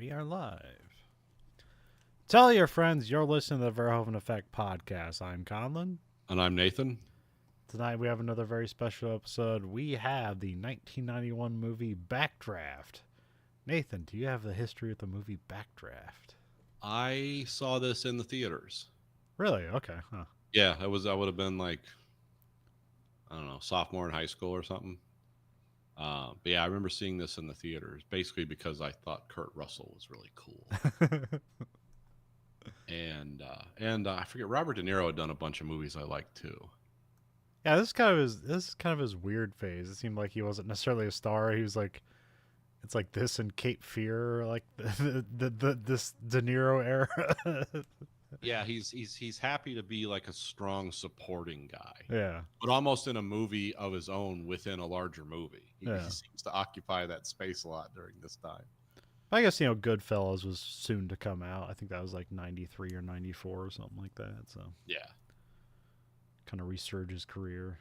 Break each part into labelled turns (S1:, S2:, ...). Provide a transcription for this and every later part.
S1: We are live. Tell your friends you're listening to the Verhoeven Effect podcast. I'm Conlon.
S2: And I'm Nathan.
S1: Tonight we have another very special episode. We have the 1991 movie Backdraft. Nathan, do you have the history of the movie Backdraft?
S2: I saw this in the theaters.
S1: Really? Okay. Huh.
S2: Yeah, I would have been like, I don't know, sophomore in high school or something. But yeah, I remember seeing this in the theaters, basically because I thought Kurt Russell was really cool. and I forget, Robert De Niro had done a bunch of movies I liked too.
S1: Yeah, this is kind of his weird phase. It seemed like he wasn't necessarily a star. He was like, it's like this and Cape Fear, like this De Niro era.
S2: Yeah, he's happy to be like a strong supporting guy.
S1: Yeah.
S2: But almost in a movie of his own within a larger movie. He seems to occupy that space a lot during this time.
S1: I guess, Goodfellas was soon to come out. I think that was like 93 or 94 or something like that. So
S2: yeah,
S1: kind of resurge his career.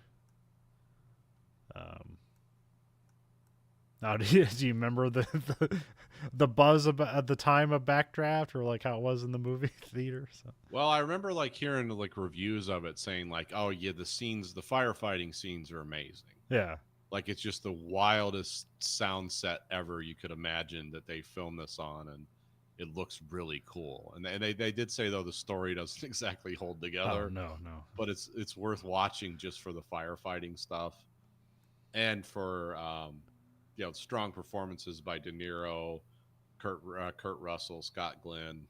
S1: Now, do you remember the buzz about at the time of Backdraft, or like how it was in the movie theater? So.
S2: Well, I remember like hearing like reviews of it saying like, "Oh yeah, the firefighting scenes are amazing."
S1: Yeah.
S2: Like it's just the wildest sound set ever you could imagine that they filmed this on, and it looks really cool. And they did say though the story doesn't exactly hold together.
S1: Oh, no.
S2: But it's worth watching just for the firefighting stuff, and for strong performances by De Niro, Kurt Russell, Scott Glenn,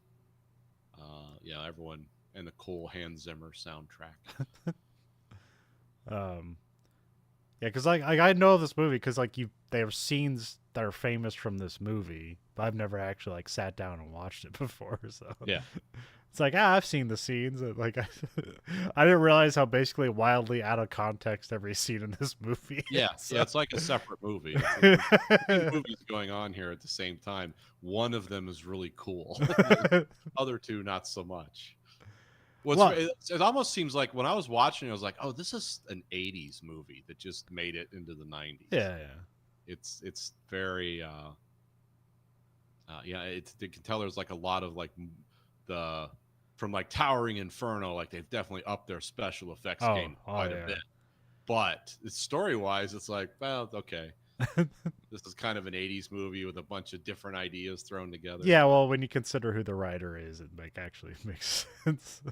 S2: everyone, and the cool Hans Zimmer soundtrack.
S1: Yeah, because I know this movie because there are scenes that are famous from this movie, but I've never actually like sat down and watched it before. So
S2: Yeah,
S1: it's like I've seen the scenes. And, like I didn't realize how basically wildly out of context every scene in this movie.
S2: yeah,
S1: So.
S2: yeah. It's like a separate movie. It's like two movies going on here at the same time. One of them is really cool. The other two, not so much. It almost seems like when I was watching it, I was like, oh, this is an 80s movie that just made it into the 90s.
S1: Yeah.
S2: It's very you can tell there's like a lot of like from like Towering Inferno, like they've definitely upped their special effects game quite a bit. But story wise, it's like, well, okay. This is kind of an 80s movie with a bunch of different ideas thrown together.
S1: Yeah, well, when you consider who the writer is, it actually makes sense.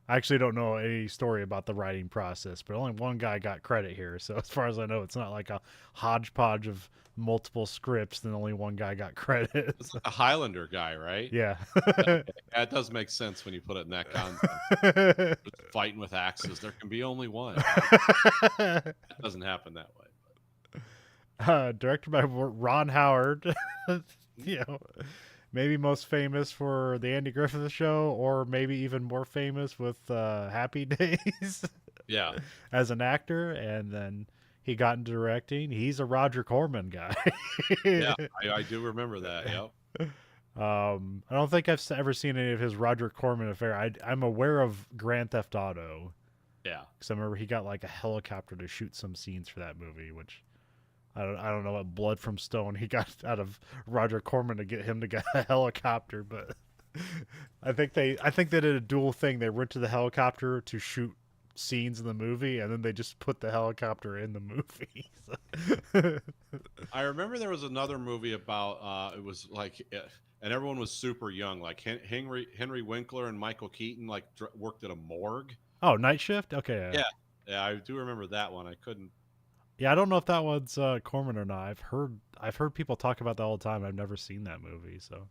S1: I actually don't know any story about the writing process, but only one guy got credit here. So as far as I know, it's not like a hodgepodge of multiple scripts and only one guy got credit.
S2: It's like a Highlander guy, right?
S1: Yeah.
S2: Okay. Yeah, it does make sense when you put it in that context. Fighting with axes, there can be only one. It doesn't happen that way.
S1: Directed by Ron Howard. Maybe most famous for the Andy Griffith Show, or maybe even more famous with Happy Days.
S2: Yeah.
S1: As an actor, and then he got into directing. He's a Roger Corman guy.
S2: Yeah, I do remember that. Yep.
S1: I don't think I've ever seen any of his Roger Corman affair. I'm aware of Grand Theft Auto.
S2: Yeah.
S1: Because I remember he got like a helicopter to shoot some scenes for that movie, which I don't know what blood from stone he got out of Roger Corman to get him to get a helicopter, but I think they did a dual thing. They rented the helicopter to shoot scenes in the movie, and then they just put the helicopter in the movie.
S2: I remember there was another movie about it was like, and everyone was super young, like Henry Winkler and Michael Keaton like worked at a morgue.
S1: Oh, Night Shift. Okay.
S2: Yeah, I do remember that one. I couldn't.
S1: Yeah, I don't know if that one's Corman or not. I've heard people talk about that all the time. I've never seen that movie, so.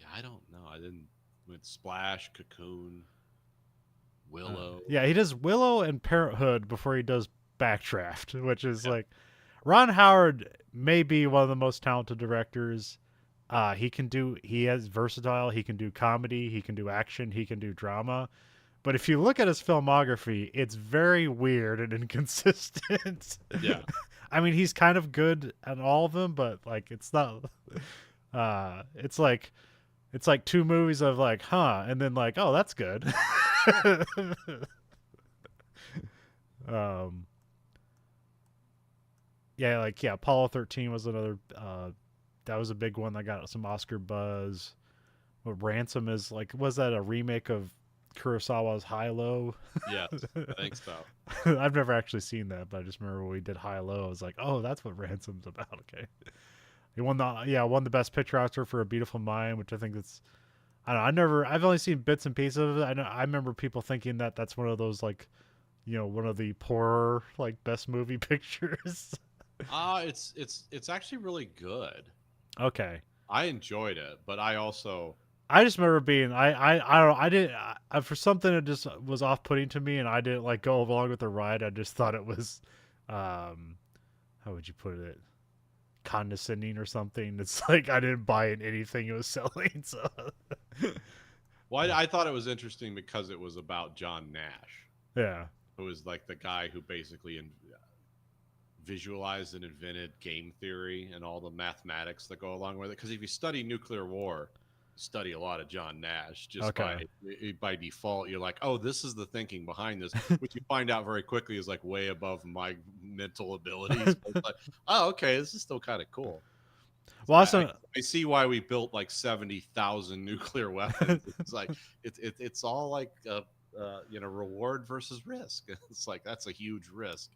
S2: Yeah, I don't know. I didn't. With Splash, Cocoon, Willow.
S1: Yeah, he does Willow and Parenthood before he does Backdraft, which is like, Ron Howard may be one of the most talented directors. He has versatile. He can do comedy. He can do action. He can do drama. But if you look at his filmography, it's very weird and inconsistent.
S2: Yeah.
S1: I mean, he's kind of good at all of them, but like it's not it's like two movies of like, huh, and then like, oh, that's good. Apollo 13 was another that was a big one that got some Oscar buzz. What Ransom is like? Was that a remake of Kurosawa's High Low?
S2: Yes, I think so.
S1: I've never actually seen that, but I just remember when we did High Low. I was like, oh, that's what Ransom's about. Okay, he won the Best Picture Oscar for A Beautiful Mind, which I think that's I don't know. I've only seen bits and pieces of it. I remember people thinking that that's one of those like one of the poorer like best movie pictures.
S2: It's actually really good.
S1: Okay.
S2: I enjoyed it, but I also
S1: I just remember being I don't know, I didn't for something it just was off putting to me and I didn't like go along with the ride. I just thought it was how would you put it, condescending or something. It's like I didn't buy in anything it was selling. So
S2: well, I thought it was interesting because it was about John Nash,
S1: yeah.
S2: who was like the guy who basically visualized and invented game theory and all the mathematics that go along with it. Because if you study nuclear war, you study a lot of John Nash. Just by default, you're like, oh, this is the thinking behind this, which you find out very quickly is like way above my mental abilities. But like, oh, okay, this is still kind of cool.
S1: Well, also,
S2: I see why we built like 70,000 nuclear weapons. It's like it's all like reward versus risk. It's like that's a huge risk.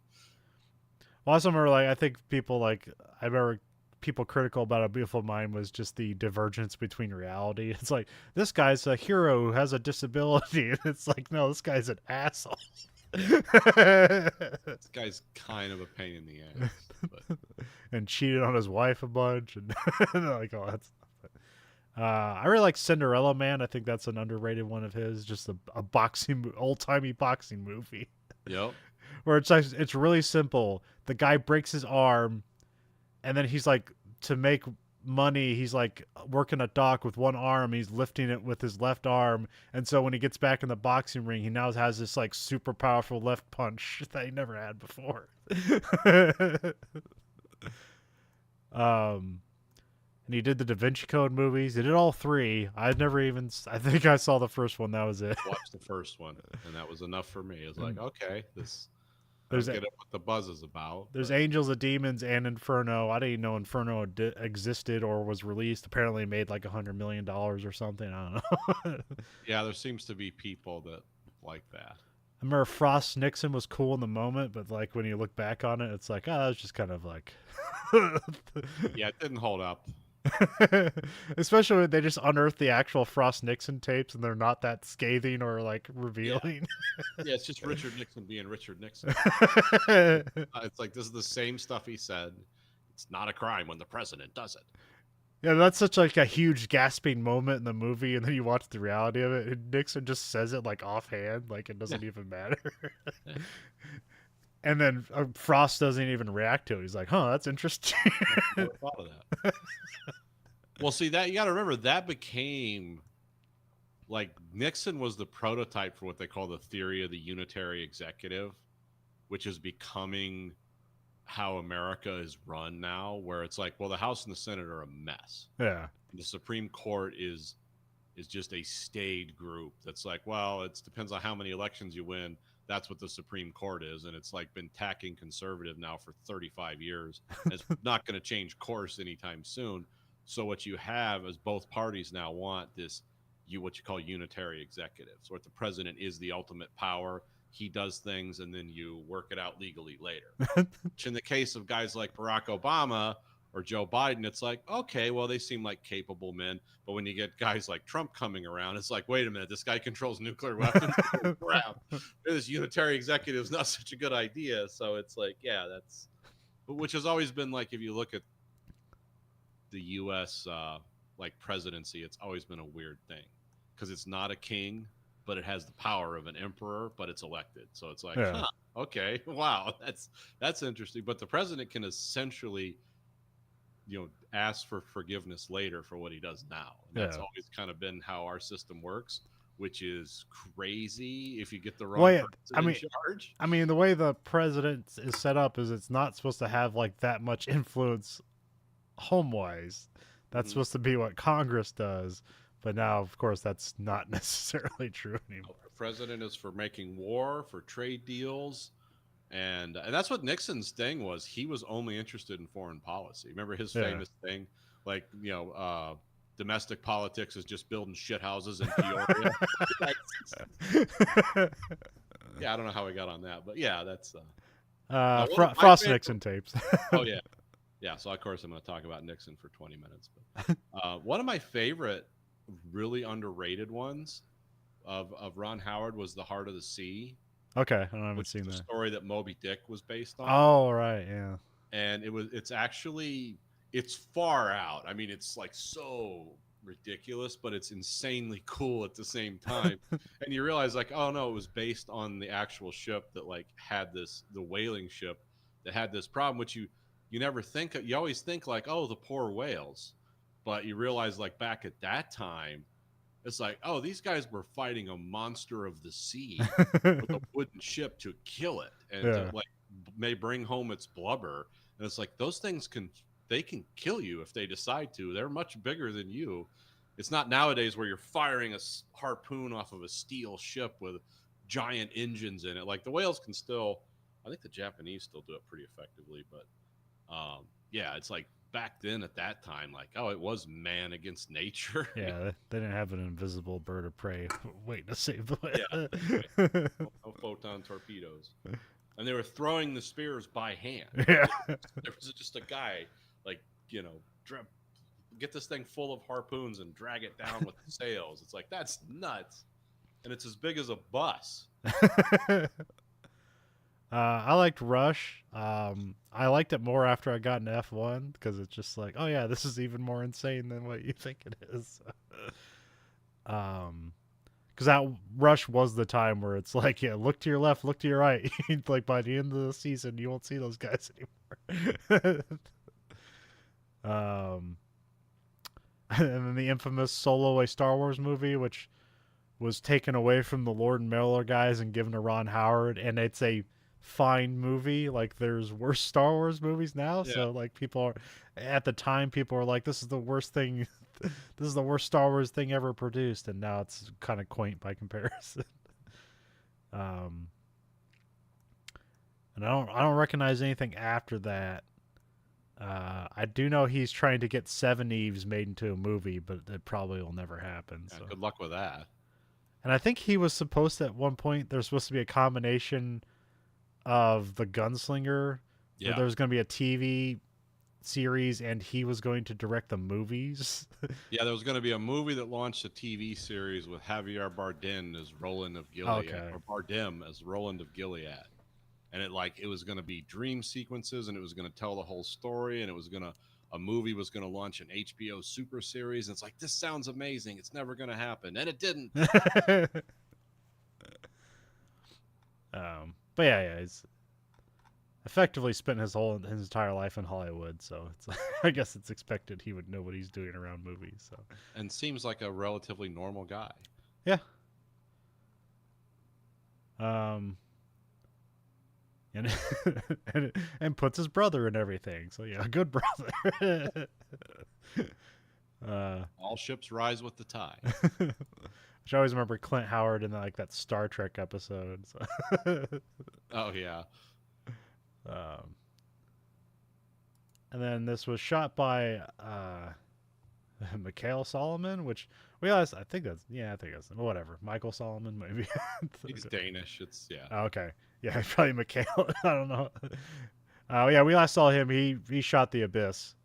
S1: well, also remember like I think people like I remember people critical about A Beautiful Mind was just the divergence between reality. It's like this guy's a hero who has a disability, and it's like no, this guy's an asshole.
S2: This guy's kind of a pain in the ass, but...
S1: and cheated on his wife a bunch, and like all that stuff. I really like Cinderella Man. I think that's an underrated one of his. Just a boxing, old timey boxing movie.
S2: Yep.
S1: Where it's really simple. The guy breaks his arm, and then he's like to make money. He's like working a dock with one arm. He's lifting it with his left arm, and so when he gets back in the boxing ring, he now has this like super powerful left punch that he never had before. And he did the Da Vinci Code movies. He did all three. I think I saw the first one. That was it.
S2: Watched the first one, and that was enough for me. It's like, okay,
S1: there's
S2: get what the buzz is about.
S1: There's Angels of Demons and Inferno. I didn't know Inferno existed or was released. Apparently, made like $100 million or something. I don't know.
S2: Yeah, there seems to be people that like that.
S1: I remember Frost Nixon was cool in the moment, but like when you look back on it, it's like, oh, it's just kind of like.
S2: Yeah, it didn't hold up.
S1: Especially when they just unearth the actual Frost Nixon tapes and they're not that scathing or like revealing.
S2: Yeah, it's just Richard Nixon being Richard Nixon. It's like this is the same stuff he said. It's not a crime when the president does it.
S1: Yeah, that's such like a huge gasping moment in the movie, and then you watch the reality of it, and Nixon just says it like offhand, like it doesn't even matter. And then Frost doesn't even react to it. He's like, "Huh, that's interesting."
S2: I never thought of that. Well, see that you got to remember that became like Nixon was the prototype for what they call the theory of the unitary executive, which is becoming how America is run now, where it's like, well, the House and the Senate are a mess.
S1: Yeah.
S2: The Supreme Court is just a staid group that's like, well, it depends on how many elections you win. That's what the Supreme Court is, and it's like been tacking conservative now for 35 years. It's not going to change course anytime soon. So what you have is both parties now want this, what you call unitary executives, where the president is the ultimate power. He does things, and then you work it out legally later. Which in the case of guys like Barack Obama or Joe Biden, it's like, okay, well, they seem like capable men. But when you get guys like Trump coming around, it's like, wait a minute, this guy controls nuclear weapons. Crap. This unitary executive is not such a good idea. So it's like, yeah, which has always been like, if you look at the U.S. Like presidency, it's always been a weird thing because it's not a king, but it has the power of an emperor, but it's elected. So it's like, huh, okay, wow, that's interesting. But the president can essentially, ask for forgiveness later for what he does now. And that's always kind of been how our system works, which is crazy if you get the wrong person in charge.
S1: I mean, the way the president is set up is it's not supposed to have like that much influence home-wise. That's supposed to be what Congress does. But now, of course, that's not necessarily true anymore.
S2: The president is for making war, for trade deals. And that's what Nixon's thing was. He was only interested in foreign policy. Remember his famous thing like domestic politics is just building shit houses in Peoria. Yeah, I don't know how we got on that, but yeah, that's
S1: Frost Nixon tapes.
S2: Oh yeah, yeah. So of course I'm going to talk about Nixon for 20 minutes. But one of my favorite, really underrated ones of Ron Howard was The Heart of the Sea.
S1: Okay, I haven't
S2: which
S1: seen
S2: is the
S1: that.
S2: story that Moby Dick was based on.
S1: Oh right, yeah.
S2: And it's far out. I mean, it's like so ridiculous, but it's insanely cool at the same time. And you realize like, oh no, it was based on the actual ship that like had the whaling ship that had this problem, which you never think. You always think like, oh, the poor whales, but you realize like back at that time, it's like, oh, these guys were fighting a monster of the sea with a wooden ship to kill it and to like may bring home its blubber. And it's like those things can kill you if they decide to. They're much bigger than you. It's not nowadays where you're firing a harpoon off of a steel ship with giant engines in it. Like the whales can still, I think the Japanese still do it pretty effectively, but yeah, it's like back then at that time, like, oh, it was man against nature.
S1: Yeah, they didn't have an invisible bird of prey waiting to save the
S2: whale. Yeah, no photon torpedoes. And they were throwing the spears by hand.
S1: Yeah.
S2: There was just a guy, like, get this thing full of harpoons and drag it down with the sails. It's like, that's nuts. And it's as big as a bus.
S1: I liked Rush. I liked it more after I got into F1 because it's just like, oh yeah, this is even more insane than what you think it is. Because that Rush was the time where it's like, yeah, look to your left, look to your right. Like by the end of the season, you won't see those guys anymore. And then the infamous Solo, a Star Wars movie, which was taken away from the Lord and Miller guys and given to Ron Howard, and it's a fine movie. Like there's worse Star Wars movies now, so like people are at the time people are like, this is the worst thing. This is the worst Star Wars thing ever produced, and now it's kind of quaint by comparison. And I don't recognize anything after that. I do know he's trying to get Seven Eves made into a movie, but it probably will never happen.
S2: Yeah,
S1: so
S2: good luck with that.
S1: And I think he was supposed to, at one point, there's supposed to be a combination of the Gunslinger, where there was going to be a TV series, and he was going to direct the movies.
S2: Yeah, there was going to be a movie that launched a TV series with Javier Bardem as Roland of Gilead, or Bardem as Roland of Gilead. And it was going to be dream sequences, and it was going to tell the whole story, and a movie was going to launch an HBO super series. And it's like, this sounds amazing. It's never going to happen. And it didn't.
S1: But yeah, he's effectively spent his entire life in Hollywood. So it's I guess it's expected he would know what he's doing around movies. So
S2: and seems like a relatively normal guy.
S1: Yeah. And puts his brother in everything. So yeah, a good brother.
S2: All ships rise with the tide.
S1: Which I always remember Clint Howard in that Star Trek episode. So.
S2: Oh yeah.
S1: And then this was shot by Mikhail Solomon, which I think that's whatever. Michael Solomon, maybe.
S2: He's Danish. It's
S1: okay. Yeah, probably Mikhail. I don't know. Yeah, we last saw him. He shot The Abyss.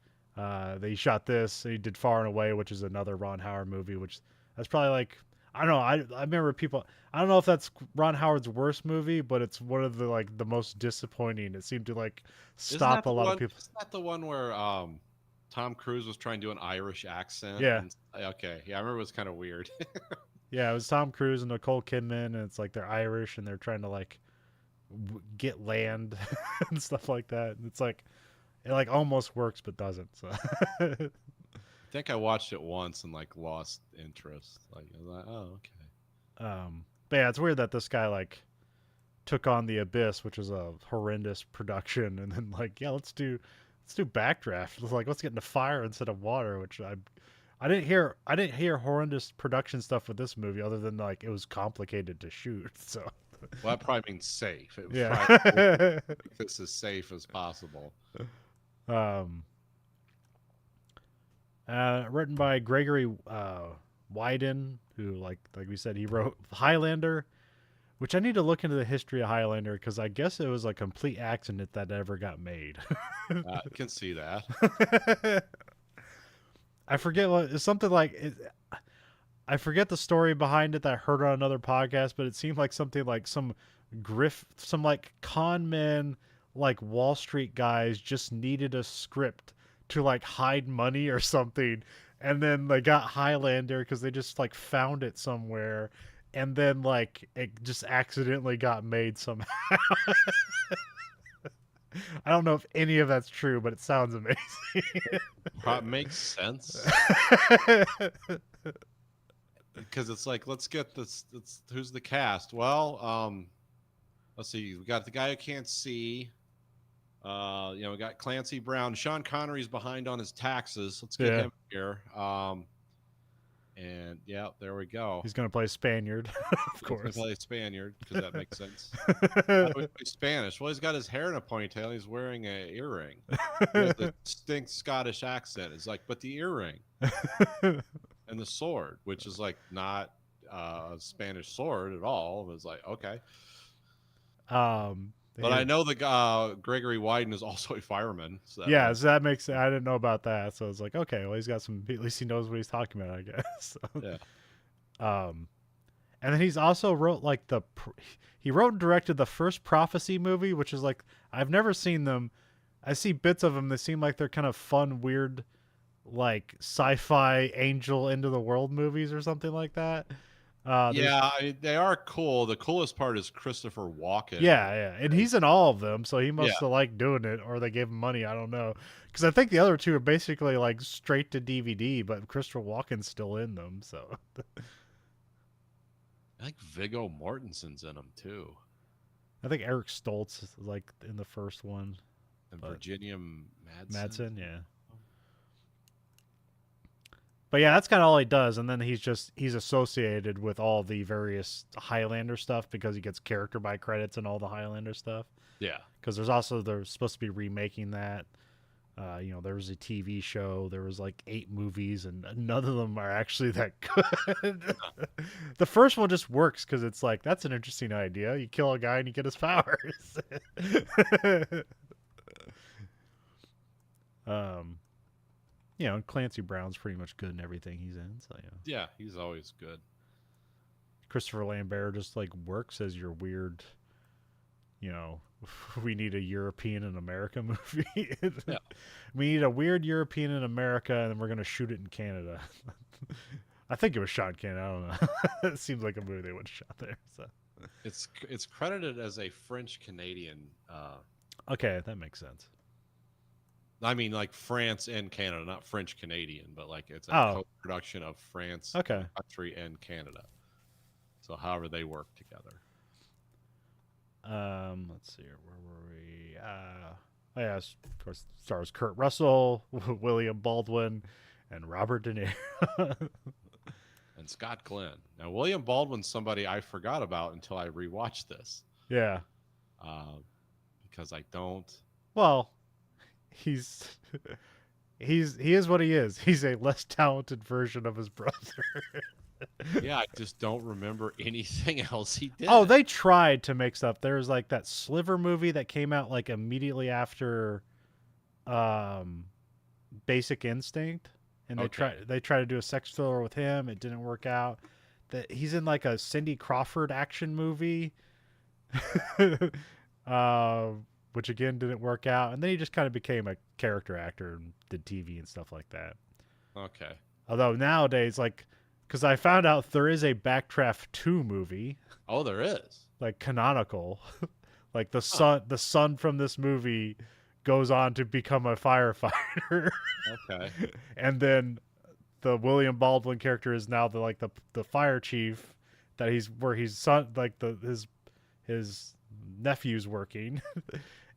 S1: He shot this. He did Far and Away, which is another Ron Howard movie. Which that's probably like, I don't know. I remember people. I don't know if that's Ron Howard's worst movie, but it's one of the most disappointing. It seemed to stop a lot of people.
S2: Is that the one where Tom Cruise was trying to do an Irish accent?
S1: Yeah.
S2: Okay. Yeah, I remember it was kind of weird.
S1: Yeah, it was Tom Cruise and Nicole Kidman, and it's like they're Irish and they're trying to get land and stuff like that. And it's like it almost works but doesn't. So
S2: I think I watched it once and lost interest. I was like, oh, okay.
S1: But yeah, it's weird that this guy took on The Abyss, which is a horrendous production, and then let's do Backdraft. Let's get into fire instead of water, which I didn't hear horrendous production stuff with this movie other than it was complicated to shoot. So
S2: well, that probably means safe. It was
S1: yeah.
S2: This as safe as possible.
S1: Written by Gregory Wyden, who like we said, he wrote Highlander, which I need to look into the history of Highlander because I guess it was a complete accident that ever got made.
S2: I can see that.
S1: I forget what it's something like. I forget the story behind it that I heard on another podcast, but it seemed like something like some like con men, like Wall Street guys just needed a script to like hide money or something, and then they got Highlander because they just like found it somewhere, and then like it just accidentally got made somehow. I don't know if any of that's true, but it sounds amazing.
S2: Makes sense. Because it's like, let's get this. Who's the cast? Well, let's see. We got the guy who can't see. We got Clancy Brown. Sean Connery's behind on his taxes. Let's get him here. And yeah, there we go.
S1: He's gonna play Spaniard, of course.
S2: He's gonna play Spaniard because that makes sense. Spanish. Well, he's got his hair in a ponytail. He's wearing an earring. He has a distinct Scottish accent. It's like, but the earring. And the sword, which is like not a Spanish sword at all. It was like, okay. But I know the Gregory Wyden is also a fireman. So
S1: that makes. I didn't know about that, so I was like, okay, well, he's got some. At least he knows what he's talking about, I guess. So,
S2: yeah.
S1: And then he's also wrote like he wrote and directed the first Prophecy movie, which is like I've never seen them. I see bits of them. They seem like they're kind of fun, weird, like sci-fi angel into the world movies or something like that.
S2: They are cool. The coolest part is Christopher Walken.
S1: Yeah, and he's in all of them, so he must have liked doing it, or they gave him money. I don't know, because I think the other two are basically like straight to DVD, but Christopher Walken's still in them. So
S2: I think Viggo Mortensen's in them too.
S1: I think Eric Stoltz is like in the first one,
S2: and Virginia Madsen.
S1: Yeah. But yeah, that's kind of all he does, and then he's associated with all the various Highlander stuff because he gets character by credits and all the Highlander stuff.
S2: Yeah,
S1: because they're supposed to be remaking that. There was a TV show, there was like 8 movies, and none of them are actually that good. The first one just works because it's like, that's an interesting idea. You kill a guy and you get his powers. Clancy Brown's pretty much good in everything he's in. So
S2: yeah, he's always good.
S1: Christopher Lambert just like works as your weird, we need a European and America movie.
S2: Yeah.
S1: We need a weird European in America, and then we're gonna shoot it in Canada. I think it was shot in Canada. I don't know. It seems like a movie they would have shot there. So
S2: it's credited as a French Canadian.
S1: Okay, that makes sense.
S2: I mean, like France and Canada, not French Canadian, but like it's a co-production of France, country, and Canada. So however they work together.
S1: Let's see here. Where were we? Of course, stars Kurt Russell, William Baldwin, and Robert De Niro.
S2: And Scott Glenn. Now, William Baldwin's somebody I forgot about until I rewatched this.
S1: Yeah.
S2: Because I don't.
S1: Well, he is what he is. He's a less talented version of his brother.
S2: Yeah, I just don't remember anything else he did.
S1: Oh, they tried to make stuff. There was like that Sliver movie that came out like immediately after Basic Instinct, and they tried to do a sex thriller with him. It didn't work out. That he's in like a Cindy Crawford action movie, which again didn't work out. And then he just kind of became a character actor and did TV and stuff like that.
S2: Okay.
S1: Although nowadays, like, because I found out there is a Backdraft 2 movie.
S2: Oh, there is.
S1: Like canonical. Like the son from this movie goes on to become a firefighter.
S2: Okay.
S1: And then the William Baldwin character is now the fire chief that his nephew's working.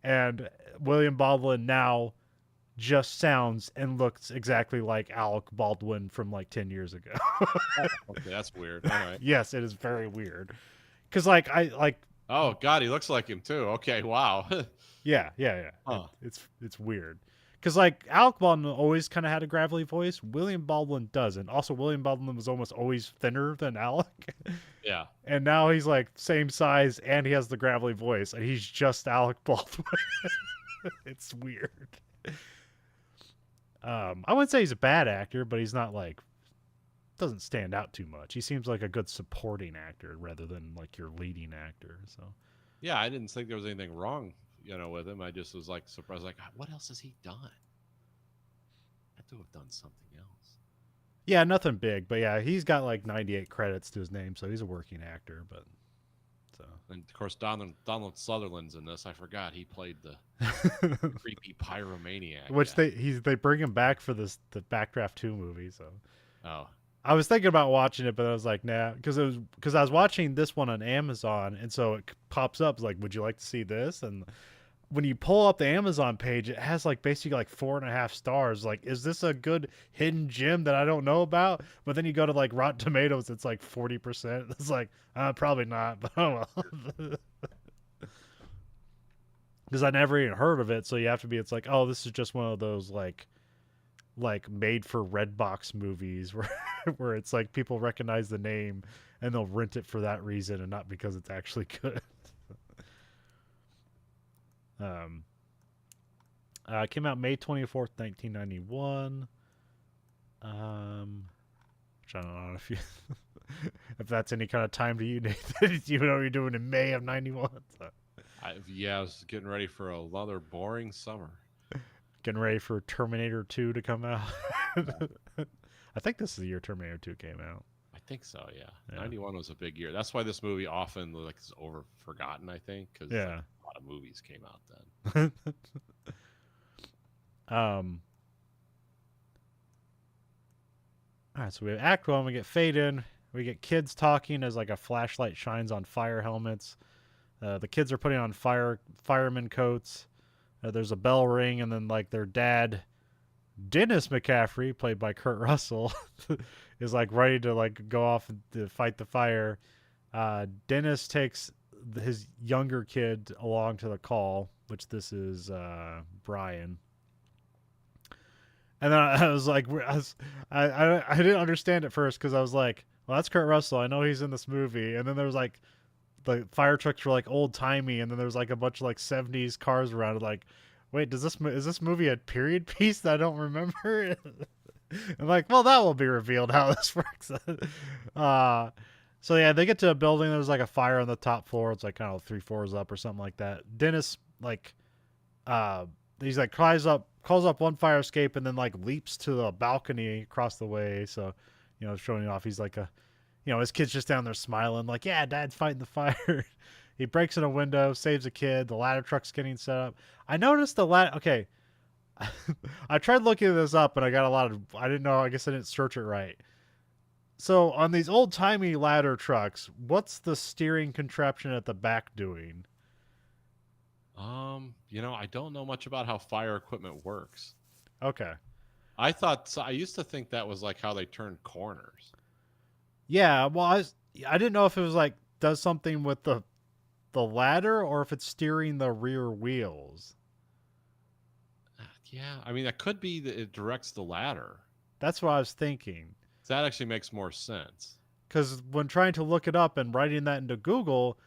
S1: And William Baldwin now just sounds and looks exactly like Alec Baldwin from like 10 years ago.
S2: Okay, that's weird. All right.
S1: Yes, it is very weird. Because
S2: oh God, he looks like him too. Okay, wow.
S1: Yeah.
S2: Huh.
S1: It's weird. Because like Alec Baldwin always kind of had a gravelly voice. William Baldwin doesn't. Also, William Baldwin was almost always thinner than Alec.
S2: Yeah.
S1: And now he's like same size and he has the gravelly voice and he's just Alec Baldwin. It's weird. I wouldn't say he's a bad actor, but he's not like doesn't stand out too much. He seems like a good supporting actor rather than like your leading actor. So
S2: Yeah, I didn't think there was anything wrong, with him. I just was like surprised, like, what else has he done? Had to have done something else.
S1: yeah, nothing big, but yeah, he's got like 98 credits to his name, so he's a working actor. But so
S2: And of course, Donald Sutherland's in this. I forgot he played the creepy pyromaniac.
S1: which
S2: guy.
S1: they bring him back for the Backdraft 2 movie. So
S2: Oh,
S1: I was thinking about watching it, but I was like, nah, because I was watching this one on Amazon, and so it pops up like, would you like to see this? And when you pull up the Amazon page, it has like basically like 4.5 stars. Like, is this a good hidden gem that I don't know about? But then you go to like Rotten Tomatoes, it's like 40%. It's like, probably not, but oh well. Because I never even heard of it, so you have to be. It's like, oh, this is just one of those like made for Redbox movies where it's like people recognize the name and they'll rent it for that reason and not because it's actually good. Came out May 24th, 1991. Which I don't know if you if that's any kind of time to you, Nathan. You know what you're doing in May of 91. So.
S2: I was getting ready for another boring summer.
S1: Getting ready for Terminator 2 to come out. I think this is the year Terminator 2 came out.
S2: I think so, yeah. 91 was a big year. That's why this movie often like is over forgotten, I think, because a lot of movies came out then.
S1: All right, so we have Act 1, we get fade in, we get kids talking as like a flashlight shines on fire helmets. The kids are putting on fireman coats. There's a bell ring, and then like their dad, Dennis McCaffrey, played by Kurt Russell, is like ready to like go off to fight the fire. Dennis takes his younger kid along to the call, which this is Brian. And then I was like, I didn't understand at first because I was like, well, that's Kurt Russell. I know he's in this movie. And then there was like, the fire trucks were like old timey, and then there was like a bunch of like 70s cars around it. Like, wait, is this movie a period piece that I don't remember? I'm like, well, that will be revealed how this works. So yeah, they get to a building. There's like a fire on the top floor. It's like kind of 3 floors up or something like that. Dennis like, he's like calls up one fire escape and then like leaps to the balcony across the way. So, showing off he's like his kid's just down there smiling like, yeah, dad's fighting the fire. He breaks in a window, saves a kid. The ladder truck's getting set up. I noticed the ladder. Okay. I tried looking this up and I got I didn't know. I guess I didn't search it right. So on these old timey ladder trucks, what's the steering contraption at the back doing?
S2: I don't know much about how fire equipment works.
S1: Okay.
S2: I used to think that was like how they turned corners.
S1: Yeah, well, I didn't know if it was like does something with the ladder or if it's steering the rear wheels.
S2: Yeah, I mean that could be that it directs the ladder.
S1: That's what I was thinking.
S2: That actually makes more sense.
S1: Because when trying to look it up and writing that into Google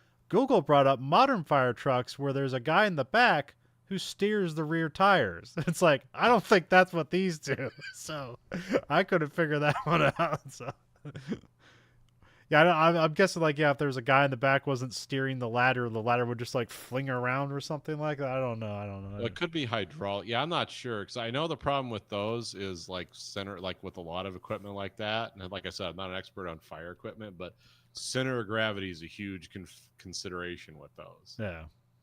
S1: brought up modern fire trucks where there's a guy in the back who steers the rear tires. It's like, I don't think that's what these do. So I couldn't figure that one out. So yeah, I'm guessing like, yeah, if there's a guy in the back wasn't steering the ladder would just like fling around or something like that. I don't know.
S2: Well, it could be hydraulic. Yeah, I'm not sure because I know the problem with those is like with a lot of equipment like that. And like I said, I'm not an expert on fire equipment, but center of gravity is a huge consideration with those.
S1: Yeah.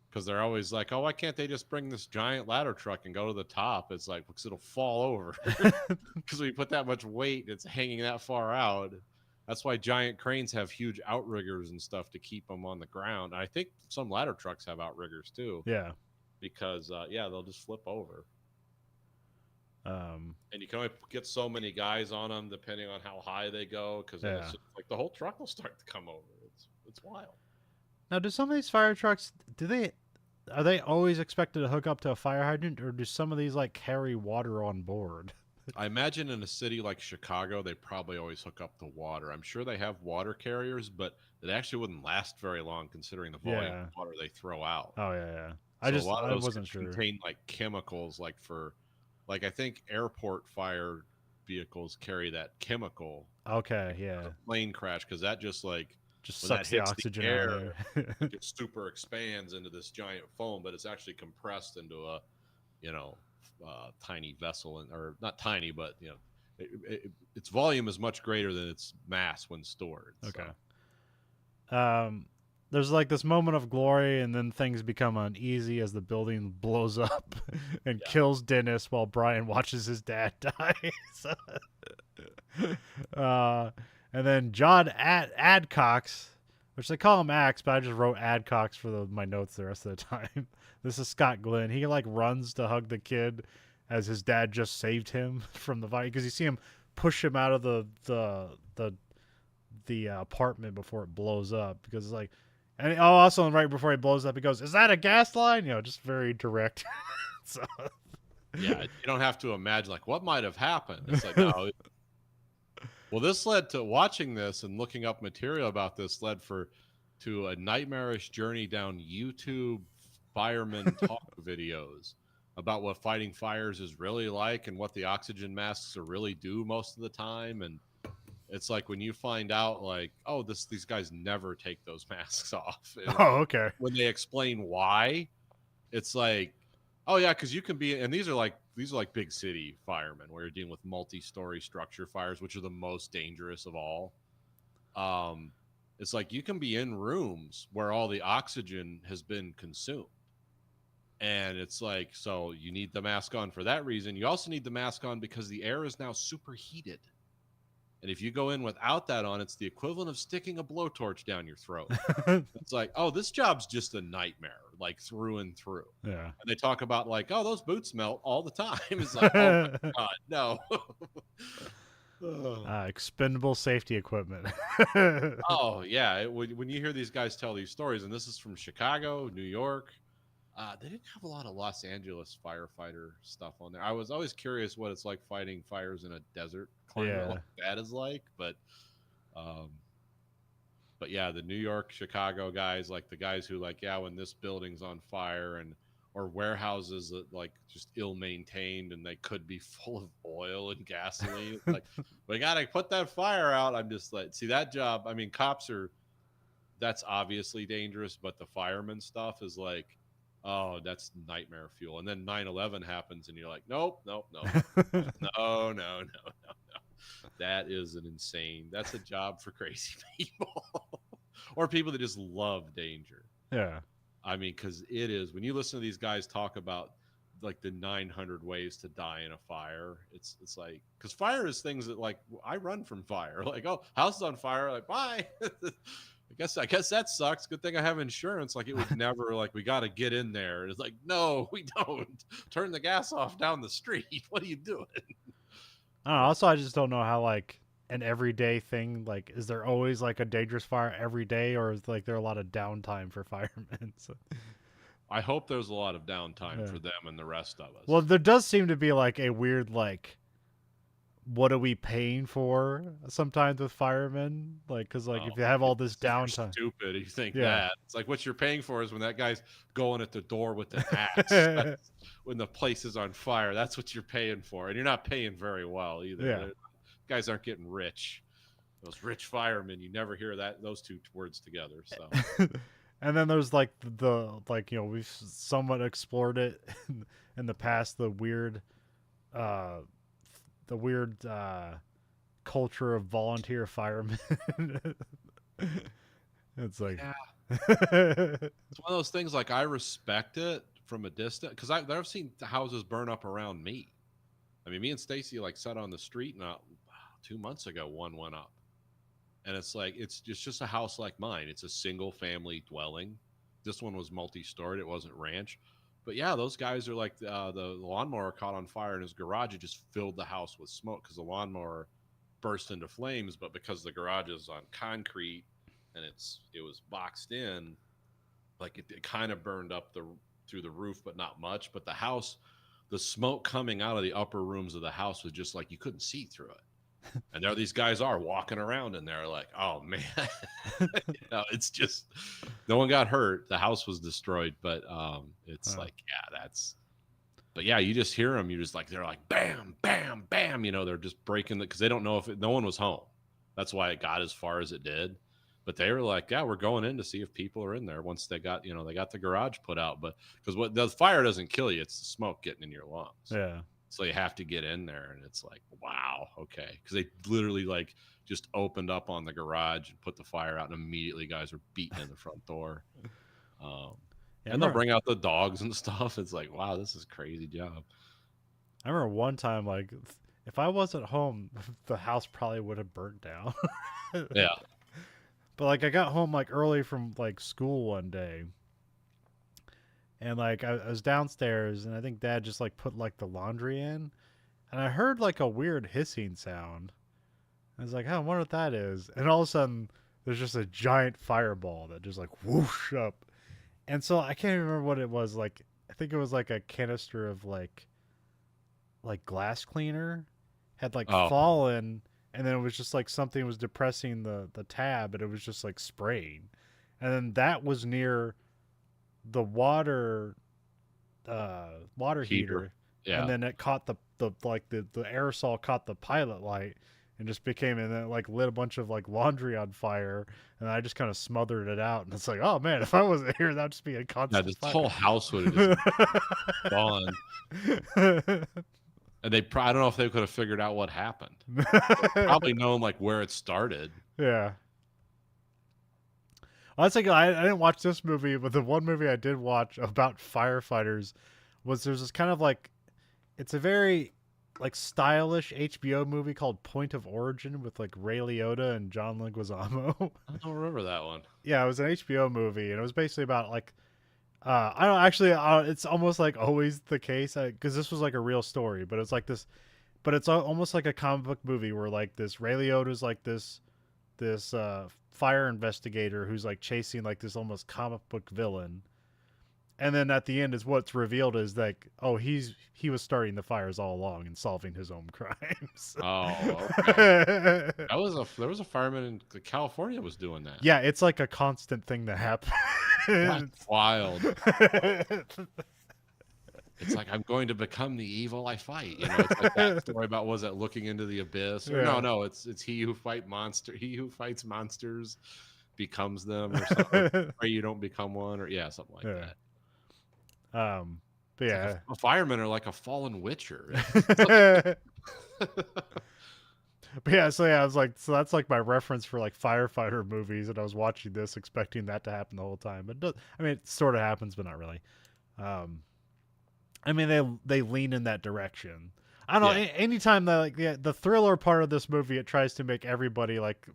S2: Because they're always like, oh, why can't they just bring this giant ladder truck and go to the top? It's like, because it'll fall over. Because when you put that much weight, it's hanging that far out. That's why giant cranes have huge outriggers and stuff to keep them on the ground. And I think some ladder trucks have outriggers too.
S1: Yeah.
S2: Because, they'll just flip over.
S1: And
S2: you can only get so many guys on them depending on how high they go. Because it's like the whole truck will start to come over. It's wild.
S1: Now, do some of these fire trucks, are they always expected to hook up to a fire hydrant, or do some of these like carry water on board?
S2: I imagine in a city like Chicago, they probably always hook up the water. I'm sure they have water carriers, but it actually wouldn't last very long considering the volume
S1: Yeah.
S2: of water they throw out.
S1: Oh yeah, yeah.
S2: So a lot of
S1: I
S2: those
S1: wasn't
S2: could
S1: sure.
S2: contain like chemicals, like for, like I think airport fire vehicles carry that chemical
S1: Okay,
S2: for
S1: yeah.
S2: the plane crash because that just like
S1: Just
S2: when that
S1: sucks the
S2: hits the
S1: oxygen out of
S2: air,
S1: there.
S2: like it super expands into this giant foam, but it's actually compressed into a, you know, tiny vessel, and or not tiny, but you know, its volume is much greater than its mass when stored. So.
S1: Okay. Um, there's like this moment of glory, and then things become uneasy as the building blows up and
S2: Yeah.
S1: kills Dennis while Brian watches his dad die. uh, and then John Adcox, which they call him Axe, but I just wrote Adcox for my notes the rest of the time. This is Scott Glenn. He like runs to hug the kid as his dad just saved him from the fire because you see him push him out of the apartment before it blows up because it's like, and also right before he blows up, he goes, "Is that a gas line?" You know, just very direct. So
S2: Yeah, you don't have to imagine like what might have happened. It's like, no. Well, this led to watching this and looking up material about this led to a nightmarish journey down YouTube fireman talk videos about what fighting fires is really like and what the oxygen masks are really do most of the time. And it's like when you find out like, oh, these guys never take those masks off. And
S1: oh, okay.
S2: when they explain why, it's like, oh yeah, because you can be, and these are like big city firemen where you're dealing with multi-story structure fires, which are the most dangerous of all. It's like you can be in rooms where all the oxygen has been consumed, and it's like, so you need the mask on for that reason. You also need the mask on because the air is now superheated. And if you go in without that on, it's the equivalent of sticking a blowtorch down your throat. It's like, oh, this job's just a nightmare, like through and through.
S1: Yeah.
S2: And they talk about like, oh, those boots melt all the time. It's like, oh my God, no.
S1: Expendable safety equipment.
S2: Oh yeah. When you hear these guys tell these stories, and this is from Chicago, New York, they didn't have a lot of Los Angeles firefighter stuff on there. I was always curious what it's like fighting fires in a desert climate
S1: Yeah.
S2: like that is like, um, but yeah, the New York, Chicago guys, like the guys who like, yeah, when this building's on fire, and or warehouses that like just ill maintained and they could be full of oil and gasoline. It's like, we gotta put that fire out. I'm just like, see that job. I mean, cops are, that's obviously dangerous, but the fireman stuff is like, oh, that's nightmare fuel. And then 9/11 happens, and you're like, nope, nope, nope, no, no, no, no, no. That is an insane. That's a job for crazy people, or people that just love danger.
S1: Yeah.
S2: I mean, because it is, when you listen to these guys talk about like the 900 ways to die in a fire, it's like, because fire is things that like I run from fire. Like, oh, house is on fire. Like, bye. I guess that sucks. Good thing I have insurance. Like, it would never like, we got to get in there. It's like, no, we don't. Turn the gas off down the street. What are you doing?
S1: I don't know. Also, I just don't know how like an everyday thing. Like, is there always like a dangerous fire every day, or is like there a lot of downtime for firemen? So,
S2: I hope there's a lot of downtime
S1: yeah.
S2: for them and the rest of us.
S1: Well, there does seem to be like a weird like, what are we paying for sometimes with firemen? Like, because like if you have all this downtime,
S2: stupid. You think
S1: Yeah.
S2: that it's like what you're paying for is when that guy's going at the door with the axe. That's when the place is on fire. That's what you're paying for, and you're not paying very well either.
S1: Yeah.
S2: Guys aren't getting rich. Those rich firemen, you never hear those two words together. So
S1: and then there's like like, you know, we've somewhat explored it in the past, the weird culture of volunteer firemen. It's like,
S2: yeah. It's one of those things, like I respect it from a distance because I've seen houses burn up around me. I mean, me and Stacy like sat on the street not 2 months ago, one went up. And it's like, it's just a house like mine. It's a single family dwelling. This one was multi-stored. It wasn't ranch. But yeah, those guys are like, the lawnmower caught on fire in his garage. It just filled the house with smoke because the lawnmower burst into flames. But because the garage is on concrete and it was boxed in, like it kind of burned up through the roof, but not much. But the house, the smoke coming out of the upper rooms of the house was just like you couldn't see through it. And there these guys are walking around in there like, oh man, it's just no one got hurt. The house was destroyed, but it's like, yeah, that's. But yeah, you just hear them. You just like they're like bam, bam, bam. They're just breaking because they don't know if no one was home. That's why it got as far as it did. But they were like, yeah, we're going in to see if people are in there. Once they got, they got the garage put out. But because what the fire doesn't kill you, it's the smoke getting in your lungs.
S1: Yeah.
S2: So you have to get in there, and it's like, wow, okay, because they literally like just opened up on the garage and put the fire out, and immediately guys were beating in the front door. And they'll bring out the dogs and stuff. It's like, wow, this is a crazy job.
S1: I remember one time, like, if I wasn't home, the house probably would have burnt down.
S2: Yeah.
S1: But, like, I got home, like, early from, like, school one day. And, like, I was downstairs, and I think Dad just, like, put, like, the laundry in. And I heard, like, a weird hissing sound. I was like, oh, I wonder what that is. And all of a sudden, there's just a giant fireball that just, like, whoosh up. And so I can't even remember what it was. Like, I think it was like a canister of like glass cleaner had like fallen, and then it was just like something was depressing the tab, and it was just like spraying. And then that was near the water heater.
S2: Yeah.
S1: And then it caught the aerosol caught the pilot light and just became, and then like lit a bunch of like laundry on fire, and I just kind of smothered it out. And it's like, oh man, if I wasn't here, that'd just be a constant.
S2: Yeah, this
S1: fire.
S2: whole house would have just gone. And I don't know if they could have figured out what happened. Probably known like where it started.
S1: Yeah. I was like, I didn't watch this movie, but the one movie I did watch about firefighters was there's this kind of like, it's a very like stylish HBO movie called Point of Origin with like Ray Liotta and John Leguizamo.
S2: I don't remember that one.
S1: Yeah, it was an HBO movie, and it was basically about like, I don't actually, it's almost like always the case because this was like a real story, but it's like this, but it's almost like a comic book movie where like this Ray Liotta's like this fire investigator who's like chasing like this almost comic book villain. And then at the end is what's revealed is like, oh, he was starting the fires all along and solving his own crimes.
S2: Oh, okay. There was a fireman in California was doing that.
S1: Yeah, it's like a constant thing that happens.
S2: That's wild. It's like, I'm going to become the evil I fight. It's like that story about, was it Looking into the Abyss? Or, no, it's he who fights monsters becomes them, or something. Or you don't become one, or something like that.
S1: But yeah,
S2: like a firemen are like a fallen witcher.
S1: But yeah, so I was like, so that's like my reference for like firefighter movies, and I was watching this expecting that to happen the whole time. But it sort of happens, but not really. I mean, they lean in that direction. I don't know. Anytime the thriller part of this movie, it tries to make everybody like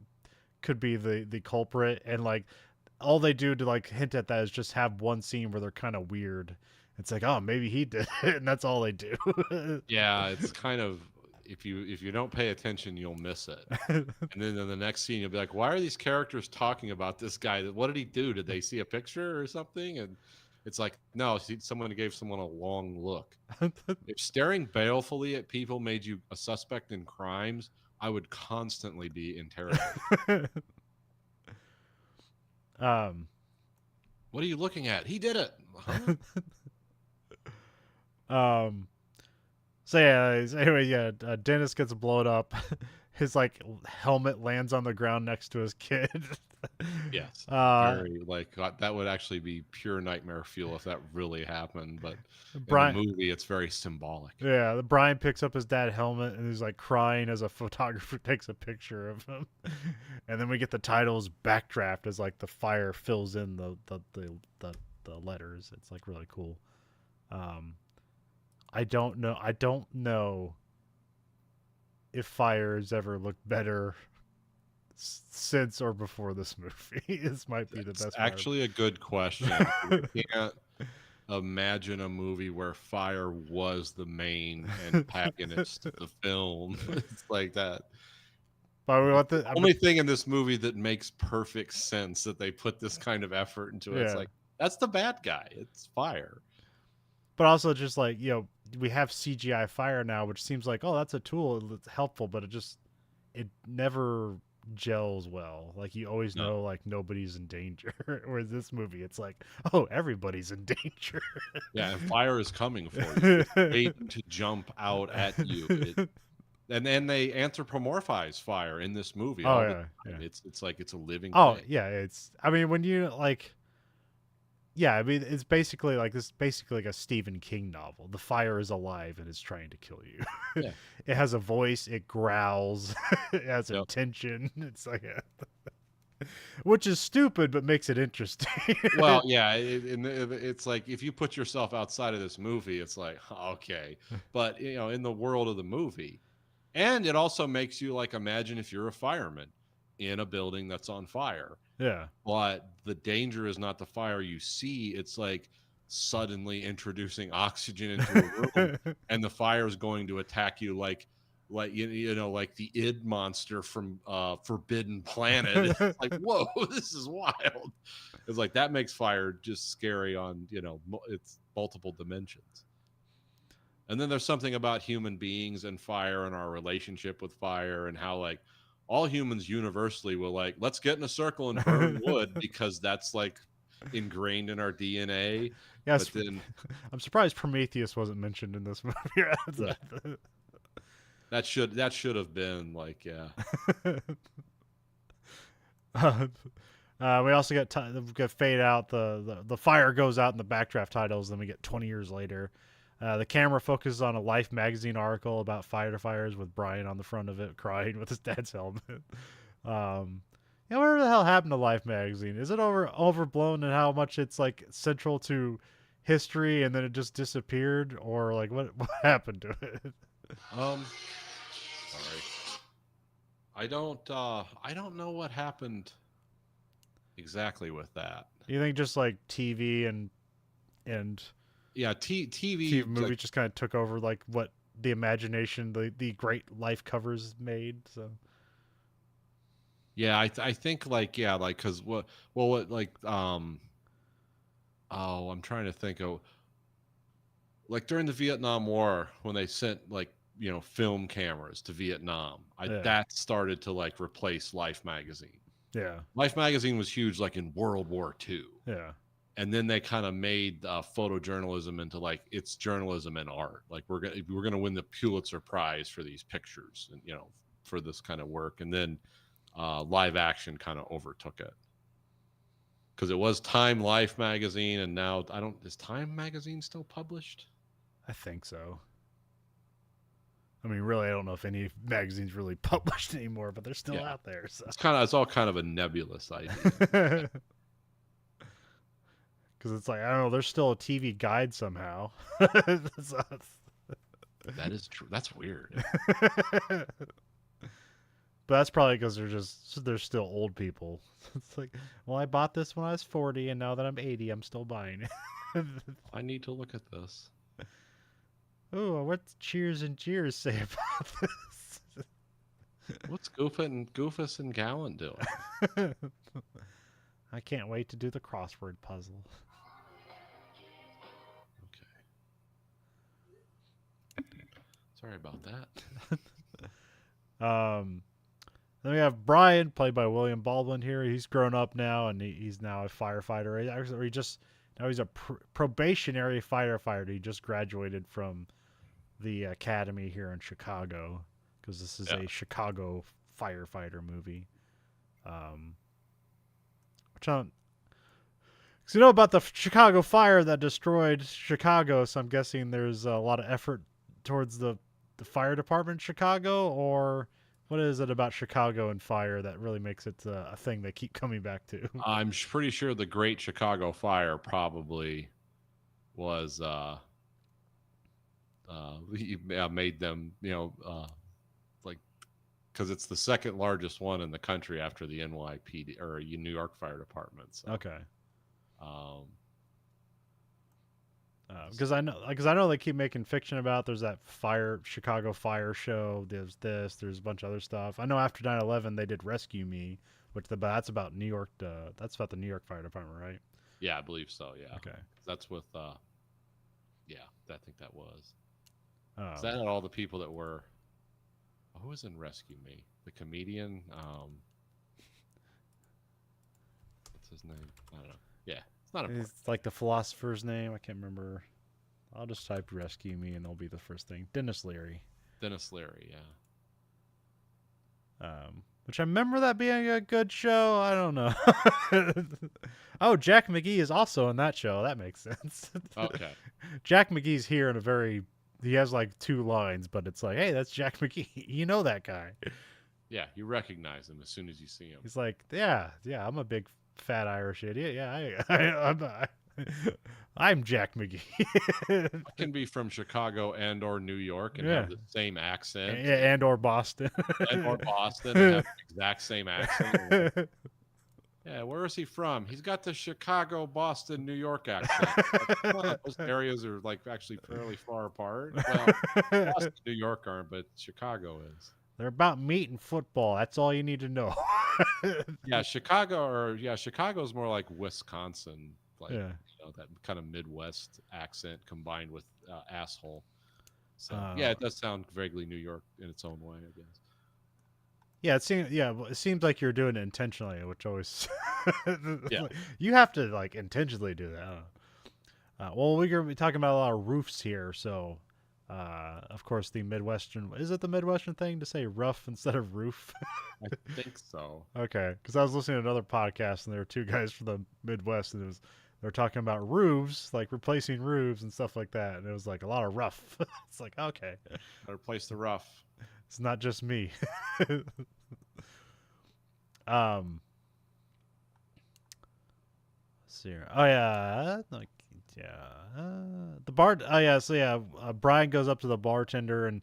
S1: could be the culprit, and like all they do to like hint at that is just have one scene where they're kind of weird. It's like, oh, maybe he did it, and that's all they do.
S2: Yeah, it's kind of, if you don't pay attention, you'll miss it. And then in the next scene, you'll be like, why are these characters talking about this guy? What did he do? Did they see a picture or something? And it's like, no, someone gave someone a long look. If staring balefully at people made you a suspect in crimes, I would constantly be interrogated. What are you looking at? He did it.
S1: Huh? So yeah, anyway, Dennis gets blown up. His like helmet lands on the ground next to his kid.
S2: Yes. Very, that would actually be pure nightmare fuel if that really happened. But in the movie, it's very symbolic.
S1: Yeah, Brian picks up his dad's helmet and he's like crying as a photographer takes a picture of him. And then we get the titles Backdraft as like the fire fills in the letters. It's like really cool. I don't know if fires ever looked better since or before this movie. This might be the best.
S2: Actually, a good question. You can't imagine a movie where fire was the main antagonist of the film. It's like that.
S1: But
S2: the only thing in this movie that makes perfect sense that they put this kind of effort into it. It's like, that's the bad guy. It's fire.
S1: but also just like, we have CGI fire now, which seems like, oh, that's a tool, it's helpful, but it never gels well. Like, you always
S2: No.
S1: know, like, nobody's in danger. Whereas this movie, it's like, oh, everybody's in danger.
S2: Yeah, and fire is coming for you. It's waiting to jump out at you. And then they anthropomorphize fire in this movie
S1: Oh
S2: all the
S1: yeah,
S2: time.
S1: yeah.
S2: It's like it's a living
S1: Oh
S2: thing.
S1: yeah, it's. I mean, when you like, yeah, I mean, it's basically like this. Basically, like a Stephen King novel. The fire is alive and is trying to kill you.
S2: Yeah.
S1: It has a voice. It growls. It has
S2: Yep.
S1: intention. It's like, which is stupid, but makes it interesting.
S2: Well, yeah, it's like if you put yourself outside of this movie, it's like okay, but in the world of the movie, and it also makes you like imagine if you're a fireman in a building that's on fire.
S1: Yeah.
S2: But the danger is not the fire you see. It's like suddenly introducing oxygen into a room, and the fire is going to attack you like like the id monster from Forbidden Planet. It's like, whoa, this is wild. It's like that makes fire just scary on it's multiple dimensions. And then there's something about human beings and fire and our relationship with fire and how like all humans universally will like, let's get in a circle and burn wood because that's like ingrained in our DNA.
S1: Yes,
S2: But then
S1: I'm surprised Prometheus wasn't mentioned in this movie.
S2: yeah, that should have been like, yeah.
S1: We also get fade out. The fire goes out in the backdraft titles. Then we get 20 years later. The camera focuses on a Life magazine article about firefighters with Brian on the front of it crying with his dad's helmet. Whatever the hell happened to Life magazine? Is it overblown in how much it's like central to history and then it just disappeared, or like what happened to it?
S2: Sorry. I don't know what happened exactly with that.
S1: You think just like TV and
S2: yeah,
S1: TV movies
S2: like,
S1: just kind of took over like what the imagination, the great life covers made. So
S2: yeah, I think like yeah, like because what like oh, I'm trying to think of like during the Vietnam War when they sent like film cameras to Vietnam,
S1: yeah,
S2: that started to like replace Life magazine.
S1: yeah,
S2: Life magazine was huge like in World War II.
S1: yeah.
S2: And then they kind of made photojournalism into like it's journalism and art. Like we're gonna win the Pulitzer Prize for these pictures and for this kind of work. And then live action kind of overtook it because it was Time Life magazine, and now is Time magazine still published?
S1: I think so. I mean, really, I don't know if any magazines really published anymore, but they're still out there. So
S2: it's all kind of a nebulous idea.
S1: Because it's like, I don't know, there's still a TV guide somehow.
S2: That is true. That's weird.
S1: But that's probably because they're still old people. It's like, well, I bought this when I was 40, and now that I'm 80, I'm still buying it.
S2: I need to look at this.
S1: Oh, what's Cheers and Jeers say about this?
S2: What's Goofus and Gallen doing?
S1: I can't wait to do the crossword puzzle.
S2: Okay. Sorry about
S1: that. Then we have Brian, played by William Baldwin here. He's grown up now, and he's now a firefighter. Now he's a probationary firefighter. He just graduated from the academy here in Chicago, because this is a Chicago firefighter movie. Because about the Chicago fire that destroyed Chicago, so I'm guessing there's a lot of effort towards the fire department in Chicago, or what is it about Chicago and fire that really makes it a thing they keep coming back to?
S2: I'm pretty sure the Great Chicago Fire probably was made them, like, because it's the second largest one in the country after the NYPD or New York Fire Department. So.
S1: Okay. Because I know they keep making fiction about. There's that Chicago fire show. There's a bunch of other stuff. I know after 9/11 they did Rescue Me, that's about New York. That's about the New York Fire Department, right?
S2: Yeah, I believe so. Yeah.
S1: Okay.
S2: That's with Yeah, I think that was. Is
S1: Um,
S2: that all the people that were? Who was in Rescue Me? The comedian. What's his name? I don't know. Yeah, it's not important.
S1: it's like the philosopher's name. I can't remember. I'll just type "rescue me" and it'll be the first thing. Dennis Leary.
S2: Dennis Leary. Yeah.
S1: Which I remember that being a good show. I don't know. Oh, Jack McGee is also in that show. That makes sense.
S2: Okay.
S1: Jack McGee's here in a very. He has like 2 lines, but it's like, hey, that's Jack McGee. You know that guy.
S2: Yeah, you recognize him as soon as you see him.
S1: He's like, yeah, I'm a big fat Irish idiot. Yeah, I'm Jack McGee.
S2: I can be from Chicago and or New York and have the same accent.
S1: And or Boston.
S2: And or Boston and have the exact same accent. Yeah, where is he from? He's got the Chicago, Boston, New York accent. Like, those areas are like actually fairly far apart. Well, Boston, New York aren't, but Chicago is.
S1: They're about meat and football. That's all you need to know.
S2: Yeah, Chicago's more like Wisconsin, like that kind of Midwest accent combined with asshole. So yeah, it does sound vaguely New York in its own way, I guess.
S1: Yeah, it seems like you're doing it intentionally, which always
S2: Yeah.
S1: You have to like intentionally do that. Well, we're gonna be talking about a lot of roofs here, so of course the Midwestern, is it the Midwestern thing to say rough instead of roof?
S2: I think so.
S1: Okay, because I was listening to another podcast and there were 2 guys from the Midwest and they were talking about roofs, like replacing roofs and stuff like that, and it was like a lot of rough. It's like, okay,
S2: Replace the rough.
S1: it's not just me. See here. Oh yeah, like the bar. Oh yeah, so yeah, Brian goes up to the bartender, and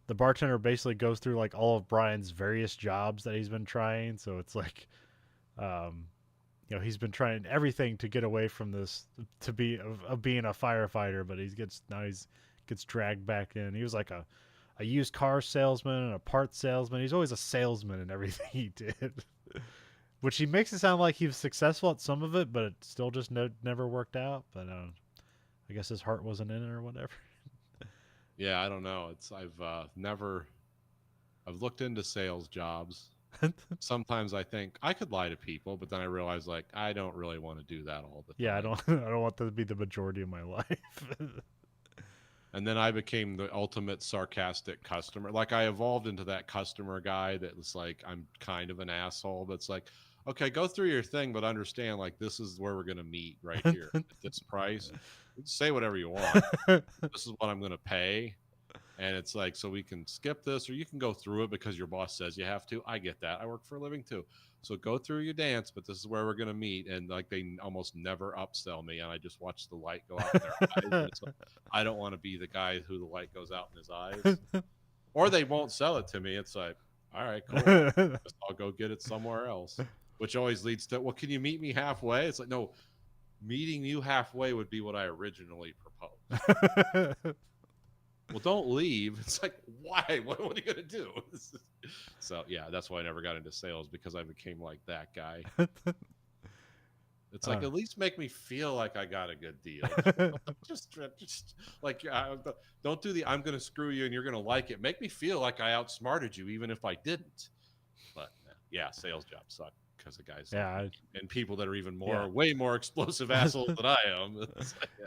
S1: the bartender basically goes through like all of Brian's various jobs that he's been trying. So it's like, he's been trying everything to get away from this, to be of being a firefighter, but he gets dragged back in. He was like a used car salesman and a parts salesman. He's always a salesman in everything he did. Which he makes it sound like he was successful at some of it, but it still just never worked out. But I guess his heart wasn't in it or whatever.
S2: Yeah, I don't know. I've looked into sales jobs. Sometimes I think I could lie to people, but then I realize like I don't really want to do that all the time.
S1: Yeah, I don't want that to be the majority of my life.
S2: And then I became the ultimate sarcastic customer. Like I evolved into that customer guy that was like, I'm kind of an asshole, but it's like, okay, go through your thing, but understand like this is where we're going to meet right here at this price. Say whatever you want. This is what I'm going to pay. And it's like, so we can skip this or you can go through it because your boss says you have to. I get that. I work for a living too. So go through your dance, but this is where we're going to meet. And like they almost never upsell me. And I just watch the light go out in their eyes. So I don't want to be the guy who the light goes out in his eyes. Or they won't sell it to me. It's like, all right, cool. I'll go get it somewhere else. Which always leads to, well, can you meet me halfway? It's like, no, meeting you halfway would be what I originally proposed. Well, don't leave. It's like, why? What are you going to do? So, yeah, that's why I never got into sales, because I became like that guy. It's like, at least make me feel like I got a good deal. just like, don't do the I'm going to screw you and you're going to like it. Make me feel like I outsmarted you, even if I didn't. But, yeah, sales jobs suck. Because of guys and people that are even way more explosive assholes than I am. Like,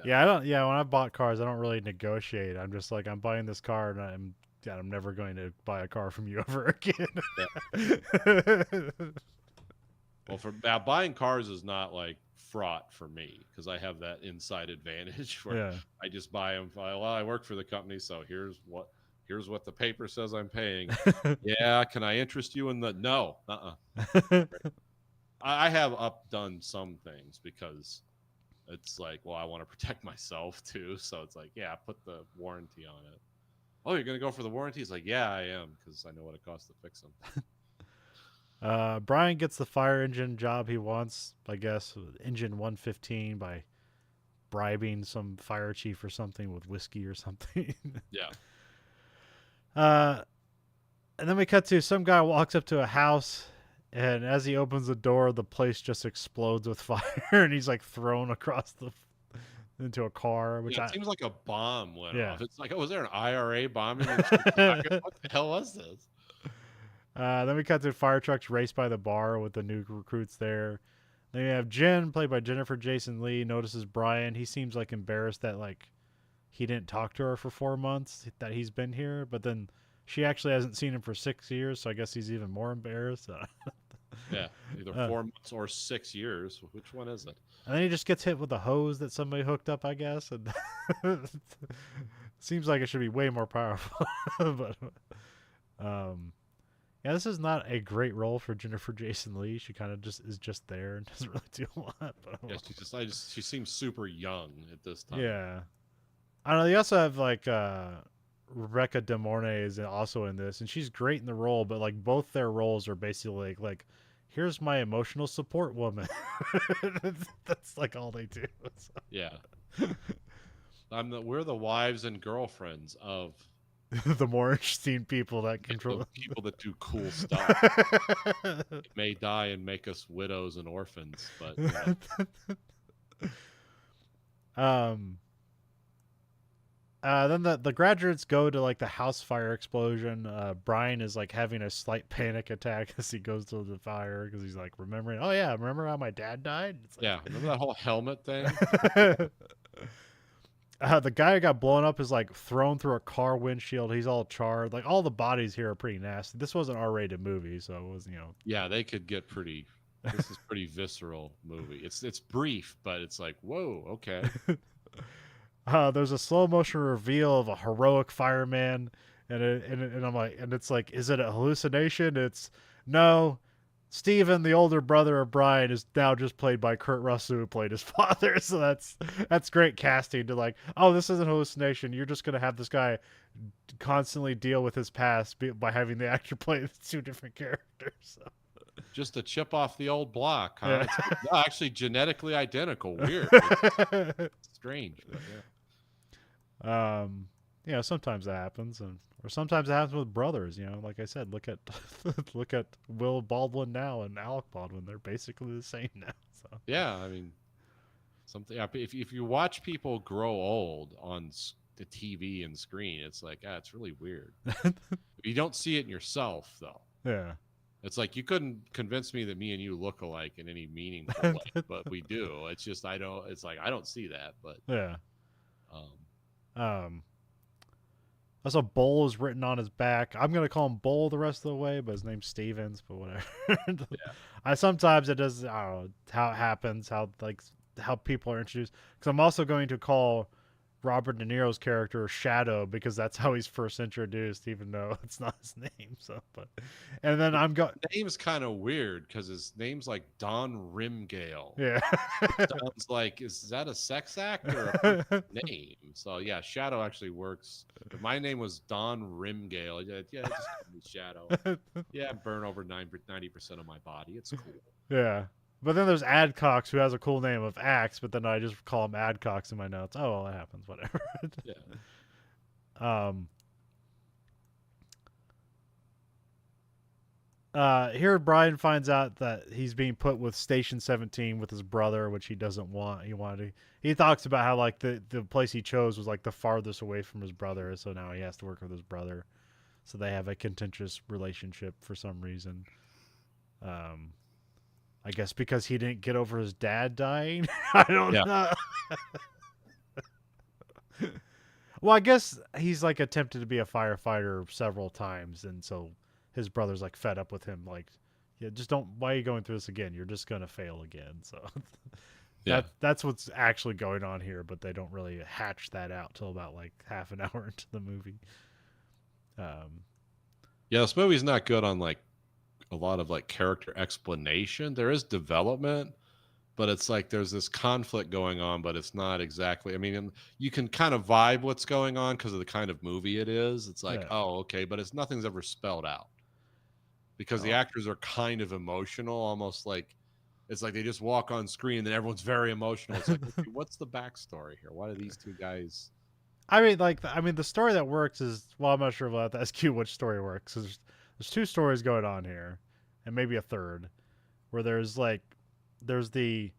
S1: when I bought cars, I don't really negotiate. I'm just like, I'm buying this car and I'm never going to buy a car from you ever again.
S2: Well, for buying cars is not like fraught for me because I have that inside advantage where I just buy them. Well, I work for the company, so here's what the paper says I'm paying. Yeah, can I interest you in the no? I have done some things because it's like, well, I want to protect myself too. So it's like, yeah, put the warranty on it. Oh, you're going to go for the warranty? It's like, yeah, I am, because I know what it costs to fix them.
S1: Brian gets the fire engine job he wants, I guess, engine 115 by bribing some fire chief or something with whiskey or something.
S2: Yeah.
S1: And then we cut to some guy walks up to a house, and as he opens the door, the place just explodes with fire, and he's like thrown across into a car, which
S2: Yeah, it seems like a bomb went
S1: yeah.
S2: off. It's like, oh, was there an IRA bombing in Chicago? What the hell was this?
S1: Then we cut to fire trucks raced by the bar with the new recruits there. Then we have Jen, played by Jennifer Jason Leigh, notices Brian. He seems like embarrassed that like he didn't talk to her for 4 months that he's been here, but then she actually hasn't seen him for 6 years, so I guess he's even more embarrassed.
S2: Yeah, either 4 months or 6 years. Which one is it?
S1: And then he just gets hit with a hose that somebody hooked up, I guess. And seems like it should be way more powerful. But yeah, this is not a great role for Jennifer Jason Leigh. She kind of just is just there and doesn't really do a lot. But
S2: Yeah, she seems super young at this time.
S1: yeah, I don't know. They also have like Rebecca De Mornay is also in this, and she's great in the role. But like both their roles are basically like here's my emotional support woman. That's like all they do. So.
S2: Yeah. We're the wives and girlfriends of
S1: the more interesting people that control
S2: people that do cool stuff. May die and make us widows and orphans, but
S1: then the graduates go to like the house fire explosion. Brian is like having a slight panic attack as he goes to the fire because he's like remembering, oh yeah, remember how my dad died? It's like,
S2: yeah, remember that whole helmet thing?
S1: The guy who got blown up is like thrown through a car windshield. He's all charred. Like all the bodies here are pretty nasty. This was an R-rated movie, so it was
S2: Yeah, they could get pretty. This is pretty visceral movie. It's brief, but it's like whoa, okay.
S1: There's a slow motion reveal of a heroic fireman, and I'm like, and it's like, is it a hallucination? It's no. Steven, the older brother of Brian, is now just played by Kurt Russell, who played his father. So that's great casting to like, oh, this isn't hallucination. You're just gonna have this guy constantly deal with his past by having the actor play two different characters. So.
S2: Just a chip off the old block, huh?
S1: Yeah.
S2: It's actually genetically identical. Weird. Strange. But
S1: yeah. Sometimes that happens, or sometimes it happens with brothers. Like I said, look at look at Will Baldwin now and Alec Baldwin. They're basically the same now. So
S2: yeah, I mean, something. If you watch people grow old on the TV and screen, it's like it's really weird. You don't see it in yourself, though.
S1: Yeah.
S2: It's like you couldn't convince me that me and you look alike in any meaningful way, but we do. It's just I don't. It's like I don't see that, but
S1: yeah. Also, Bull is written on his back. I'm gonna call him Bull the rest of the way, but his name's Stevens. But whatever.
S2: Yeah.
S1: Sometimes it does. I don't know how it happens. How people are introduced. Because I'm also going to call Robert De Niro's character Shadow because that's how he's first introduced, even though it's not his name. So, and then I'm going.
S2: Name's kind of weird because his name's like Don Rimgale.
S1: Yeah,
S2: sounds like is that a sex act or a name? So yeah, Shadow actually works. If my name was Don Rimgale, yeah, just call me Shadow. Yeah, burn over 90% of my body. It's cool.
S1: Yeah. But then there's Adcox, who has a cool name of Axe, but then I just call him Adcox in my notes. Oh, well, that happens. Whatever. Yeah. Here Brian finds out that he's being put with Station 17 with his brother, which he doesn't want. He talks about how like the place he chose was like the farthest away from his brother, so now he has to work with his brother. So they have a contentious relationship for some reason. I guess because he didn't get over his dad dying. I don't know. Well, I guess he's like attempted to be a firefighter several times, and so his brother's like fed up with him. Like, yeah, just don't. Why are you going through this again? You're just gonna fail again. So that's what's actually going on here. But they don't really hatch that out till about like half an hour into the movie.
S2: Yeah, this movie's not good on like a lot of like character explanation. There is development, but it's like there's this conflict going on, but it's not exactly. I mean, you can kind of vibe what's going on because of the kind of movie it is. It's like, oh, okay, but nothing's ever spelled out because the actors are kind of emotional, almost like it's like they just walk on screen and then everyone's very emotional. It's like, okay, what's the backstory here? Why do these two guys?
S1: I mean, the story that works is, well, I'm not sure about the SQ which story works. There's two stories going on here, and maybe a third, where there's the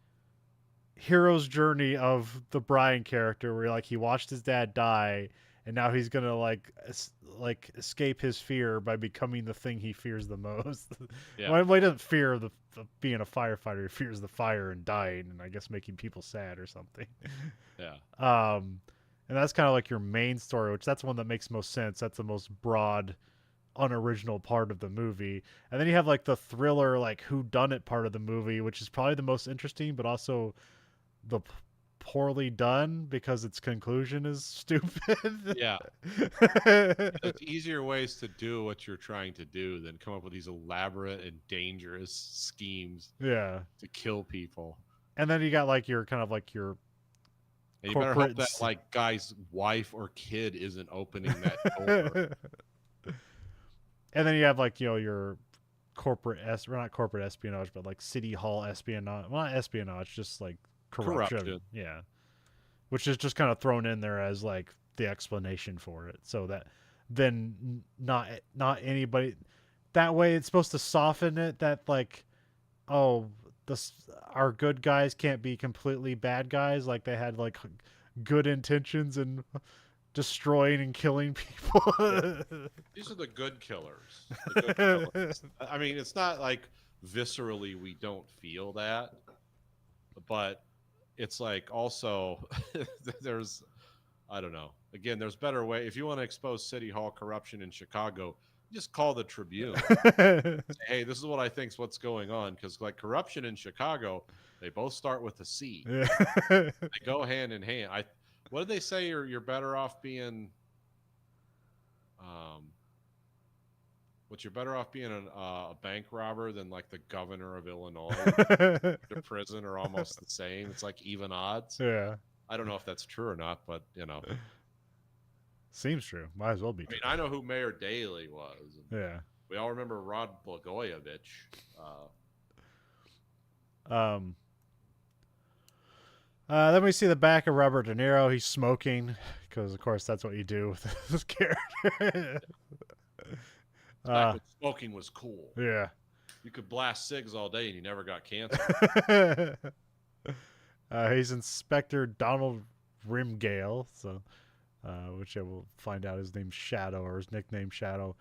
S1: hero's journey of the Brian character, where like he watched his dad die, and now he's gonna like escape his fear by becoming the thing he fears the most.
S2: Yeah.
S1: Well, he doesn't fear the being a firefighter. He fears the fire and dying, and I guess making people sad or something.
S2: Yeah.
S1: And that's kind of like your main story, which that's one that makes most sense. That's the most broad, unoriginal part of the movie. And then you have like the thriller, like who done it part of the movie, which is probably the most interesting, but also the poorly done because its conclusion is stupid.
S2: Yeah. There's easier ways to do what you're trying to do than come up with these elaborate and dangerous schemes
S1: Yeah.
S2: to kill people.
S1: And then you got like your kind of like your
S2: And you better hope that like guy's wife or kid isn't opening that door.
S1: And then you have like, you know, your not corporate espionage, but like city hall espionage. Well, not espionage, just like corruption. Yeah. Which is just kind of thrown in there as like the explanation for it. So that then not anybody that way it's supposed to soften it that like, oh, our good guys can't be completely bad guys, like they had like good intentions and destroying and killing people.
S2: These are the good killers. The good killers. I mean, it's not like viscerally we don't feel that, but it's like also there's, I don't know. Again, there's better way. If you want to expose city hall corruption in Chicago, just call the Tribune. Say, hey, this is what I think's what's going on, because like corruption in Chicago, they both start with a C. They go hand in hand. What did they say? You're better off being what you're better off being a bank robber than like the governor of Illinois. To prison are almost the same. It's like even odds.
S1: Yeah.
S2: I don't know if that's true or not, but you know,
S1: seems true. Might as well be true.
S2: I mean, I know who Mayor Daley was.
S1: Yeah.
S2: We all remember Rod Blagojevich.
S1: Then we see the back of Robert De Niro. He's smoking because, of course, that's what you do with this character.
S2: Back when smoking was cool.
S1: Yeah.
S2: You could blast cigs all day and you never got cancer.
S1: He's Inspector Donald Rimgale, so which I will find out his name's Shadow, or his nickname Shadow.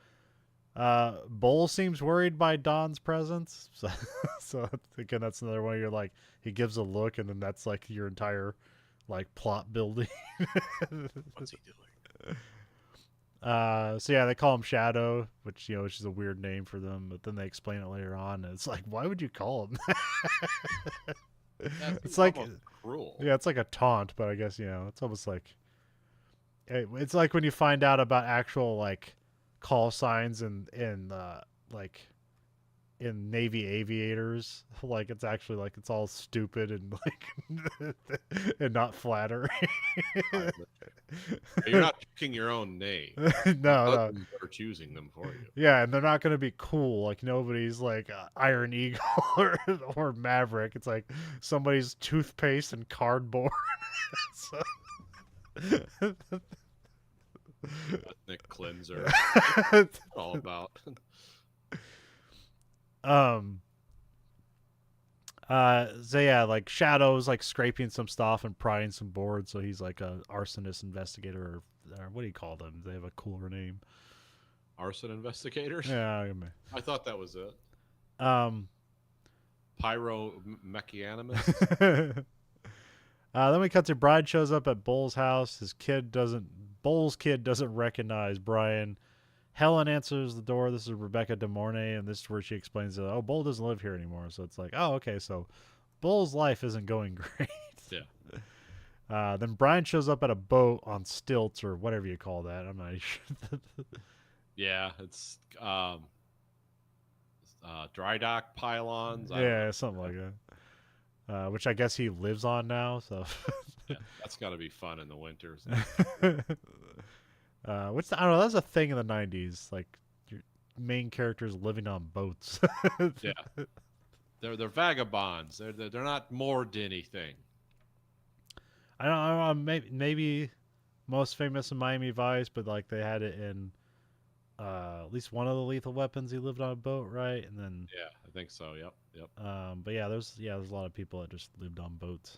S1: Bull seems worried by Don's presence, so again, that's another one. You're like, he gives a look, and then that's like your entire like plot building.
S2: What's he doing?
S1: So yeah, they call him Shadow, which is a weird name for them, but then they explain it later on, and it's like, why would you call him that? It's like
S2: cruel.
S1: Yeah, it's like a taunt, but I guess it's almost like it's like when you find out about actual like call signs in like in Navy aviators, like it's actually like it's all stupid and like and not flattering.
S2: You're not picking your own name.
S1: No.
S2: They're choosing them for you.
S1: Yeah, and they're not going to be cool. Like nobody's like Iron Eagle or Maverick. It's like somebody's toothpaste and cardboard.
S2: Ethnic cleanser. It's all about.
S1: So yeah, like Shadow's like scraping some stuff and prying some boards, so he's like a arsonist investigator, or what do you call them? They have a cooler name.
S2: Arson investigators?
S1: Yeah,
S2: I thought that was it. Pyro mechanimist.
S1: Then we cut to Bride shows up at Bull's house. Bull's kid doesn't recognize Brian. Helen answers the door. This is Rebecca De Mornay, and this is where she explains that, oh, Bull doesn't live here anymore. So it's like, oh, okay, so Bull's life isn't going great.
S2: Yeah.
S1: Then Brian shows up at a boat on stilts, or whatever you call that. I'm not sure.
S2: Yeah, it's dry dock pylons.
S1: Yeah, something like that. Which I guess he lives on now. So
S2: yeah, that's got to be fun in the winters.
S1: Which I don't know, that's a thing in the 90s, like your main characters living on boats.
S2: Yeah, they're vagabonds. They're not moored to anything.
S1: I don't know, maybe most famous in Miami Vice, but like they had it in at least one of the Lethal Weapons. He lived on a boat, right? And then
S2: yeah, I think so. Yep.
S1: but yeah, there's a lot of people that just lived on boats.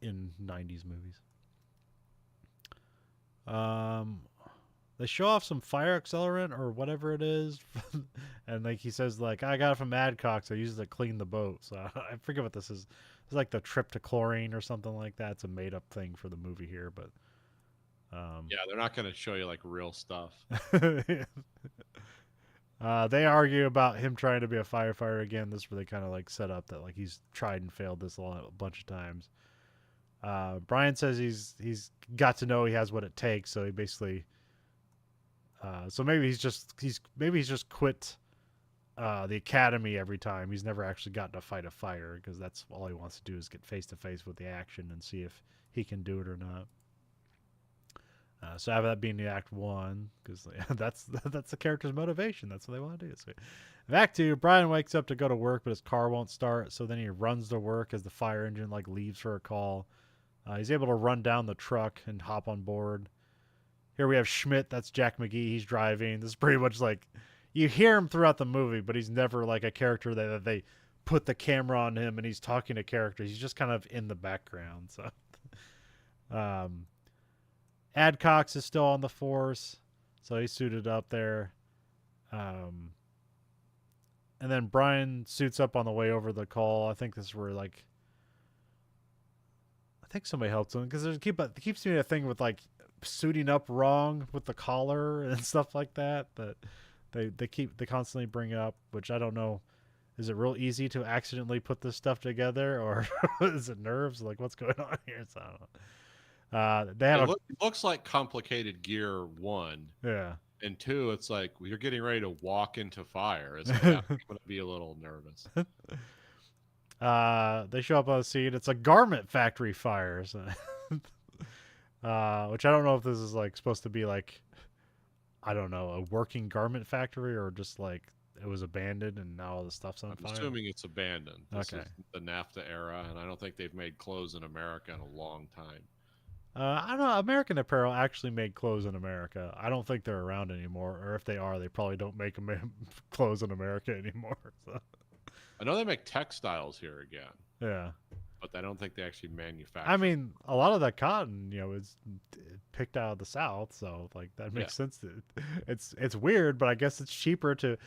S1: in 90s movies. They show off some fire accelerant or whatever it is, and like he says, like I got it from Adcox. I use it to clean the boat. So I forget what this is. It's like the tryptochlorine or something like that. It's a made up thing for the movie here, but
S2: yeah, they're not going to show you like real stuff.
S1: They argue about him trying to be a firefighter again. This is where they kind of like set up that like he's tried and failed this a bunch of times. Brian says he's got to know he has what it takes, so he basically, so maybe he's just quit the academy every time. He's never actually gotten to fight a fire because that's all he wants to do is get face to face with the action and see if he can do it or not. So have that being the act one, because that's the character's motivation. That's what they want to do. So, act two, Brian wakes up to go to work, but his car won't start. So then he runs to work as the fire engine like leaves for a call. He's able to run down the truck and hop on board. Here we have Schmidt. That's Jack McGee. He's driving. This is pretty much like you hear him throughout the movie, but he's never like a character that they put the camera on him and he's talking to characters. He's just kind of in the background. So, Adcox is still on the force, so he's suited up there. And then Brian suits up on the way over the call. I think this is where like I think somebody helped him because it keeps doing a thing with like suiting up wrong with the collar and stuff like that they constantly bring up, which I don't know. Is it real easy to accidentally put this stuff together, or is it nerves? Like what's going on here? So I don't know. It
S2: looks like complicated gear, one.
S1: Yeah.
S2: And two, it's like you're getting ready to walk into fire. It's like, I'm going to be a little nervous.
S1: They show up on the scene. It's a garment factory fire. So which I don't know if this is like supposed to be like, I don't know, a working garment factory or just like it was abandoned and now all the stuff's on fire.
S2: I'm assuming it's abandoned. This
S1: okay.
S2: is the NAFTA era, and I don't think they've made clothes in America in a long time.
S1: I don't know. American Apparel actually made clothes in America. I don't think they're around anymore, or if they are, they probably don't make clothes in America anymore. So.
S2: I know they make textiles here again.
S1: Yeah,
S2: but I don't think they actually manufacture.
S1: I mean, a lot of that cotton, is picked out of the South, so like that makes sense. It's weird, but I guess it's cheaper to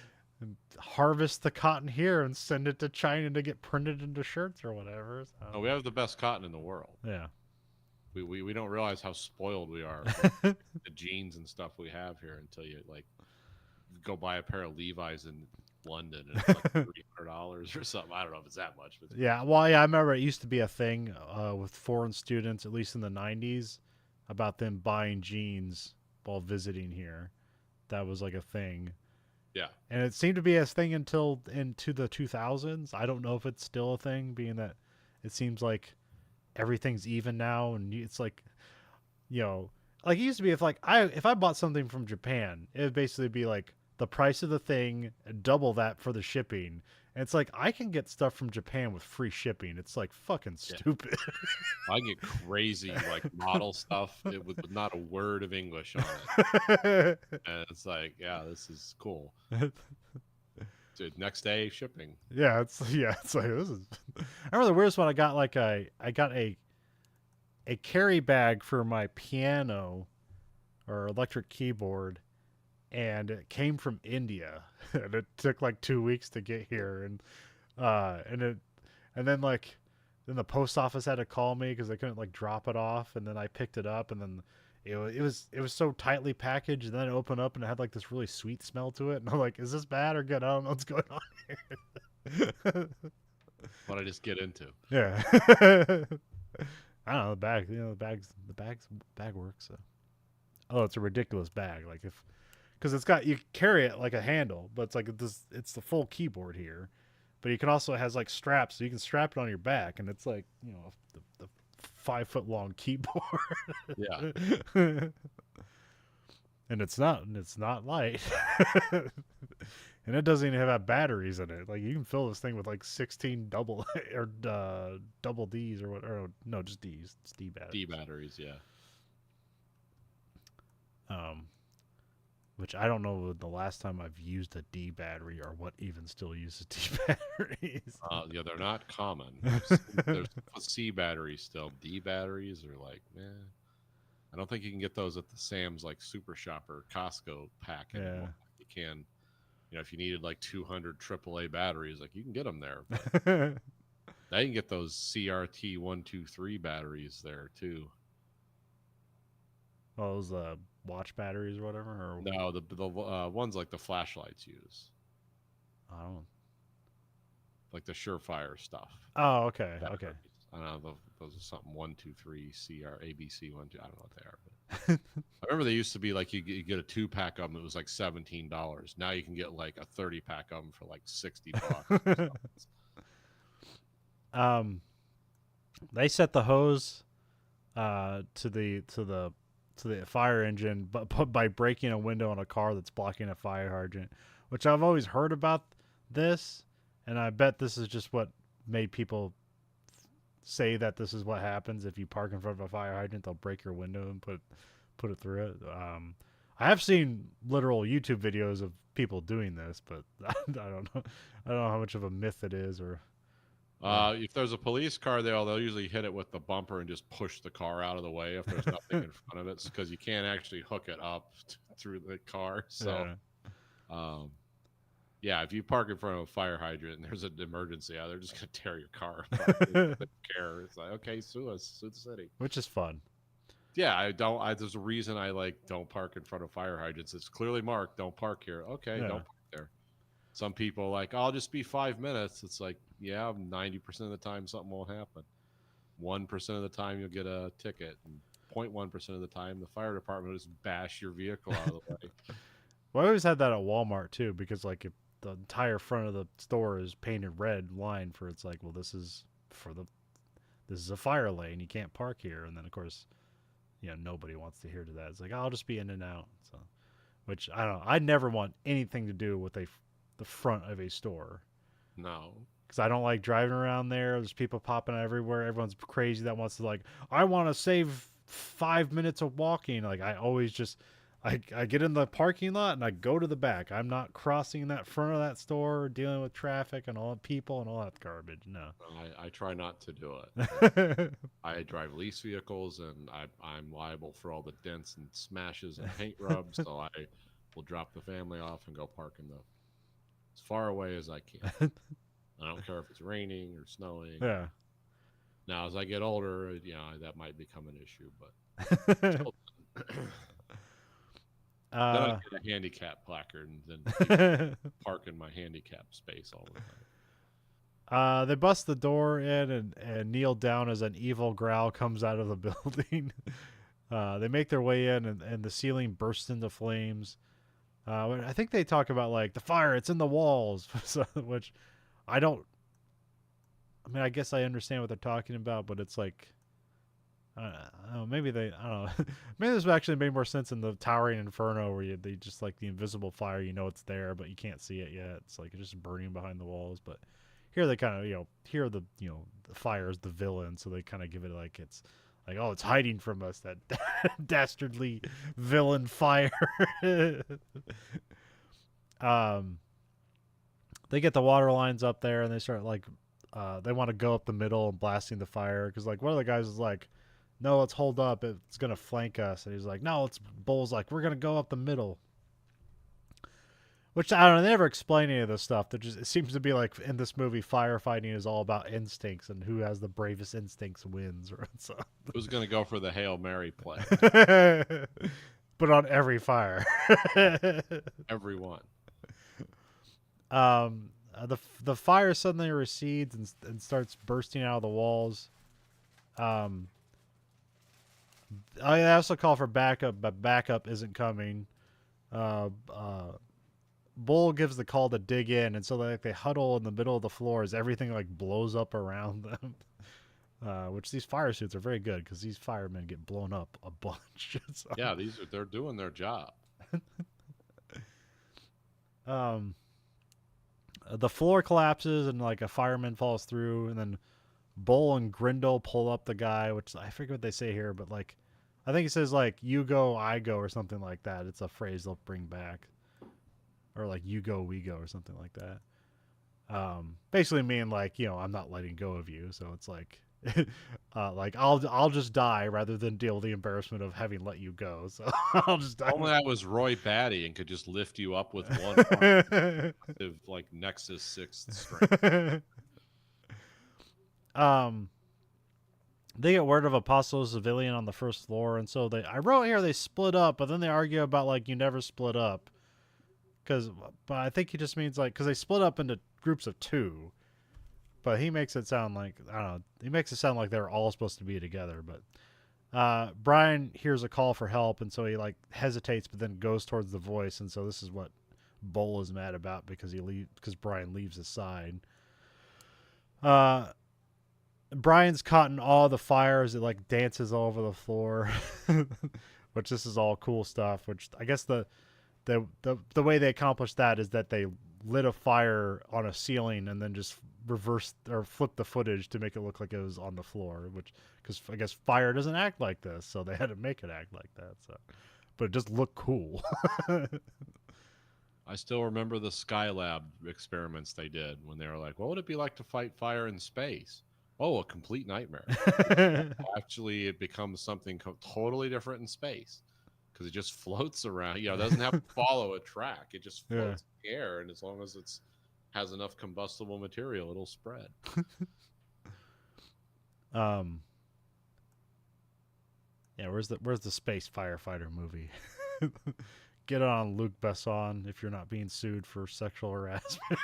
S1: harvest the cotton here and send it to China to get printed into shirts or whatever. So.
S2: Oh, we have the best cotton in the world.
S1: Yeah.
S2: We don't realize how spoiled we are with the jeans and stuff we have here until you like go buy a pair of Levi's in London and it's like $300 or something. I don't know if it's that much. But
S1: yeah, well, yeah, I remember it used to be a thing with foreign students, at least in the 90s, about them buying jeans while visiting here. That was like a thing.
S2: Yeah.
S1: And it seemed to be a thing until into the 2000s. I don't know if it's still a thing, being that it seems like everything's even now, and it's like, like it used to be if I bought something from Japan, it would basically be like the price of the thing, double that for the shipping. And it's like I can get stuff from Japan with free shipping. It's like fucking stupid.
S2: I get crazy like model stuff with not a word of English on it, and it's like, yeah, this is cool. Dude, next day shipping.
S1: Yeah, it's like this is. I remember the weirdest one. I got a carry bag for my piano or electric keyboard, and it came from India, and it took like 2 weeks to get here, and then the post office had to call me because they couldn't like drop it off, and then I picked it up, and then it was so tightly packaged, and then it opened up and it had like this really sweet smell to it, and I'm like, is this bad or good? I don't know what's going on here.
S2: What I just get into?
S1: Yeah. I don't know, the bag. The bag works. So. Oh, it's a ridiculous bag. Like because it's got, you carry it like a handle, but it's like this. It's the full keyboard here, but you can also, it has like straps, so you can strap it on your back, and it's like the 5 foot long keyboard.
S2: Yeah.
S1: And it's not light. And it doesn't even have batteries in it. Like you can fill this thing with like 16 double D's or what? Or no, just D's. It's D batteries.
S2: D batteries, yeah.
S1: which I don't know the last time I've used a D battery or what even still uses D batteries.
S2: Yeah, they're not common. There's C batteries still. D batteries are like, man, I don't think you can get those at the Sam's like Super Shop or Costco pack anymore.
S1: Yeah.
S2: You can, if you needed like 200 AAA batteries, like you can get them there. But now you can get those CRT 123 batteries there too.
S1: Oh, those watch batteries or whatever? Or
S2: No, the ones like the flashlights use,
S1: I don't.
S2: like the Surefire stuff.
S1: Oh, okay,
S2: Batteries.
S1: okay.
S2: I don't know. Those are something 123 CR ABC 12. I don't know what they are. But I remember they used to be like you get a 2-pack of them. It was like $17. Now you can get like a 30-pack of them for like $60.
S1: They set the hose to the fire engine, but by breaking a window on a car that's blocking a fire hydrant, which I've always heard about this, and I bet this is just what made people say that this is what happens if you park in front of a fire hydrant. They'll break your window and put it through it. I have seen literal YouTube videos of people doing this, but I don't know. I don't know how much of a myth it is, or
S2: if there's a police car there, they'll usually hit it with the bumper and just push the car out of the way if there's nothing in front of it, because you can't actually hook it up through the car. So, yeah, if you park in front of a fire hydrant and there's an emergency, they're just gonna tear your car apart. They don't care. It's like, okay, sue us, sue the city.
S1: Which is fun.
S2: Yeah, I don't. There's a reason I don't park in front of fire hydrants. It's clearly marked, don't park here. Okay, don't park there. Some people like, I'll just be 5 minutes. It's like, yeah, 90% of the time something won't happen. 1% of the time you'll get a ticket, and 0.1% of the time the fire department will just bash your vehicle out of the way.
S1: Well, I always had that at Walmart too, because like if the entire front of the store is painted red line for, it's like, well, this is a fire lane, you can't park here. And then of course, nobody wants to hear to that. It's like, I'll just be in and out. So, which I don't know. I never want anything to do with the front of a store.
S2: No.
S1: Because I don't like driving around there. There's people popping everywhere. Everyone's crazy that wants to, like, I want to save 5 minutes of walking. Like, I always just, I get in the parking lot and I go to the back. I'm not crossing that front of that store, dealing with traffic and all people and all that garbage. No.
S2: I try not to do it. I drive lease vehicles, and I'm liable for all the dents and smashes and paint rubs, so I will drop the family off and go park in as far away as I can. I don't care if it's raining or snowing.
S1: Yeah.
S2: Now, as I get older, that might become an issue, but then I get a handicap placard and then park in my handicap space all the time.
S1: They bust the door in and kneel down as an evil growl comes out of the building. They make their way in, and the ceiling bursts into flames. I think they talk about, like, the fire, it's in the walls, which I don't. I mean, I guess I understand what they're talking about, but it's like, I don't know, maybe I don't know. Maybe this actually made more sense in the Towering Inferno, where they just, like, the invisible fire, it's there, but you can't see it yet. It's like it's just burning behind the walls. But here they kind of, here the fire is the villain, so they kind of give it like it's like, oh, it's hiding from us, that dastardly villain fire. They get the water lines up there, and they start, like, they want to go up the middle and blasting the fire, because, like, one of the guys is like, no, let's hold up, it's gonna flank us. And he's like, no, Bull's like, we're gonna go up the middle. Which, I don't know, they never explain any of this stuff. It seems to be like, in this movie, firefighting is all about instincts, and who has the bravest instincts wins. So.
S2: Who's going to go for the Hail Mary play?
S1: But on every fire.
S2: Everyone.
S1: The fire suddenly recedes and starts bursting out of the walls. I also call for backup, but backup isn't coming. Bull gives the call to dig in, and so they huddle in the middle of the floor as everything, like, blows up around them. Which these fire suits are very good, because these firemen get blown up a bunch. So.
S2: Yeah, they're doing their job.
S1: The floor collapses and, like, a fireman falls through, and then Bull and Grindle pull up the guy, which I forget what they say here, but, like, I think he says like "you go, I go" or something like that. It's a phrase they'll bring back, or like "you go, we go" or something like that. Basically mean like I'm not letting go of you. So it's like, like I'll just die rather than deal with the embarrassment of having let you go. So I'll just die.
S2: Only I was Roy Batty and could just lift you up with one arm. Like Nexus sixth strength.
S1: They get word of Apostlo civilian on the first floor, and so I wrote here they split up, but then they argue about like you never split up, but I think he just means like because they split up into groups of 2, but he makes it sound like I don't know. He makes it sound like they're all supposed to be together, but Brian hears a call for help, and so he like hesitates, but then goes towards the voice, and so this is what Bull is mad about because because Brian leaves his side. Brian's caught in all the fires. It like dances all over the floor, which this is all cool stuff. Which I guess the way they accomplished that is that they lit a fire on a ceiling and then just reversed or flipped the footage to make it look like it was on the floor. Which because I guess fire doesn't act like this, so they had to make it act like that. So, but it just looked cool.
S2: I still remember the Skylab experiments they did when they were like, "What would it be like to fight fire in space?" Oh, a complete nightmare. Actually, it becomes something totally different in space because it just floats around. It doesn't have to follow a track. It just floats in the air, and as long as it has enough combustible material, it'll spread.
S1: Yeah, where's the space firefighter movie? Get on Luc Besson if you're not being sued for sexual harassment.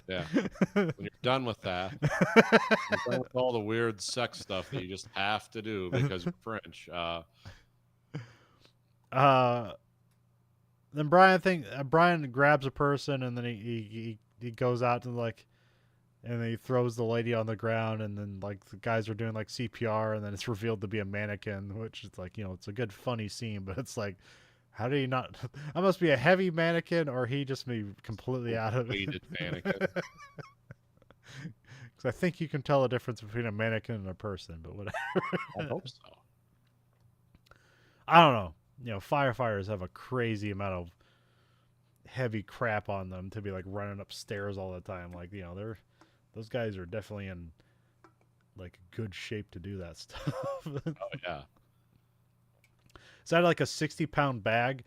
S2: Yeah. When you're done with that, you're done with all the weird sex stuff that you just have to do because you're French.
S1: Then Brian grabs a person and then he goes out to like, and then he throws the lady on the ground, and then like the guys are doing like CPR, and then it's revealed to be a mannequin, which is like it's a good funny scene, but it's like, how do you not? I must be a heavy mannequin, or he just be completely out of it.
S2: Weighted mannequin.
S1: Because I think you can tell the difference between a mannequin and a person, but whatever.
S2: I hope so.
S1: I don't know. Firefighters have a crazy amount of heavy crap on them to be like running upstairs all the time. Like those guys are definitely in like good shape to do that stuff.
S2: Oh yeah.
S1: So I had like a 60-pound bag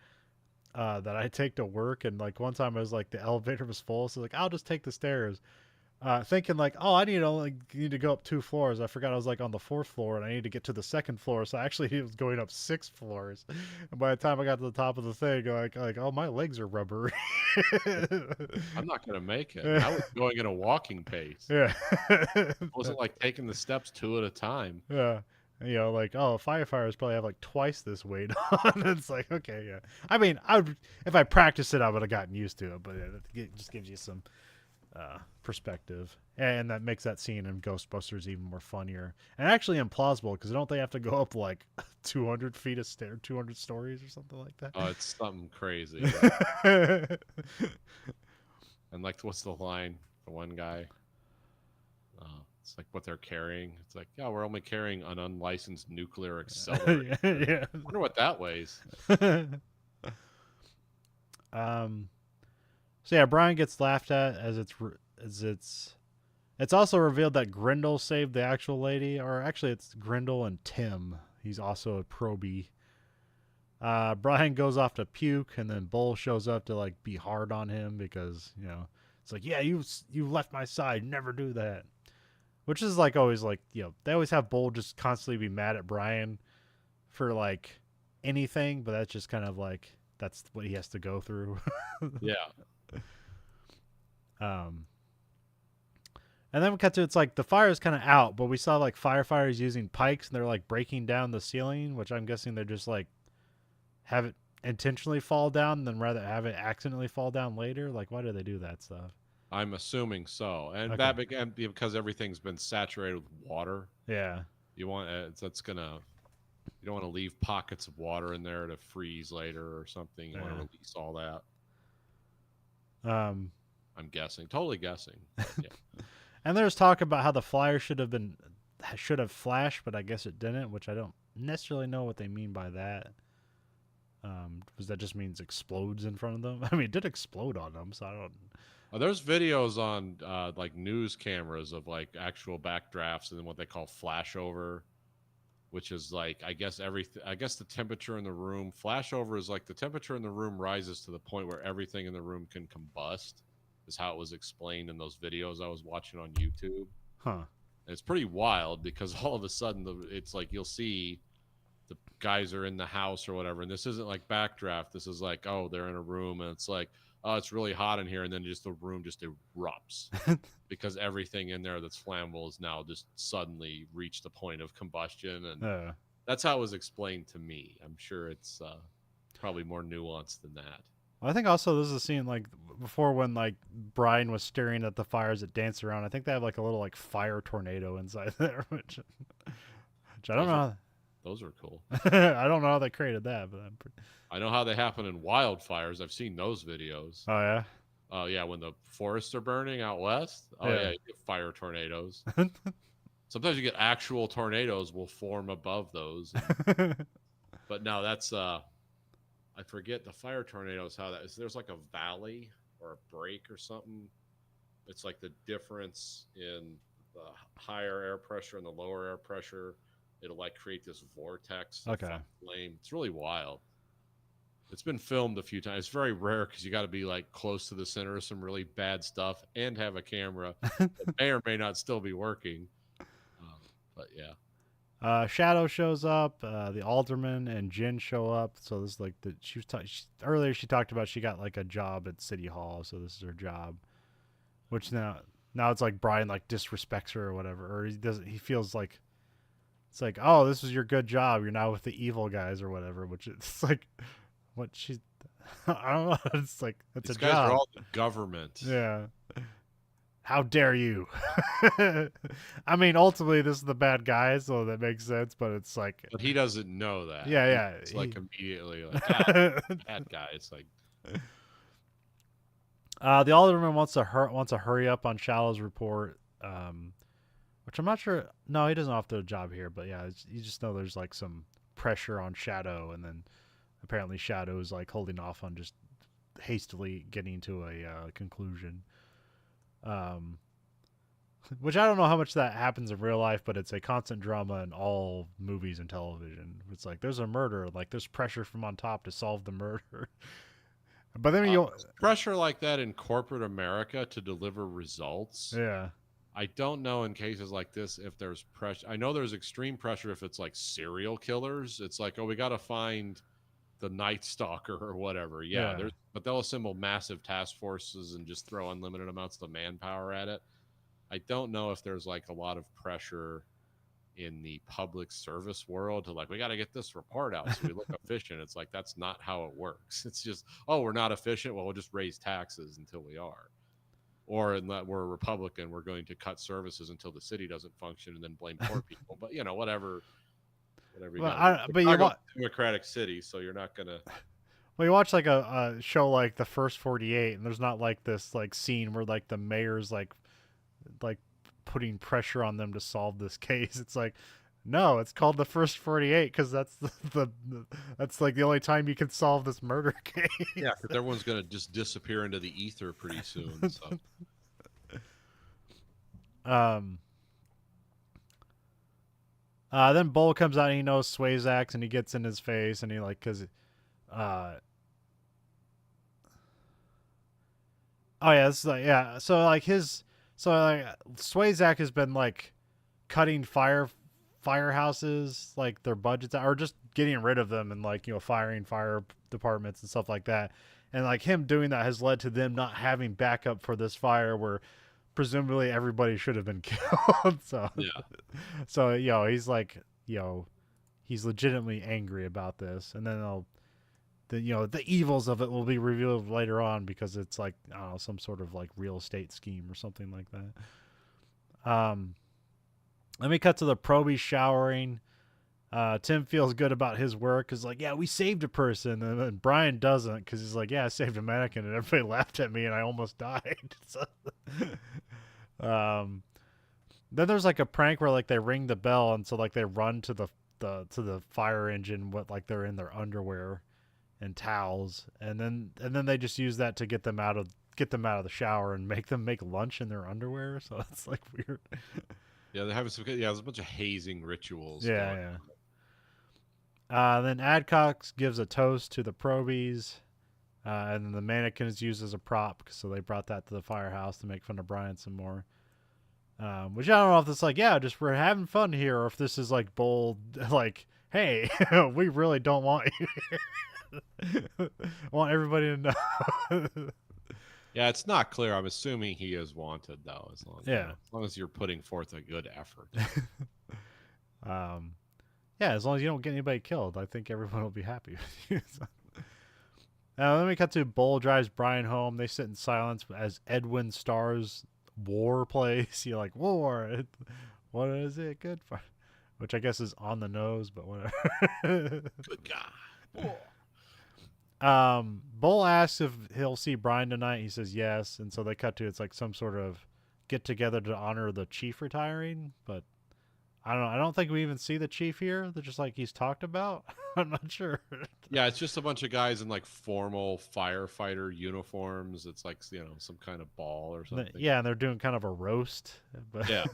S1: that I take to work, and like one time I was like the elevator was full, so like I'll just take the stairs, thinking like, oh, I need to go up 2 floors. I forgot I was like on the 4th floor, and I need to get to the 2nd floor. So actually, he was going up 6 floors. And by the time I got to the top of the thing, like oh, my legs are rubbery.
S2: I'm not gonna make it. I was going at a walking pace.
S1: Yeah,
S2: It wasn't like taking the steps 2 at a time.
S1: Yeah. Like, oh, firefighters probably have like twice this weight on. It's like, okay, yeah. I mean, if I practiced it, I would have gotten used to it, but it just gives you some perspective. And that makes that scene in Ghostbusters even more funnier. And actually implausible, because don't they have to go up like 200 feet of 200 stories or something like that?
S2: Oh, it's something crazy. And like, what's the line? The one guy. It's like what they're carrying. It's like, yeah, we're only carrying an unlicensed nuclear accelerator.
S1: Yeah.
S2: I wonder what that weighs.
S1: So yeah, Brian gets laughed at as it's also revealed that Grindel saved the actual lady, or actually it's Grindel and Tim. He's also a probie. Brian goes off to puke, and then Bull shows up to like be hard on him because it's like, yeah, you left my side, never do that. Which is like always like, they always have Bull just constantly be mad at Brian for like anything, but that's just kind of like that's what he has to go through.
S2: Yeah.
S1: And then we cut to, it's like the fire is kind of out, but we saw like firefighters using pikes and they're like breaking down the ceiling, which I'm guessing they're just like have it intentionally fall down and then rather have it accidentally fall down later. Like, why do they do that stuff?
S2: I'm assuming so, and
S1: Okay.
S2: that because everything's been saturated with water.
S1: Yeah,
S2: you want you don't want to leave pockets of water in there to freeze later or something. You want to release all that. I'm guessing, totally guessing. Yeah.
S1: And there's talk about how the flyer should have flashed, but I guess it didn't, which I don't necessarily know what they mean by that. Because that just means explodes in front of them. I mean, it did explode on them, so I don't.
S2: There's videos on like news cameras of like actual backdrafts and then what they call flashover, which is like I guess the temperature in the room. Flashover is like the temperature in the room rises to the point where everything in the room can combust. Is how it was explained in those videos I was watching on YouTube.
S1: Huh.
S2: And it's pretty wild because all of a sudden it's like you'll see the guys are in the house or whatever, and this isn't like backdraft. This is like, oh, they're in a room and it's like, oh, it's really hot in here, and then just the room just erupts because everything in there that's flammable is now just suddenly reached the point of combustion, and that's how it was explained to me. I'm sure it's probably more nuanced than that.
S1: I think also this is a scene like before when like Brian was staring at the fires that dance around. I think they have like a little like fire tornado inside there, which I don't know.
S2: Those are cool.
S1: I don't know how they created that, but
S2: I know how they happen in wildfires. I've seen those videos.
S1: Oh yeah.
S2: Oh yeah, when the forests are burning out west. Oh yeah, you get fire tornadoes. Sometimes you get actual tornadoes will form above those. But no, that's I forget the fire tornadoes how that is. There's like a valley or a break or something. It's like the difference in the higher air pressure and the lower air pressure. It'll like create this vortex.
S1: Okay.
S2: Flame. It's really wild. It's been filmed a few times. It's very rare because you got to be like close to the center of some really bad stuff and have a camera that may or may not still be working. But yeah.
S1: Shadow shows up. The alderman and Jin show up. So this is like earlier she talked about she got like a job at City Hall. So this is her job, which now it's like Brian like disrespects her or whatever, or he feels like it's like, oh, this was your good job. You're now with the evil guys or whatever. Which it's like what she's. I don't know. It's like it's
S2: These
S1: a
S2: guys
S1: job.
S2: are all the government.
S1: Yeah. How dare you? I mean, ultimately, this is the bad guy, so that makes sense. But it's like,
S2: but he doesn't know that.
S1: Yeah.
S2: It's like immediately like bad guy. It's like
S1: the alderman wants to hurry up on Shallow's report, which I'm not sure. No, he doesn't have to do a job here, but yeah, you just know there's like some pressure on Shadow, and then apparently Shadow is like holding off on just hastily getting to a conclusion. Which I don't know how much that happens in real life, but it's a constant drama in all movies and television. It's like there's a murder, like there's pressure from on top to solve the murder. But then
S2: pressure like that in corporate America to deliver results.
S1: Yeah.
S2: I don't know in cases like this if there's pressure. I know there's extreme pressure if it's like serial killers. It's like, oh, we got to find the Night Stalker or whatever. Yeah. But they'll assemble massive task forces and just throw unlimited amounts of manpower at it. I don't know if there's like a lot of pressure in the public service world to like, we got to get this report out so we look efficient. It's like, that's not how it works. It's just, oh, we're not efficient. Well, we'll just raise taxes until we are. Or in that we're a Republican, we're going to cut services until the city doesn't function and then blame poor people. But, you know, whatever. But you're a democratic city, so you're not going to.
S1: Well, you watch like a show like The First 48, and there's not like this like scene where like the mayor's like putting pressure on them to solve this case. It's like, no, it's called The First 48 because that's that's like the only time you can solve this murder case.
S2: Yeah, because everyone's gonna just disappear into the ether pretty soon. So.
S1: Then Bull comes out and he knows Swayzak's and he gets in his face and he like because oh yeah, it's like yeah. So like Swayzak has been like cutting firehouses, like their budgets, or just getting rid of them and like, you know, firing fire departments and stuff like that. And like him doing that has led to them not having backup for this fire where presumably everybody should have been killed. So you know, he's like, you know, he's legitimately angry about this, and then you know, the evils of it will be revealed later on because it's like, I don't know, some sort of like real estate scheme or something like that. Let me cut to the Proby showering. Tim feels good about his work because like, yeah, we saved a person, and then Brian doesn't because he's like, yeah, I saved a mannequin and everybody laughed at me and I almost died. Then there's like a prank where like they ring the bell and so like they run to the the fire engine, what like they're in their underwear and towels, and then they just use that to get them out of the shower and make them make lunch in their underwear. So it's like weird.
S2: Yeah, they're having some. Yeah, there's a bunch of hazing rituals.
S1: Yeah,
S2: going
S1: yeah.
S2: on.
S1: Then Adcox gives a toast to the probies, and then the mannequin is used as a prop, so they brought that to the firehouse to make fun of Brian some more. Which I don't know if it's like, yeah, just we're having fun here, or if this is like bold, like, hey, we really don't want you. Want everybody to know.
S2: Yeah, it's not clear. I'm assuming he is wanted though, as long as you're putting forth a good effort.
S1: Yeah, as long as you don't get anybody killed, I think everyone will be happy with you. So. Then we cut to Bull drives Brian home. They sit in silence as Edwin Starr's war plays. You're like, war? What is it good for? Which I guess is on the nose, but whatever.
S2: Good guy.
S1: Bull asks if he'll see Brian tonight. He says yes, and so they cut to it's like some sort of get together to honor the chief retiring, but I don't know. I don't think we even see the chief here. They're just like he's talked about. I'm not sure.
S2: Yeah, it's just a bunch of guys in like formal firefighter uniforms. It's like some kind of ball or something.
S1: Yeah, and they're doing kind of a roast. But
S2: yeah.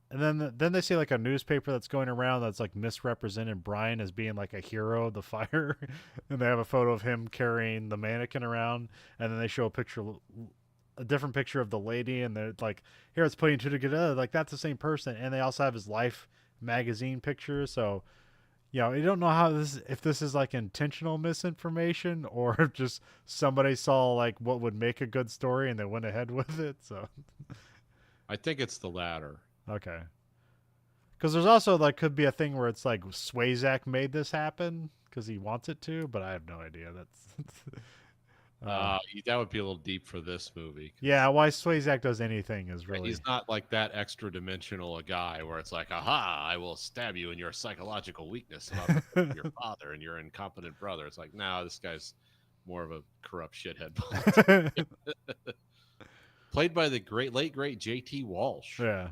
S1: And then they see like a newspaper that's going around that's like misrepresented Brian as being like a hero of the fire, and they have a photo of him carrying the mannequin around, and then they show a different picture of the lady, and they're like, here it's putting two together, like that's the same person, and they also have his Life magazine picture, so you don't know if this is like intentional misinformation or if just somebody saw like what would make a good story and they went ahead with it. So
S2: I think it's the latter.
S1: Okay. Because there's also like could be a thing where it's like Swayzak made this happen because he wants it to, but I have no idea.
S2: That would be a little deep for this movie.
S1: Yeah, why Swayzak does anything is really...
S2: He's not like that extra dimensional a guy where it's like, aha, I will stab you in your psychological weakness about your father and your incompetent brother. It's like, no, this guy's more of a corrupt shithead. Played by the late great J.T. Walsh.
S1: Yeah.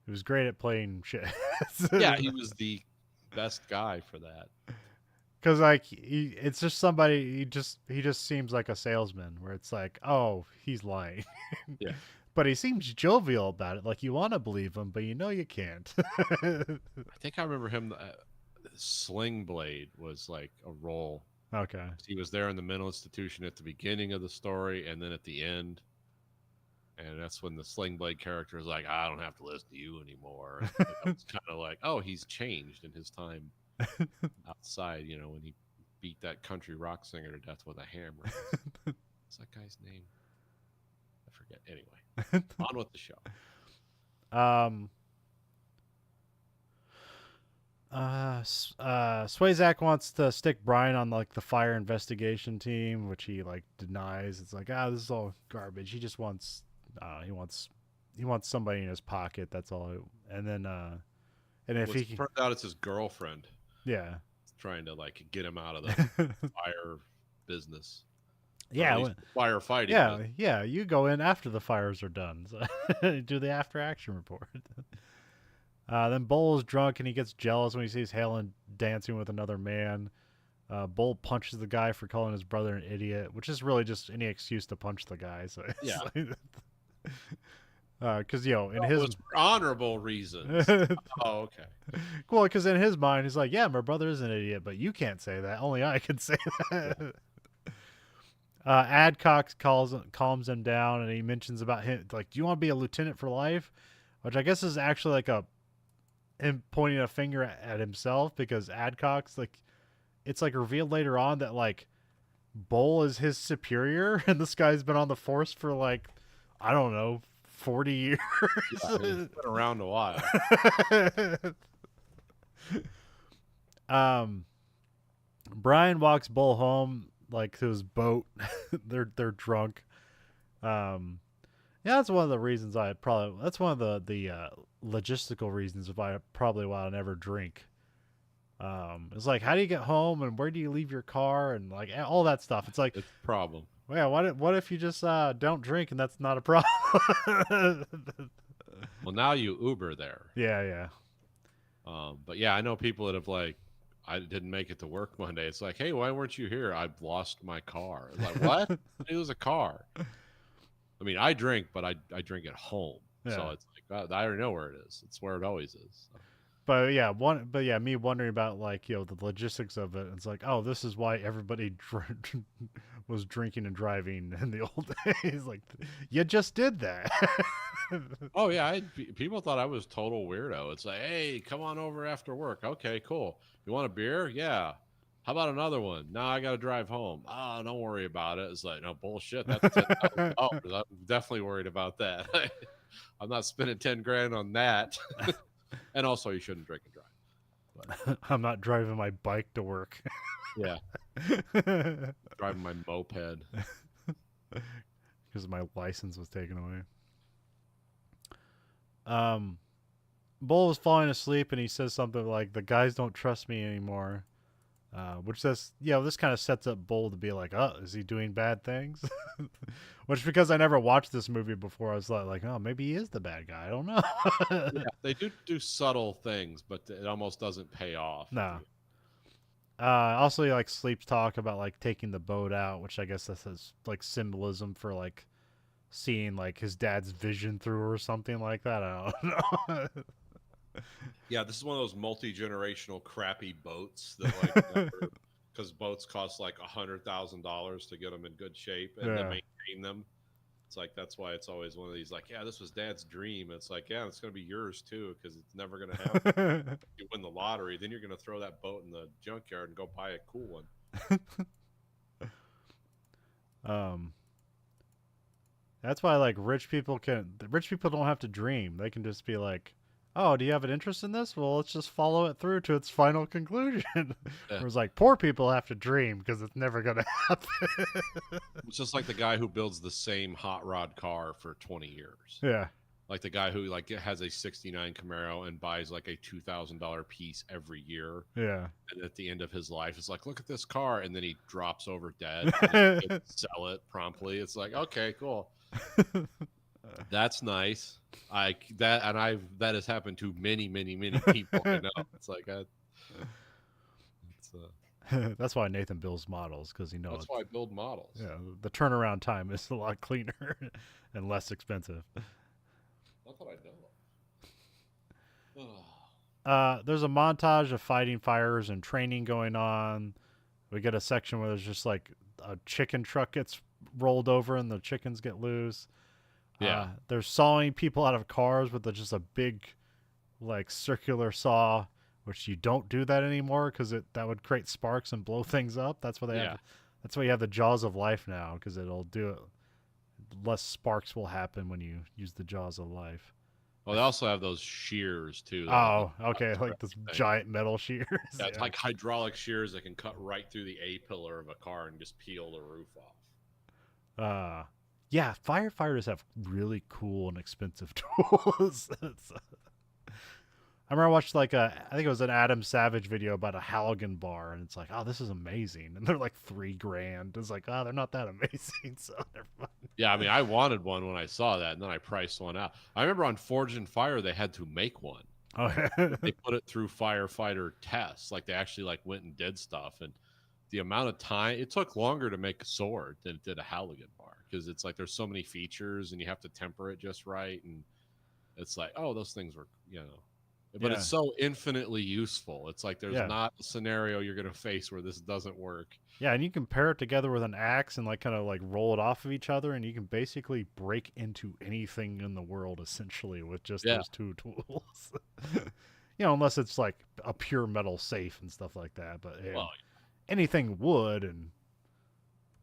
S1: He was great at playing shit.
S2: Yeah, he was the best guy for that.
S1: Because like it's just somebody he just seems like a salesman where it's like, oh, he's lying.
S2: Yeah.
S1: But he seems jovial about it. Like you want to believe him, but you can't.
S2: I think I remember him. Sling Blade was like a role.
S1: Okay.
S2: He was there in the mental institution at the beginning of the story and then at the end. And that's when the Sling Blade character is like, I don't have to listen to you anymore. It's kind of like, oh, he's changed in his time outside, when he beat that country rock singer to death with a hammer. What's that guy's name? I forget. Anyway, on with the show.
S1: Swayzak wants to stick Brian on like the fire investigation team, which he like denies. It's like, this is all garbage. He just wants he wants somebody in his pocket. That's all. And then and if he
S2: turns out it's his girlfriend.
S1: Yeah.
S2: Trying to like get him out of the fire business.
S1: Yeah,
S2: firefighting.
S1: Yeah, yeah. You go in after the fires are done. So do the after action report. Then Bull is drunk and he gets jealous when he sees Helen dancing with another man. Bull punches the guy for calling his brother an idiot, which is really just any excuse to punch the guy. So
S2: yeah.
S1: Because in his
S2: honorable reasons. Oh, okay.
S1: Well, because in his mind, he's like, yeah, my brother is an idiot, but you can't say that. Only I can say that. Adcox calms him down, and he mentions about him like, do you want to be a lieutenant for life? Which I guess is actually like him pointing a finger at himself, because Adcox, like, it's like revealed later on that like Bull is his superior, and this guy's been on the force for like, I don't know, 40 years.
S2: Yeah, he's been around a while.
S1: Brian walks Bull home like to his boat. They're drunk. Yeah, that's one of the reasons that's one of the logistical reasons why I never drink. It's like, how do you get home and where do you leave your car and like all that stuff. It's like,
S2: it's a problem.
S1: Yeah, what if you just don't drink and that's not a problem?
S2: Well, now you Uber there.
S1: Yeah.
S2: But yeah, I know people that have like, I didn't make it to work Monday. It's like, hey, why weren't you here? I've lost my car. It's like, what? It was a car. I mean, I drink, but I drink at home. So
S1: Yeah.
S2: it's like, I already know where it is. It's where it always is. So.
S1: But yeah, me wondering about like the logistics of it. It's like, oh, this is why everybody was drinking and driving in the old days. Like, you just did that.
S2: Oh yeah, people thought I was total weirdo. It's like, hey, come on over after work. Okay, cool. You want a beer? Yeah. How about another one? No, I got to drive home. Oh, don't worry about it. It's like, no bullshit. That's $10,000. I'm definitely worried about that. I'm not spending 10 grand on that. And also, you shouldn't drink and drive.
S1: But I'm not driving my bike to work.
S2: Yeah, driving my moped
S1: because my license was taken away. Bull was falling asleep and he says something like, "The guys don't trust me anymore," which says, this kind of sets up Bull to be like, "Oh, is he doing bad things?" Which, because I never watched this movie before, I was like, "Oh, maybe he is the bad guy. I don't know."
S2: Yeah, they do subtle things, but it almost doesn't pay off.
S1: No. Also, he like sleeps talk about like taking the boat out, which I guess this is like symbolism for like seeing like his dad's vision through or something like that. I don't know.
S2: Yeah, this is one of those multi-generational crappy boats that because boats cost like $100,000 to get them in good shape and to maintain them. It's like that's why it's always one of these like, yeah, this was Dad's dream. It's like, yeah, it's gonna be yours too because it's never gonna happen. You win the lottery, then you're gonna throw that boat in the junkyard and go buy a cool one.
S1: That's why like rich people don't have to dream. They can just be like, "Oh, do you have an interest in this? Well, let's just follow it through to its final conclusion."
S2: Yeah.
S1: Whereas like poor people have to dream because it's never gonna happen.
S2: It's just like the guy who builds the same hot rod car for 20 years.
S1: Yeah.
S2: Like the guy who like has a '69 Camaro and buys like a $2,000 piece every year.
S1: Yeah.
S2: And at the end of his life, it's like, look at this car, and then he drops over dead. And he sell it promptly. It's like, okay, cool. That's nice. That has happened to many people. I know. It's like
S1: that's why Nathan builds models because
S2: that's why I build models.
S1: Yeah, the turnaround time is a lot cleaner and less expensive.
S2: Not that I know.
S1: There's a montage of fighting fires and training going on. We get a section where there's just like a chicken truck gets rolled over and the chickens get loose.
S2: Yeah.
S1: They're sawing people out of cars with just a big like circular saw, which you don't do that anymore because that would create sparks and blow things up. That's why that's why you have the jaws of life now, because it'll do it. Less sparks will happen when you use the jaws of life.
S2: Well, they also have those shears too.
S1: Oh, okay, like this giant metal shears.
S2: Yeah, it's like hydraulic shears that can cut right through the A pillar of a car and just peel the roof off.
S1: Yeah, firefighters have really cool and expensive tools. I remember I watched like I think it was an Adam Savage video about a halogen bar, and it's like, oh, this is amazing, and they're like $3,000. It's like, oh, they're not that amazing, so never mind.
S2: Yeah, I mean, I wanted one when I saw that, and then I priced one out. I remember on Forge and Fire they had to make one.
S1: Oh, yeah.
S2: They put it through firefighter tests, like they actually like went and did stuff, and the amount of time it took longer to make a sword than it did a halogen bar because it's like there's so many features and you have to temper it just right, and it's like, oh, those things were but it's so infinitely useful. It's like there's not a scenario you're going to face where this doesn't work.
S1: Yeah, and you can pair it together with an axe and like kind of like roll it off of each other, and you can basically break into anything in the world essentially with just those two tools. Unless it's like a pure metal safe and stuff like that. But anything wood and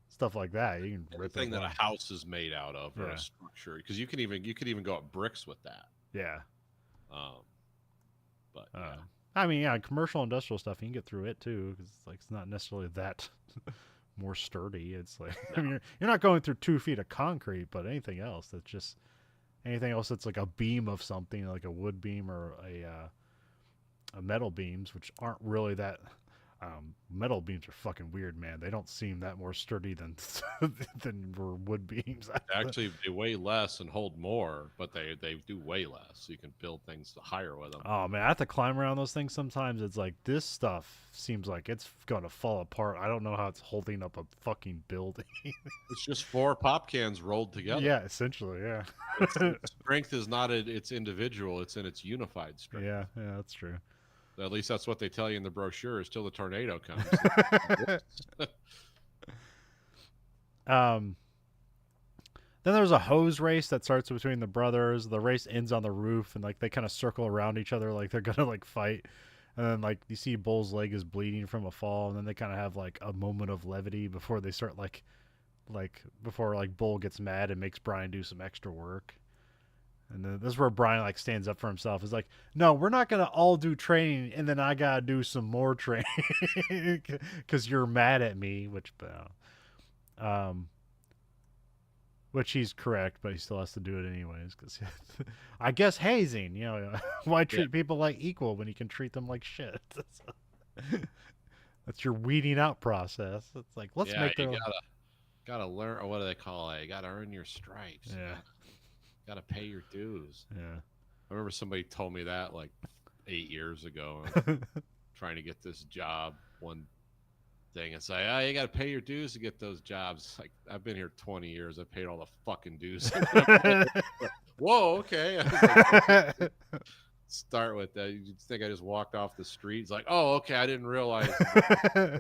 S1: stuff like that, you can rip
S2: anything that a house is made out of or a structure, because you could even go at bricks with that.
S1: Yeah.
S2: But
S1: I mean, commercial industrial stuff, you can get through it too, because it's not necessarily that more sturdy. It's like I mean, you're not going through 2 feet of concrete, but anything else that's like a beam of something, like a wood beam or a metal beams, which aren't really that. Metal beams are fucking weird, man. They don't seem that more sturdy than than wood beams.
S2: Actually, they weigh less and hold more, but they do weigh less, so you can build things higher with them.
S1: Oh man, I have to climb around those things sometimes. It's like this stuff seems like it's gonna fall apart. I don't know how it's holding up a fucking building.
S2: It's just 4 pop cans rolled together.
S1: Yeah, essentially, yeah.
S2: Its strength is not in its individual; it's in its unified strength.
S1: Yeah, that's true.
S2: At least that's what they tell you in the brochures till the tornado comes.
S1: um, then there's a hose race that starts between the brothers. The race ends on the roof, and like they kind of circle around each other, like they're gonna like fight. And then like you see Bull's leg is bleeding from a fall, and then they kind of have like a moment of levity before they start before like Bull gets mad and makes Brian do some extra work. And then this is where Brian like stands up for himself. He's like, "No, we're not gonna all do training, and then I gotta do some more training because you're mad at me." Um, which he's correct, but he still has to do it anyways. Because I guess hazing, why treat people like equal when you can treat them like shit? That's your weeding out process. It's like let's make their
S2: gotta learn, or what do they call it? You gotta earn your stripes.
S1: Yeah.
S2: Gotta pay your dues.
S1: Yeah.
S2: I remember somebody told me that like 8 years ago, trying to get this job. One thing and say, "Oh, you gotta pay your dues to get those jobs." Like, I've been here 20 years. I paid all the fucking dues. Whoa, okay. Like, start with that. You think I just walked off the street? It's like, oh, okay, I didn't realize. Yeah,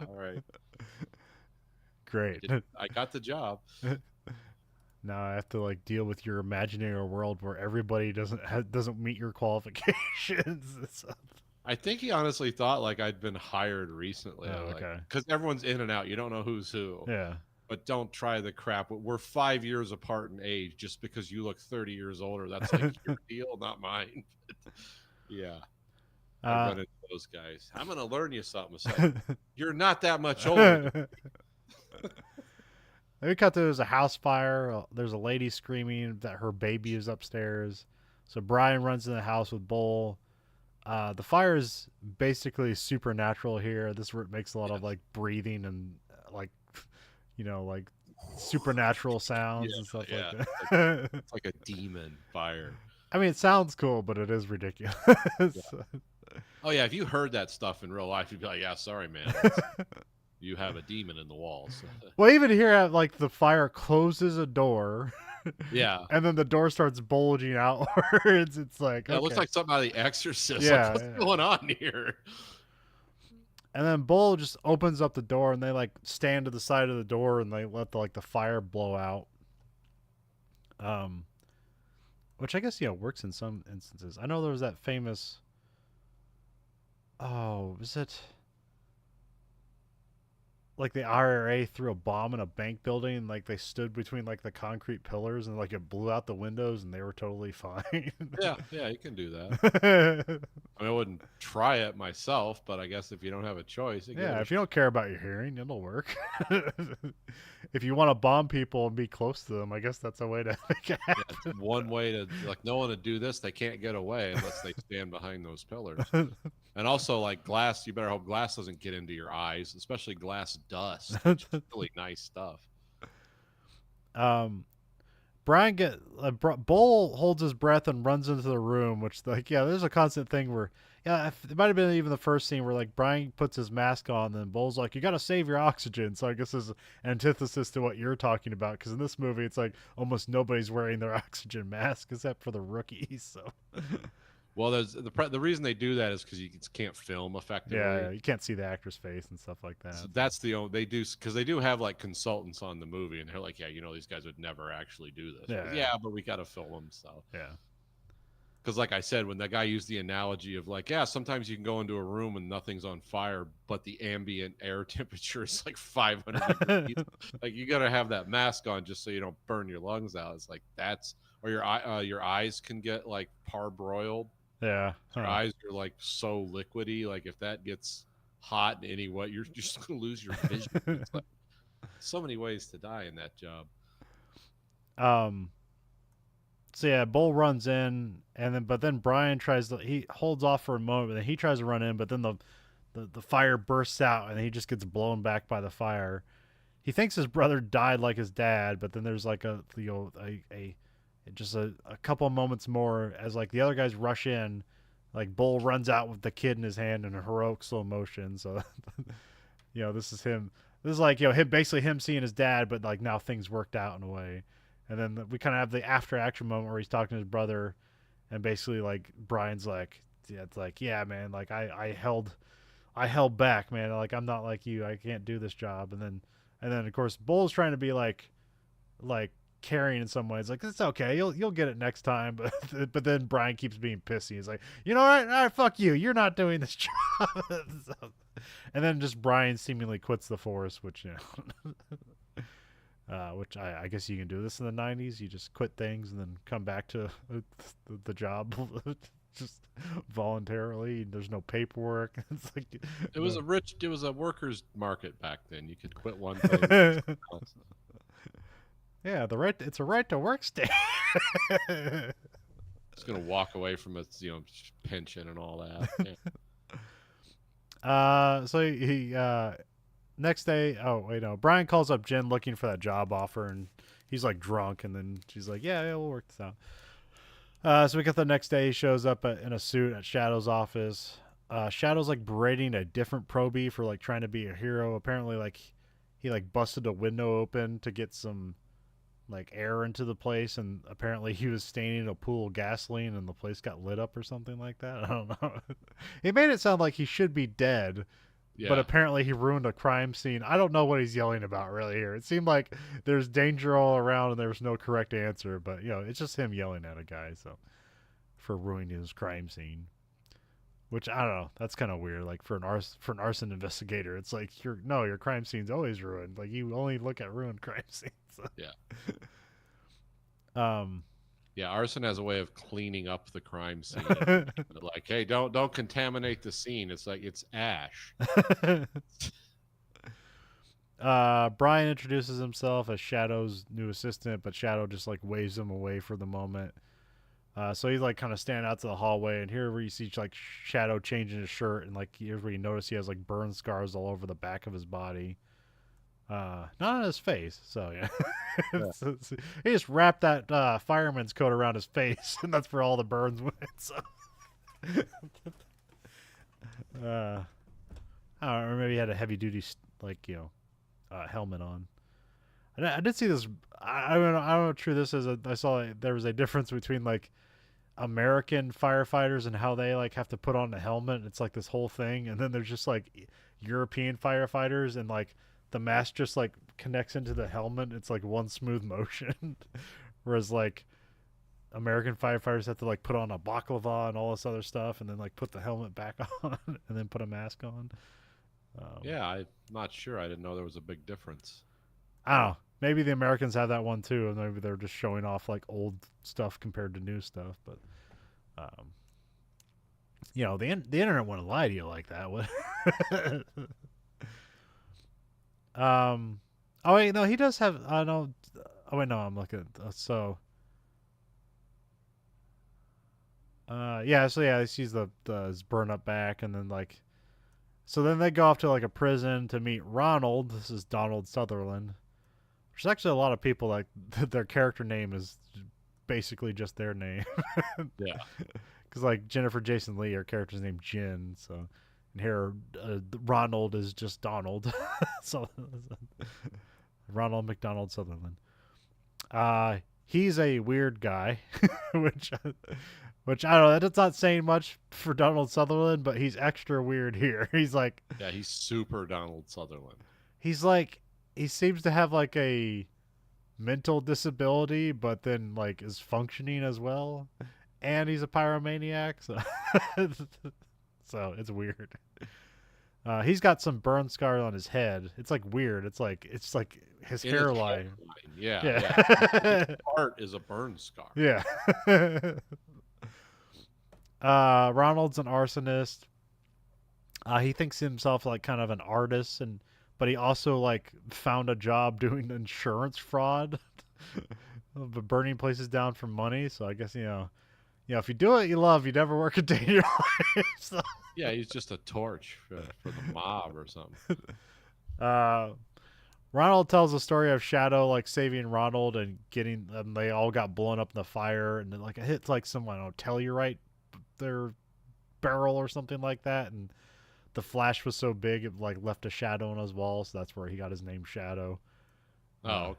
S2: all right.
S1: Great.
S2: I got the job.
S1: Now I have to like deal with your imaginary world where everybody doesn't meet your qualifications.
S2: I think he honestly thought like I'd been hired recently.
S1: Oh, okay.
S2: Because everyone's in and out. You don't know who's who.
S1: Yeah.
S2: But don't try the crap. We're 5 years apart in age. Just because you look 30 years older, that's like your deal, not mine. Yeah. I run into those guys. I'm going to learn you something. So, you're not that much older.
S1: We cut to there's a house fire. There's a lady screaming that her baby is upstairs. So Brian runs in the house with Bull. The fire is basically supernatural here. This makes a lot of like breathing and like like supernatural sounds and stuff like that.
S2: It's like a demon fire.
S1: I mean, it sounds cool, but it is ridiculous.
S2: Oh yeah, if you heard that stuff in real life, you'd be like, "Yeah, sorry, man. You have a demon in the walls."
S1: Well, even here, like the fire closes a door.
S2: Yeah.
S1: And then the door starts bulging outwards. It's like,
S2: It looks like something out of The Exorcist.
S1: Yeah,
S2: like, what's going on here?
S1: And then Bull just opens up the door, and they like stand to the side of the door, and they let the fire blow out. Which I guess works in some instances. I know there was that famous. Oh, was it? Like the IRA threw a bomb in a bank building, and like they stood between like the concrete pillars, and like it blew out the windows, and they were totally fine.
S2: Yeah, you can do that. I mean, I wouldn't try it myself, but I guess if you don't have a choice,
S1: if you don't care about your hearing, it'll work. If you want to bomb people and be close to them, I guess that's a way to make it happen.
S2: Yeah, one way to no one to do this. They can't get away unless they stand behind those pillars. And also, like glass, you better hope glass doesn't get into your eyes, especially glass dust, which is really nice stuff.
S1: Bull holds his breath and runs into the room, which there's a constant thing where it might have been even the first scene where like Brian puts his mask on, and Bull's like, "You got to save your oxygen." So I guess this is an antithesis to what you're talking about, because in this movie it's like almost nobody's wearing their oxygen mask except for the rookies. So.
S2: Well, there's the reason they do that is because you can't film effectively.
S1: Yeah, you can't see the actor's face and stuff like that.
S2: So that's the only they do, because they do have like consultants on the movie, and they're like, "Yeah, these guys would never actually do this." Yeah, but we got to film them, so
S1: yeah.
S2: Because like I said, when that guy used the analogy of like, yeah, sometimes you can go into a room and nothing's on fire, but the ambient air temperature is like 500 degrees. Like, you got to have that mask on just so you don't burn your lungs out. It's like or your eyes can get like parboiled.
S1: Yeah.
S2: Your eyes are like so liquidy. Like, if that gets hot in any way, you're just going to lose your vision. It's like, so many ways to die in that job.
S1: So yeah, Bull runs in, but then Brian he holds off for a moment, but then he tries to run in, but then the the fire bursts out, and he just gets blown back by the fire. He thinks his brother died like his dad, but then there's like a couple of moments more as like the other guys rush in, like Bull runs out with the kid in his hand in a heroic slow motion. So, this is him. This is like him basically him seeing his dad, but like now things worked out in a way. And then we kind of have the after action moment where he's talking to his brother, and basically like Brian's like, it's like, yeah, man, like I held back, man. Like I'm not like you. I can't do this job. And then of course Bull's trying to be like caring in some ways. Like it's okay. You'll get it next time. But then Brian keeps being pissy. He's like, all right, fuck you. You're not doing this job. So, and then just Brian seemingly quits the force, which which I guess you can do this in the 90s. You just quit things and then come back to the job just voluntarily. There's no paperwork. It's like
S2: it was a workers' market back then. You could quit one thing.
S1: Yeah, it's a right to work state.
S2: It's gonna walk away from its pension and all that.
S1: Yeah. So he next day. Oh wait, no. Brian calls up Jen looking for that job offer, and he's like drunk, and then she's like, "Yeah, we'll work this out." So we get the next day. He shows up in a suit at Shadow's office. Shadow's like berating a different probie for like trying to be a hero. Apparently, like he like busted a window open to get some like air into the place, and apparently he was staining a pool of gasoline and the place got lit up or something like that. I don't know. He made it sound like he should be dead, but apparently he ruined a crime scene. I don't know what he's yelling about really here. It seemed like there's danger all around and there was no correct answer, but it's just him yelling at a guy for ruining his crime scene, which I don't know. That's kind of weird. Like for an arson investigator, it's like your crime scene's always ruined. Like you only look at ruined crime scenes.
S2: Yeah. Arson has a way of cleaning up the crime scene. Like, hey, don't contaminate the scene. It's like it's ash.
S1: Brian introduces himself as Shadow's new assistant, but Shadow just like waves him away for the moment. So he's like kind of standing out to the hallway, and here where you see like Shadow changing his shirt, and like here's where you notice he has like burn scars all over the back of his body. Not on his face, so yeah. He just wrapped that fireman's coat around his face, and that's where all the burns went. So, I don't know, or maybe he had a heavy duty helmet on. I did see this. I don't know how true this is. I saw there was a difference between like American firefighters and how they like have to put on a helmet. It's like this whole thing, and then there's just like European firefighters, and like the mask just like connects into the helmet. It's like one smooth motion, whereas like American firefighters have to like put on a baklava and all this other stuff, and then like put the helmet back on, and then put a mask on.
S2: I'm not sure. I didn't know there was a big difference.
S1: I don't know. Maybe the Americans have that one too, and maybe they're just showing off like old stuff compared to new stuff. But, the internet wouldn't lie to you like that. Oh wait, no, he does have. I know. Oh wait, no, I'm looking. So he sees his burn up back, and then like, so then they go off to like a prison to meet Ronald. This is Donald Sutherland. There's actually a lot of people like their character name is basically just their name.
S2: Yeah.
S1: Because like Jennifer Jason Leigh, her character's named Jen. So, and here Ronald is just Donald. So Ronald McDonald Sutherland. He's a weird guy, which I don't know. That's not saying much for Donald Sutherland, but he's extra weird here. He's like,
S2: yeah, he's super Donald Sutherland.
S1: He's like, he seems to have like a mental disability, but then like is functioning as well, and he's a pyromaniac. So it's weird. He's got some burn scars on his head. It's like weird. It's like his hairline.
S2: Yeah. His part is a burn scar.
S1: Yeah. Ronald's an arsonist. He thinks himself like kind of an artist, but he also like found a job doing insurance fraud, but burning places down for money. So I guess if you do it you love, you never work a day in your life. So
S2: Yeah, he's just a torch for the mob or something.
S1: Uh, Ronald tells the story of Shadow like saving Ronald and getting them. They all got blown up in the fire, and then like it hits like some I don't know Tellurite their barrel or something like that, and the flash was so big it like left a shadow on his wall, so that's where he got his name Shadow.
S2: Oh,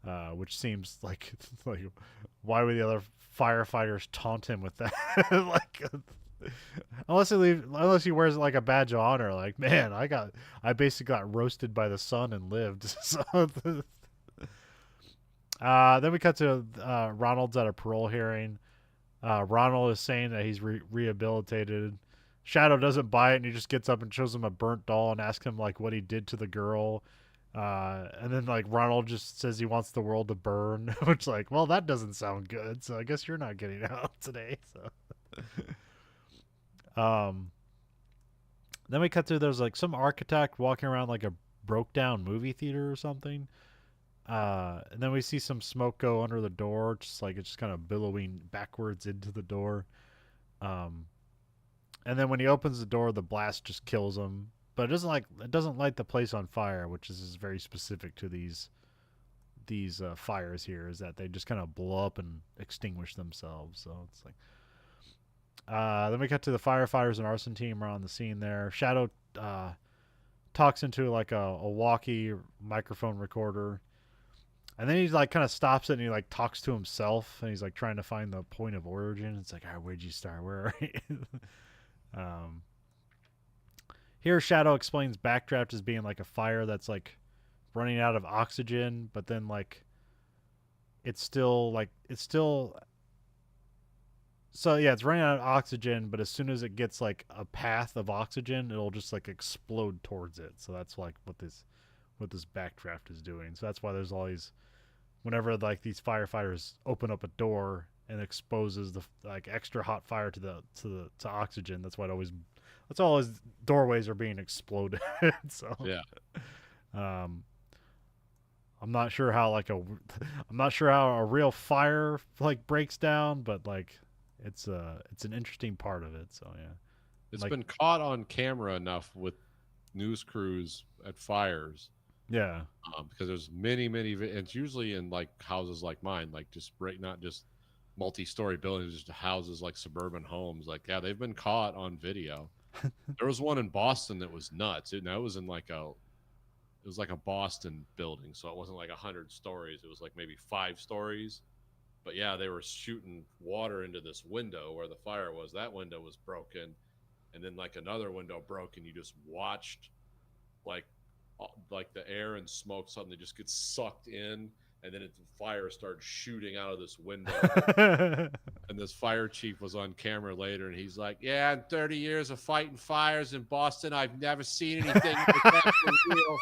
S2: okay.
S1: Which seems like like why would the other firefighters taunt him with that? Like unless he wears it like a badge of honor, like man, I basically got roasted by the sun and lived. So then we cut to Ronald's at a parole hearing. Ronald is saying that he's rehabilitated. Shadow doesn't buy it, and he just gets up and shows him a burnt doll and asks him like what he did to the girl. And then like Ronald just says he wants the world to burn, which like, well, that doesn't sound good. So I guess you're not getting out today. So, then we cut to there's like some architect walking around like a broke down movie theater or something. And then we see some smoke go under the door, just like it's just kind of billowing backwards into the door. Um, and then when he opens the door, the blast just kills him. But it doesn't light the place on fire, which is very specific to these fires here. Is that they just kind of blow up and extinguish themselves. So it's like. Then we cut to the firefighters and arson team are on the scene there. Shadow talks into like a walkie microphone recorder. And then he like kind of stops it and he like talks to himself and he's like trying to find the point of origin. It's like, where'd you start? Where are you? um, Here, Shadow explains Backdraft as being like a fire that's like running out of oxygen, but then like it's still so yeah, it's running out of oxygen, but as soon as it gets like a path of oxygen, it'll just like explode towards it. So that's like what this backdraft is doing. So that's why there's all these whenever like these firefighters open up a door and exposes the like extra hot fire to oxygen. That's all his doorways are being exploded. So
S2: Yeah.
S1: um, I'm not sure how I'm not sure how a real fire like breaks down, but like it's an interesting part of it. So yeah,
S2: It's
S1: like
S2: been caught on camera enough with news crews at fires,
S1: yeah,
S2: because there's many. It's usually in like houses like mine, like just not just multi-story buildings, just houses like suburban homes. Like yeah, they've been caught on video. There was one in Boston that was nuts. It was in like it was like a Boston building, so it wasn't like 100 stories. It was like maybe 5 stories. But yeah, they were shooting water into this window where the fire was. That window was broken, and then like another window broke, and you just watched like like the air and smoke suddenly just gets sucked in, and then the fire started shooting out of this window. And this fire chief was on camera later, and he's like, "Yeah, in 30 years of fighting fires in Boston, I've never seen anything like that for real.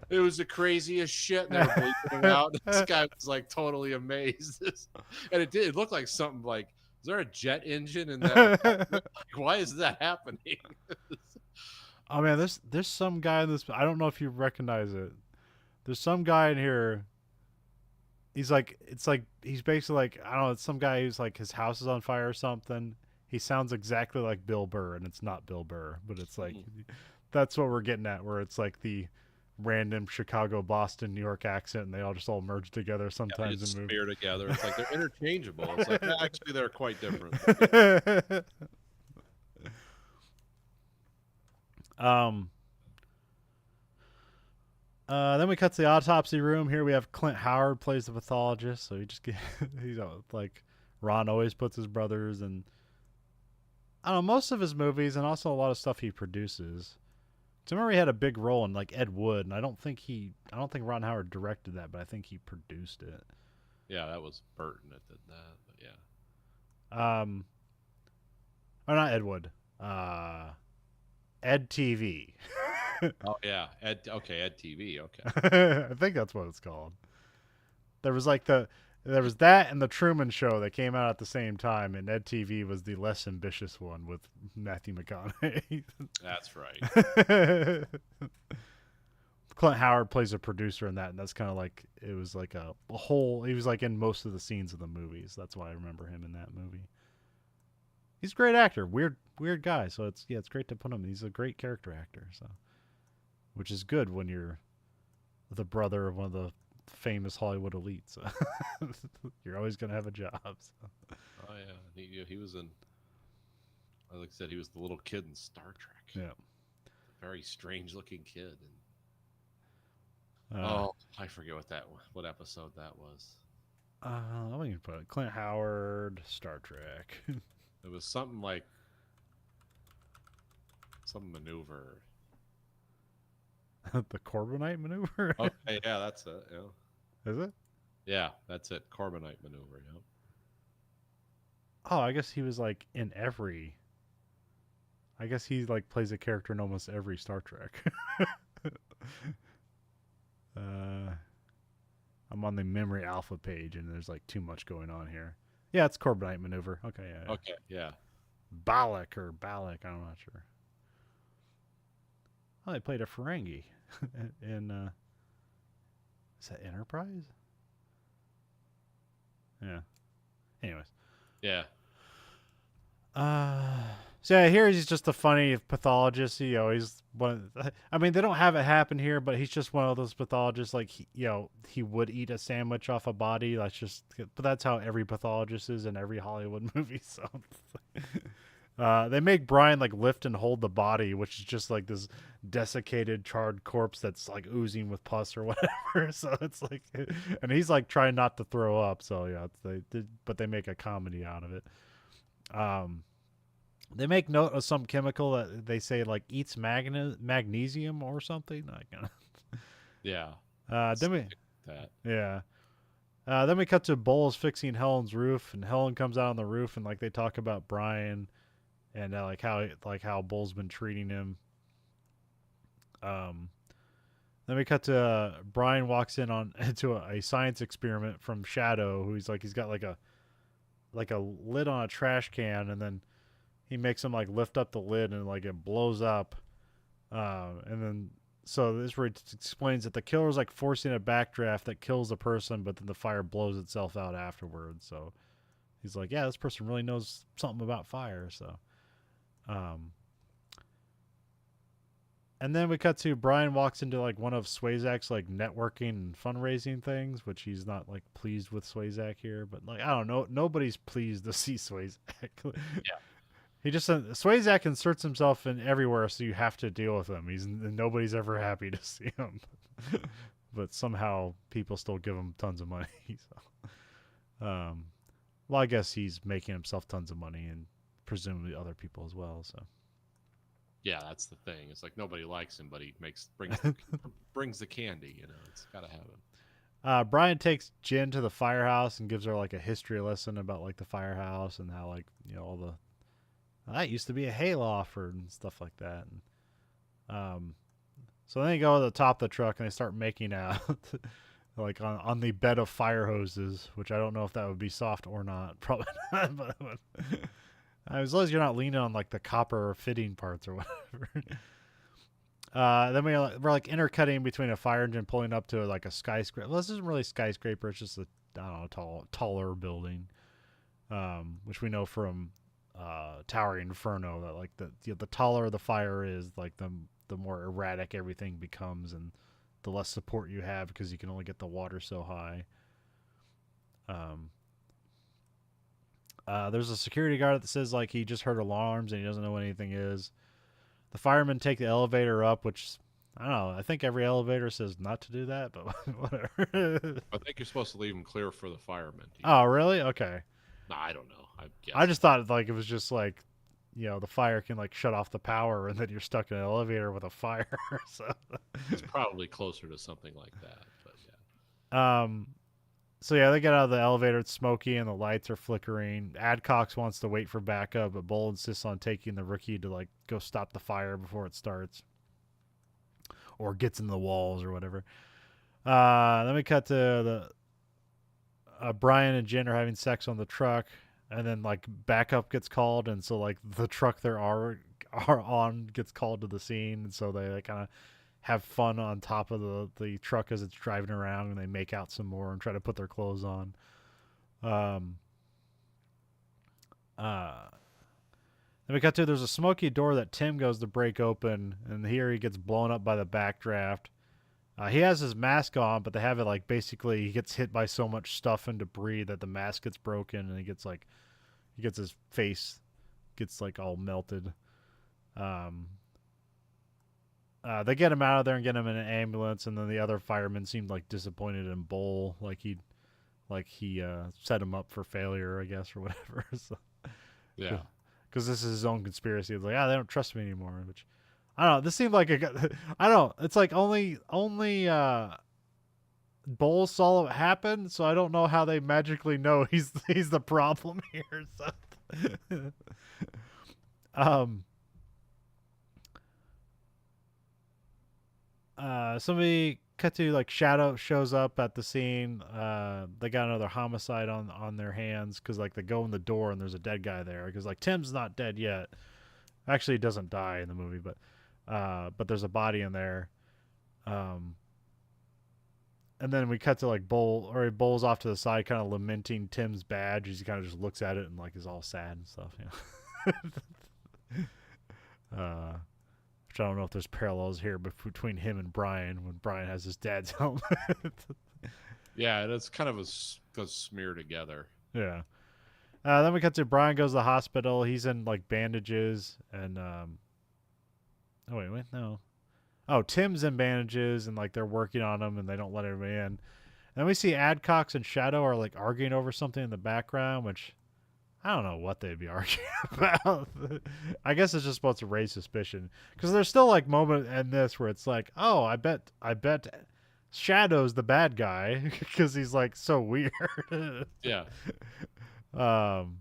S2: It was the craziest shit." And they were bleeping it out. This guy was like totally amazed, and it did. It looked like something like, is there a jet engine in that? Like, why is that happening?
S1: Oh man, there's some guy in this. I don't know if you recognize it. There's some guy in here. He's like, it's like he's basically like I don't know. It's some guy who's like his house is on fire or something. He sounds exactly like Bill Burr, and it's not Bill Burr, but it's like that's what we're getting at, where it's like the random Chicago, Boston, New York accent, and they all just all merge together sometimes and
S2: smear together. It's like they're interchangeable. It's like actually they're quite different.
S1: Then we cut to the autopsy room. Here we have Clint Howard plays the pathologist. So he's like Ron always puts his brothers and I don't know most of his movies and also a lot of stuff he produces. So I remember he had a big role in like Ed Wood, and I don't think Ron Howard directed that, but I think he produced it.
S2: Yeah, that was Burton that did that, but yeah.
S1: Or not Ed Wood. Ed TV.
S2: Oh yeah, Ed TV. Okay.
S1: I think that's what it's called. There was that and the Truman Show that came out at the same time, and Ed TV was the less ambitious one with Matthew McConaughey.
S2: That's right.
S1: Clint Howard plays a producer in that, and that's kind of like it was like a whole. He was like in most of the scenes of the movies. That's why I remember him in that movie. He's a great actor. Weird guy. So it's great to put him. He's a great character actor. So, which is good when you're the brother of one of the famous Hollywood elites. So you're always gonna have a job. So.
S2: Oh yeah, he was in. Like I said, he was the little kid in Star Trek.
S1: Yeah.
S2: A very strange looking kid. And, I forget what episode that was.
S1: Let me put it. Clint Howard, Star Trek.
S2: It was something like some maneuver.
S1: The Corbinite maneuver?
S2: Okay, yeah, that's it. Yeah.
S1: Is it?
S2: Yeah, that's it. Corbinite maneuver, yeah.
S1: Oh, I guess he was like in every. I guess he like plays a character in almost every Star Trek. I'm on the memory alpha page and there's like too much going on here. Yeah, it's Corbinite maneuver. Okay, yeah.
S2: Okay, yeah.
S1: Balak, I'm not sure. Oh, they played a Ferengi in is that Enterprise? Yeah. Anyways.
S2: Yeah.
S1: So yeah, here he's just a funny pathologist. He's one. I mean, they don't have it happen here, but he's just one of those pathologists. Like he would eat a sandwich off a body. But that's how every pathologist is in every Hollywood movie. So, they make Brian like lift and hold the body, which is just like this desiccated, charred corpse that's like oozing with pus or whatever. So it's like, and he's like trying not to throw up. So yeah, but they make a comedy out of it. They make note of some chemical that they say like eats magnesium or something.
S2: Yeah.
S1: Then we
S2: that.
S1: Yeah. Then we cut to Bowles fixing Helen's roof, and Helen comes out on the roof, and like they talk about Brian, and like how Bowles been treating him. Then we cut to Brian walks into a science experiment from Shadow, who's like he's got like a lid on a trash can, and then he makes him like lift up the lid and like it blows up. And then so this where it explains that the killer's like forcing a backdraft that kills the person, but then the fire blows itself out afterwards. So he's like, yeah, this person really knows something about fire. So, and then we cut to Brian walks into like one of Swayzak's like networking and fundraising things, which he's not like pleased with Swayzak here, but like I don't know, nobody's pleased to see Swayzak.
S2: Yeah.
S1: He just Swayzak inserts himself in everywhere, so you have to deal with him. Nobody's ever happy to see him, but somehow people still give him tons of money. So, well, I guess he's making himself tons of money, and presumably other people as well. So,
S2: yeah, that's the thing. It's like nobody likes him, but he brings the candy. It's gotta have him.
S1: Brian takes Jen to the firehouse and gives her like a history lesson about like the firehouse and how like all the that used to be a hayloft and stuff like that. And, so then they go to the top of the truck and they start making out like on the bed of fire hoses, which I don't know if that would be soft or not. Probably not. But as long as you're not leaning on like the copper fitting parts or whatever. Then we're like intercutting between a fire engine pulling up to like a skyscraper. Well, this isn't really a skyscraper. It's just taller building, which we know from Towering Inferno that like the taller the fire is, like the more erratic everything becomes, and the less support you have because you can only get the water so high. There's a security guard that says like he just heard alarms and he doesn't know what anything is. The firemen take the elevator up, which I don't know. I think every elevator says not to do that, but whatever.
S2: I think you're supposed to leave them clear for the firemen.
S1: Oh, really? Okay.
S2: No, I don't know.
S1: I just thought like it was just like, the fire can like shut off the power and then you're stuck in an elevator with a fire. So
S2: it's probably closer to something like that. But yeah.
S1: So yeah, they get out of the elevator. It's smoky and the lights are flickering. Adcox wants to wait for backup, but Bull insists on taking the rookie to like go stop the fire before it starts, or gets in the walls or whatever. Then we cut to the Brian and Jen are having sex on the truck, and then like backup gets called, and so like the truck they are on gets called to the scene, and so they like, kind of have fun on top of the truck as it's driving around, and they make out some more and try to put their clothes on. Then we cut to there's a smoky door that Tim goes to break open, and here he gets blown up by the backdraft. He has his mask on, but they have it like basically he gets hit by so much stuff and debris that the mask gets broken, and he gets his face gets like all melted. Um, they get him out of there and get him in an ambulance, and then the other firemen seemed like disappointed in Bull, like he set him up for failure, I guess, or whatever. So,
S2: Yeah.
S1: because this is his own conspiracy. It's like, they don't trust me anymore. Which I don't know. This seemed like I don't know. It's like only Bull saw it happen, so I don't know how they magically know he's the problem here. So, um, somebody cut to like Shadow shows up at the scene. They got another homicide on their hands because like they go in the door and there's a dead guy there because like Tim's not dead yet. Actually, he doesn't die in the movie, but there's a body in there. And then we cut to like Bull's off to the side, kind of lamenting Tim's badge. He kind of just looks at it and like is all sad and stuff. Which I don't know if there's parallels here between him and Brian when Brian has his dad's helmet.
S2: Yeah, that's kind of goes smear together.
S1: Yeah. Then we cut to Brian goes to the hospital. He's in like bandages and oh wait, no. Oh, Tim's in bandages and like they're working on him and they don't let everybody in. And then we see Adcox and Shadow are like arguing over something in the background, which I don't know what they'd be arguing about. I guess it's just supposed to raise suspicion because there's still like moment in this where it's like, oh, I bet Shadow's the bad guy because he's like so weird.
S2: Yeah.
S1: And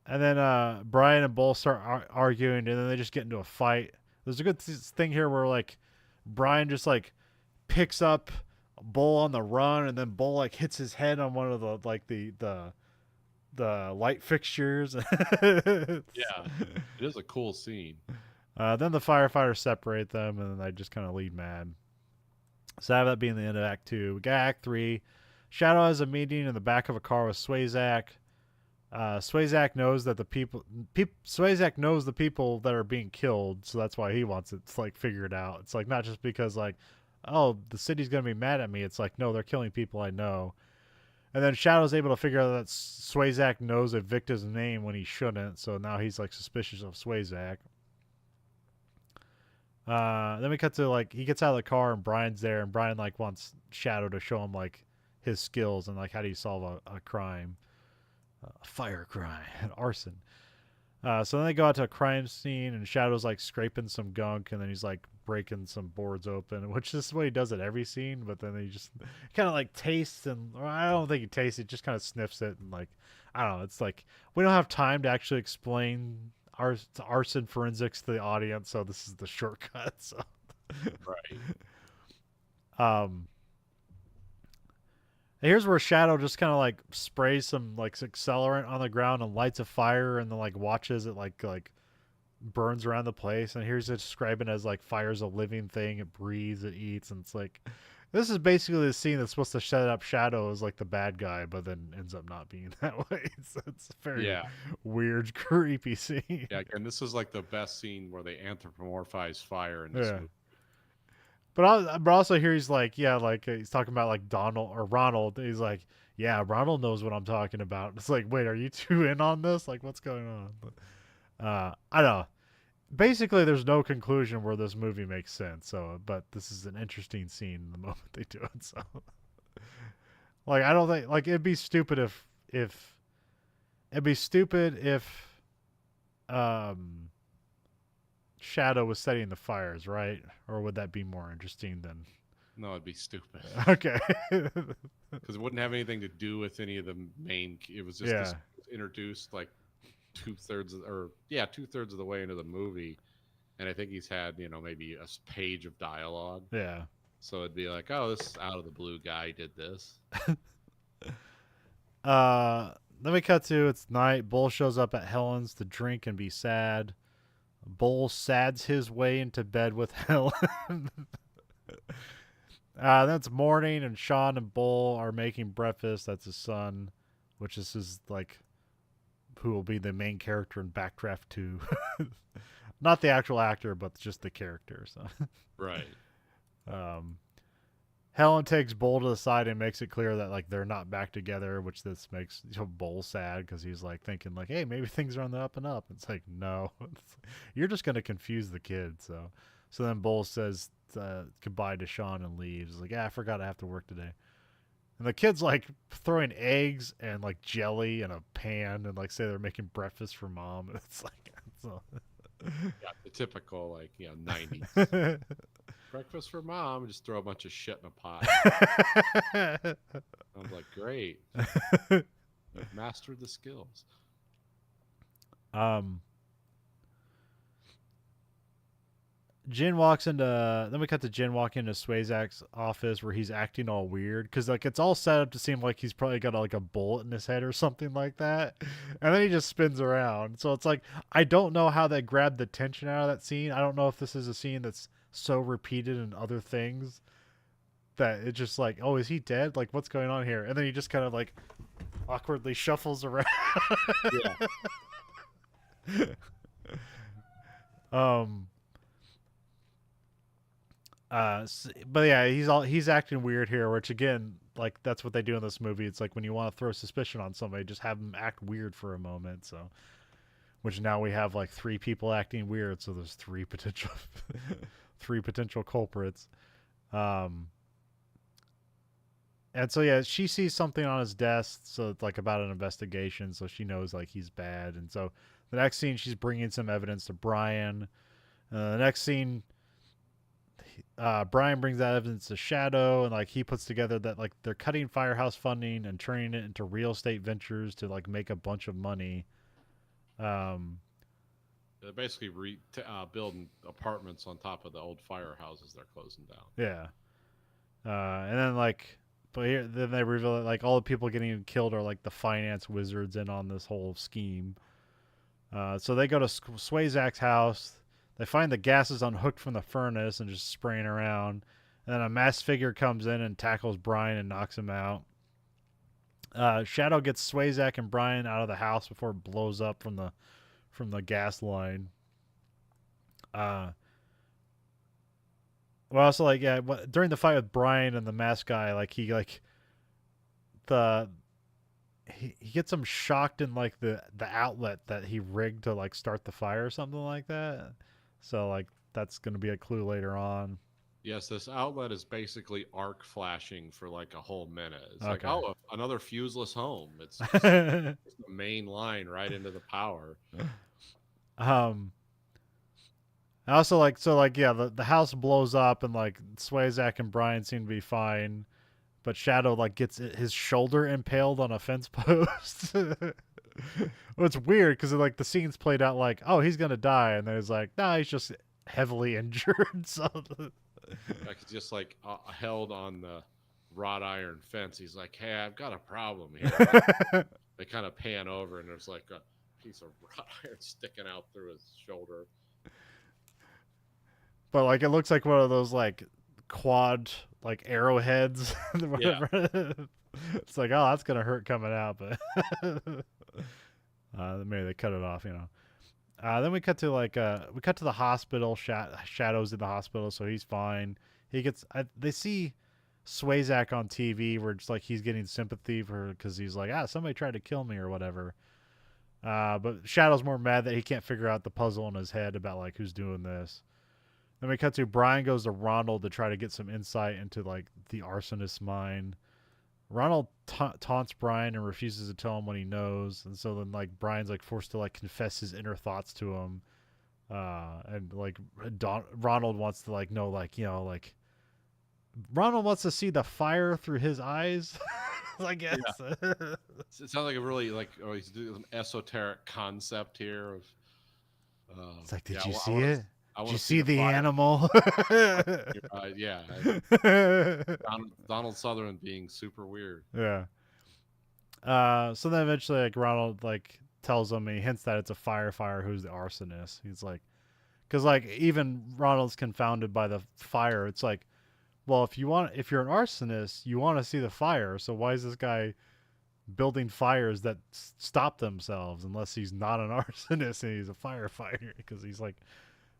S1: then Brian and Bull start arguing, and then they just get into a fight. There's a good thing here where like Brian just like picks up Bull on the run, and then Bull like hits his head on one of the like the light fixtures.
S2: Yeah, it is a cool scene.
S1: Then the firefighters separate them, and then they just kind of lead mad. So that being the end of Act 2. We got Act 3. Shadow has a meeting in the back of a car with Swayzak. Swayzak knows that Swayzak knows the people that are being killed, so that's why he wants it to like figured out. It's like not just because like, oh, the city's gonna be mad at me. It's like, no, they're killing people I know. And then Shadow's able to figure out that Swayzak knows a victim's name when he shouldn't, so now he's like suspicious of Swayzak. Then we cut to like he gets out of the car and Brian's there, and Brian like wants Shadow to show him like his skills and like how do you solve a crime, a fire crime, an arson. So then they go out to a crime scene and Shadow's like scraping some gunk and then he's like breaking some boards open, which is what he does at every scene. But then he just kind of like tastes or I don't think he tastes it, just kind of sniffs it and like I don't know. It's like we don't have time to actually explain arson forensics to the audience, so this is the shortcut. So
S2: right.
S1: Here's where Shadow just kind of like sprays some like accelerant on the ground and lights a fire, and then like watches it like burns around the place. And here's it describing as like fire's a living thing. It breathes, it eats, and it's like this is basically the scene that's supposed to set up Shadow as like the bad guy, but then ends up not being that way. So it's a very weird, creepy scene.
S2: Yeah, and this is like the best scene where they anthropomorphize fire in this movie.
S1: But also here he's like, yeah, like he's talking about like Donald or Ronald. He's like, yeah, Ronald knows what I'm talking about. It's like, wait, are you two in on this? Like, what's going on? But, I don't know. Basically, there's no conclusion where this movie makes sense. So, but this is an interesting scene the moment they do it. So, like, I don't think like it'd be stupid if Shadow was setting the fires, right? Or would that be more interesting than?
S2: No, it'd be stupid.
S1: Okay.
S2: Because it wouldn't have anything to do with any of the main. It was just this introduced like 2/3 of the way into the movie, and I think he's had maybe a page of dialogue.
S1: Yeah.
S2: So it'd be like, oh, this out of the blue guy did this.
S1: Then we cut to it's night. Bull shows up at Helen's to drink and be sad. Bull sads his way into bed with Helen. Then it's morning, and Sean and Bull are making breakfast. That's his son, which is his like who will be the main character in Backdraft 2. Not the actual actor, but just the character. So,
S2: Right.
S1: um, Helen takes Bull to the side and makes it clear that like they're not back together, which this makes Bull sad because he's like thinking like, hey, maybe things are on the up and up. It's like, no, you're just gonna confuse the kid. So then Bull says goodbye to Sean and leaves. He's like, yeah, I forgot I have to work today. And the kid's like throwing eggs and like jelly in a pan and like say they're making breakfast for mom. It's like,
S2: Yeah, the typical like 90s. Breakfast for mom, just throw a bunch of shit in a pot. I was like, great. You've mastered the skills.
S1: Jin walks into. Then we cut to Jin walking into Swayzak's office where he's acting all weird because like it's all set up to seem like he's probably got like a bullet in his head or something like that, and then he just spins around. So it's like I don't know how they grabbed the tension out of that scene. I don't know if this is a scene that's so repeated in other things that it's just like, oh, is he dead? Like what's going on here? And then he just kind of like awkwardly shuffles around.
S2: Yeah.
S1: But yeah, he's acting weird here, which again, like that's what they do in this movie. It's like when you want to throw suspicion on somebody, just have them act weird for a moment. So, which now we have like 3 people acting weird, so there's 3 potential 3 potential culprits. And so yeah, she sees something on his desk, so it's like about an investigation, so she knows like he's bad. And so the next scene, she's bringing some evidence to Brian. The next scene, Brian brings that evidence to Shadow, and like he puts together that like they're cutting Firehouse funding and turning it into real estate ventures to like make a bunch of money.
S2: They're basically building apartments on top of the old firehouses they're closing down.
S1: Yeah, and then like, but here then they reveal that like all the people getting killed are like the finance wizards in on this whole scheme. So they go to Swayzak's house. They find the gases unhooked from the furnace and just spraying around. And then a masked figure comes in and tackles Brian and knocks him out. Shadow gets Swayzak and Brian out of the house before it blows up from the gas line. Well, also like yeah, during the fight with Brian and the masked guy, like he gets him shocked in like the outlet that he rigged to like start the fire or something like that. So like that's gonna be a clue later on.
S2: Yes, this outlet is basically arc flashing for like a whole minute. It's like,
S1: Okay.
S2: oh, another fuseless home. It's just the main line right into the power.
S1: I also like so like yeah, the house blows up and like Swayzak and Brian seem to be fine, but Shadow like gets his shoulder impaled on a fence post. Well, it's weird because like the scene's played out like, oh, he's gonna die, and then it's like, nah, he's just heavily injured. So
S2: Like he's just like held on the wrought iron fence. He's like, hey, I've got a problem here. They kind of pan over, and there's like a piece of wrought iron sticking out through his shoulder.
S1: But like it looks like one of those like quad like arrowheads.
S2: Yeah.
S1: It's like, oh, that's gonna hurt coming out, but maybe they cut it off, you know. Then we cut to the hospital. Shadow's in the hospital, so he's fine. They see Swayzak on TV where it's like he's getting sympathy for because he's like, somebody tried to kill me or whatever. But Shadow's more mad that he can't figure out the puzzle in his head about like who's doing this. Then we cut to Brian goes to Ronald to try to get some insight into like the arsonist's mind. Ronald taunts Brian and refuses to tell him what he knows, and so then like Brian's like forced to like confess his inner thoughts to him, and like Ronald wants to like know like like Ronald wants to see the fire through his eyes. I guess. Yeah.
S2: It sounds like a really like he's doing some esoteric concept here of.
S1: It's like, did you see it? Did you see the
S2: fire.
S1: Animal?
S2: Yeah. Donald Sutherland being super weird.
S1: Yeah. So then eventually, like Ronald like tells him, and he hints that it's a firefighter who's the arsonist. He's like, because like even Ronald's confounded by the fire. It's like, well, if you're an arsonist, you want to see the fire. So why is this guy building fires that stop themselves unless he's not an arsonist and he's a firefighter because he's like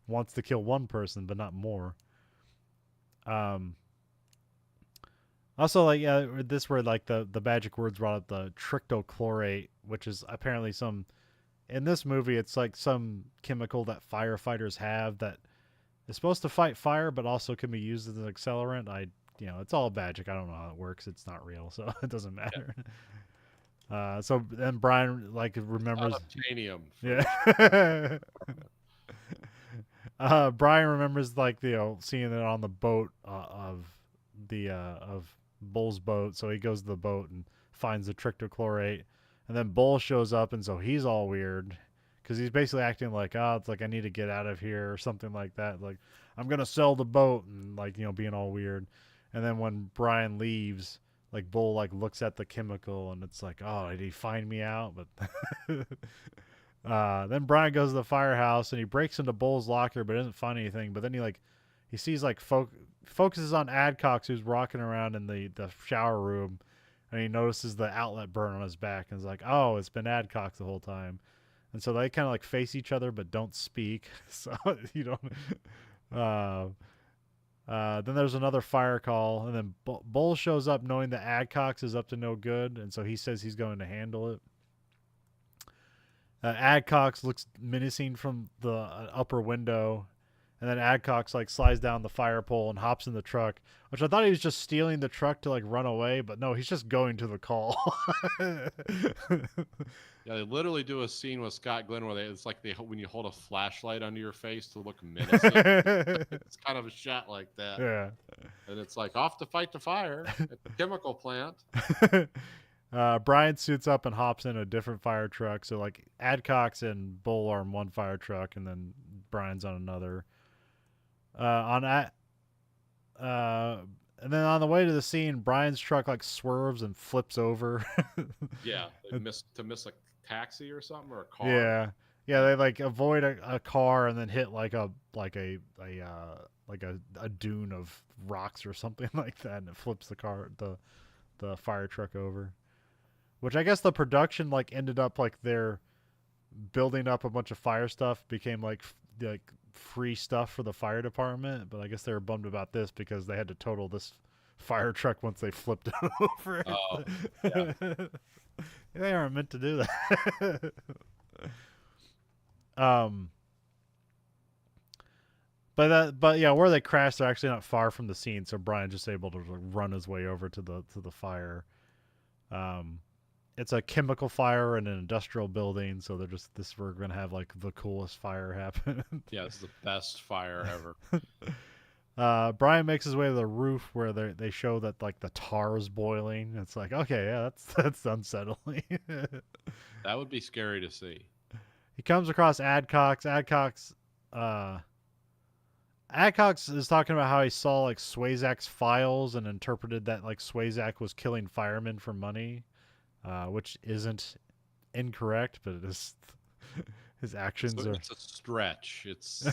S1: wants to kill one person but not more. Um, Also, like, yeah, this where like the magic words brought up the trictochlorate, which is apparently some in this movie. It's like some chemical that firefighters have that is supposed to fight fire, but also can be used as an accelerant. It's all magic. I don't know how it works. It's not real, so it doesn't matter. So then Brian like remembers.
S2: Unobtainium.
S1: Yeah. Brian remembers like seeing it on the boat of Bull's boat, so he goes to the boat and finds the trictochlorate, and then Bull shows up, and so he's all weird because he's basically acting like, oh, it's like I need to get out of here or something like that, like I'm gonna sell the boat and like being all weird, and then when Brian leaves, like Bull like looks at the chemical and it's like, oh, did he find me out? But then Brian goes to the firehouse and he breaks into Bull's locker, but doesn't find anything. But then he sees like focuses on Adcox, who's rocking around in the shower room, and he notices the outlet burn on his back and is like, oh, it's been Adcox the whole time. And so they kind of like face each other but don't speak. So you don't. Then there's another fire call, and then Bull shows up knowing that Adcox is up to no good, and so he says he's going to handle it. Adcox looks menacing from the upper window, and then Adcox like slides down the fire pole and hops in the truck, which I thought he was just stealing the truck to like run away, but no, he's just going to the call.
S2: Yeah, they literally do a scene with Scott Glenn where it's like when you hold a flashlight under your face to look menacing. It's kind of a shot like that.
S1: Yeah.
S2: And it's like off to fight the fire at the chemical plant.
S1: Brian suits up and hops in a different fire truck. So like Adcox and Bull are in one fire truck, and then Brian's on another. And then on the way to the scene, Brian's truck like swerves and flips over.
S2: Yeah, they miss a taxi or something, or a car.
S1: Yeah. They like avoid a car and then hit like a dune of rocks or something like that, and it flips the fire truck over. Which I guess the production like ended up like they're building up a bunch of fire stuff became like free stuff for the fire department, but I guess they were bummed about this because they had to total this fire truck once they flipped it over.
S2: Oh, yeah.
S1: They aren't meant to do that. But yeah, where they crashed, they're actually not far from the scene, so Brian's just able to run his way over to the fire. It's a chemical fire in an industrial building, so they're just we're gonna have like the coolest fire happen.
S2: Yeah, it's the best fire ever.
S1: Brian makes his way to the roof where they show that like the tar is boiling. It's like, okay, yeah, that's unsettling.
S2: That would be scary to see.
S1: He comes across Adcox. Adcox is talking about how he saw like Swayzak's files and interpreted that like Swayzak was killing firemen for money. Which isn't incorrect, but it is his actions are.
S2: It's a stretch. It's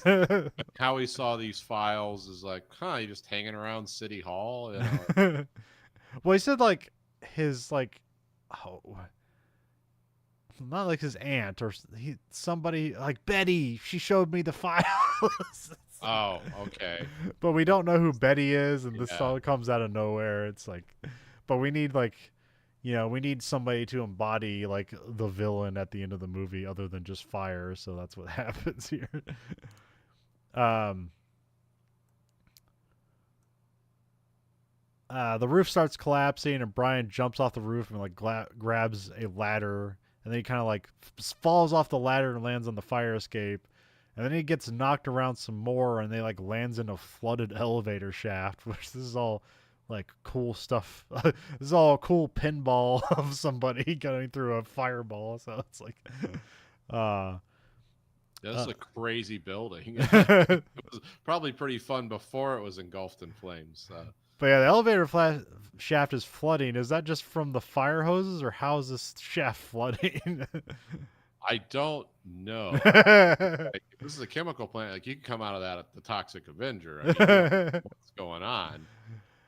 S2: how he saw these files is like, you just hanging around City Hall.
S1: Well, he said like his not like his aunt or somebody like Betty. She showed me the files.
S2: Oh, okay.
S1: But we don't know who Betty is, and this all comes out of nowhere. It's like, but we need like. We need somebody to embody like the villain at the end of the movie other than just fire, so that's what happens here. The roof starts collapsing and Brian jumps off the roof and like grabs a ladder, and then he kind of like falls off the ladder and lands on the fire escape, and then he gets knocked around some more and they like lands in a flooded elevator shaft, which this is all like cool stuff. This is all a cool pinball of somebody going through a fireball. So it's like,
S2: this is a crazy building. It was probably pretty fun before it was engulfed in flames.
S1: But yeah, the elevator shaft is flooding. Is that just from the fire hoses, or how is this shaft flooding?
S2: I don't know. Like, this is a chemical plant. Like you can come out of that at the Toxic Avenger. I mean, what's going on?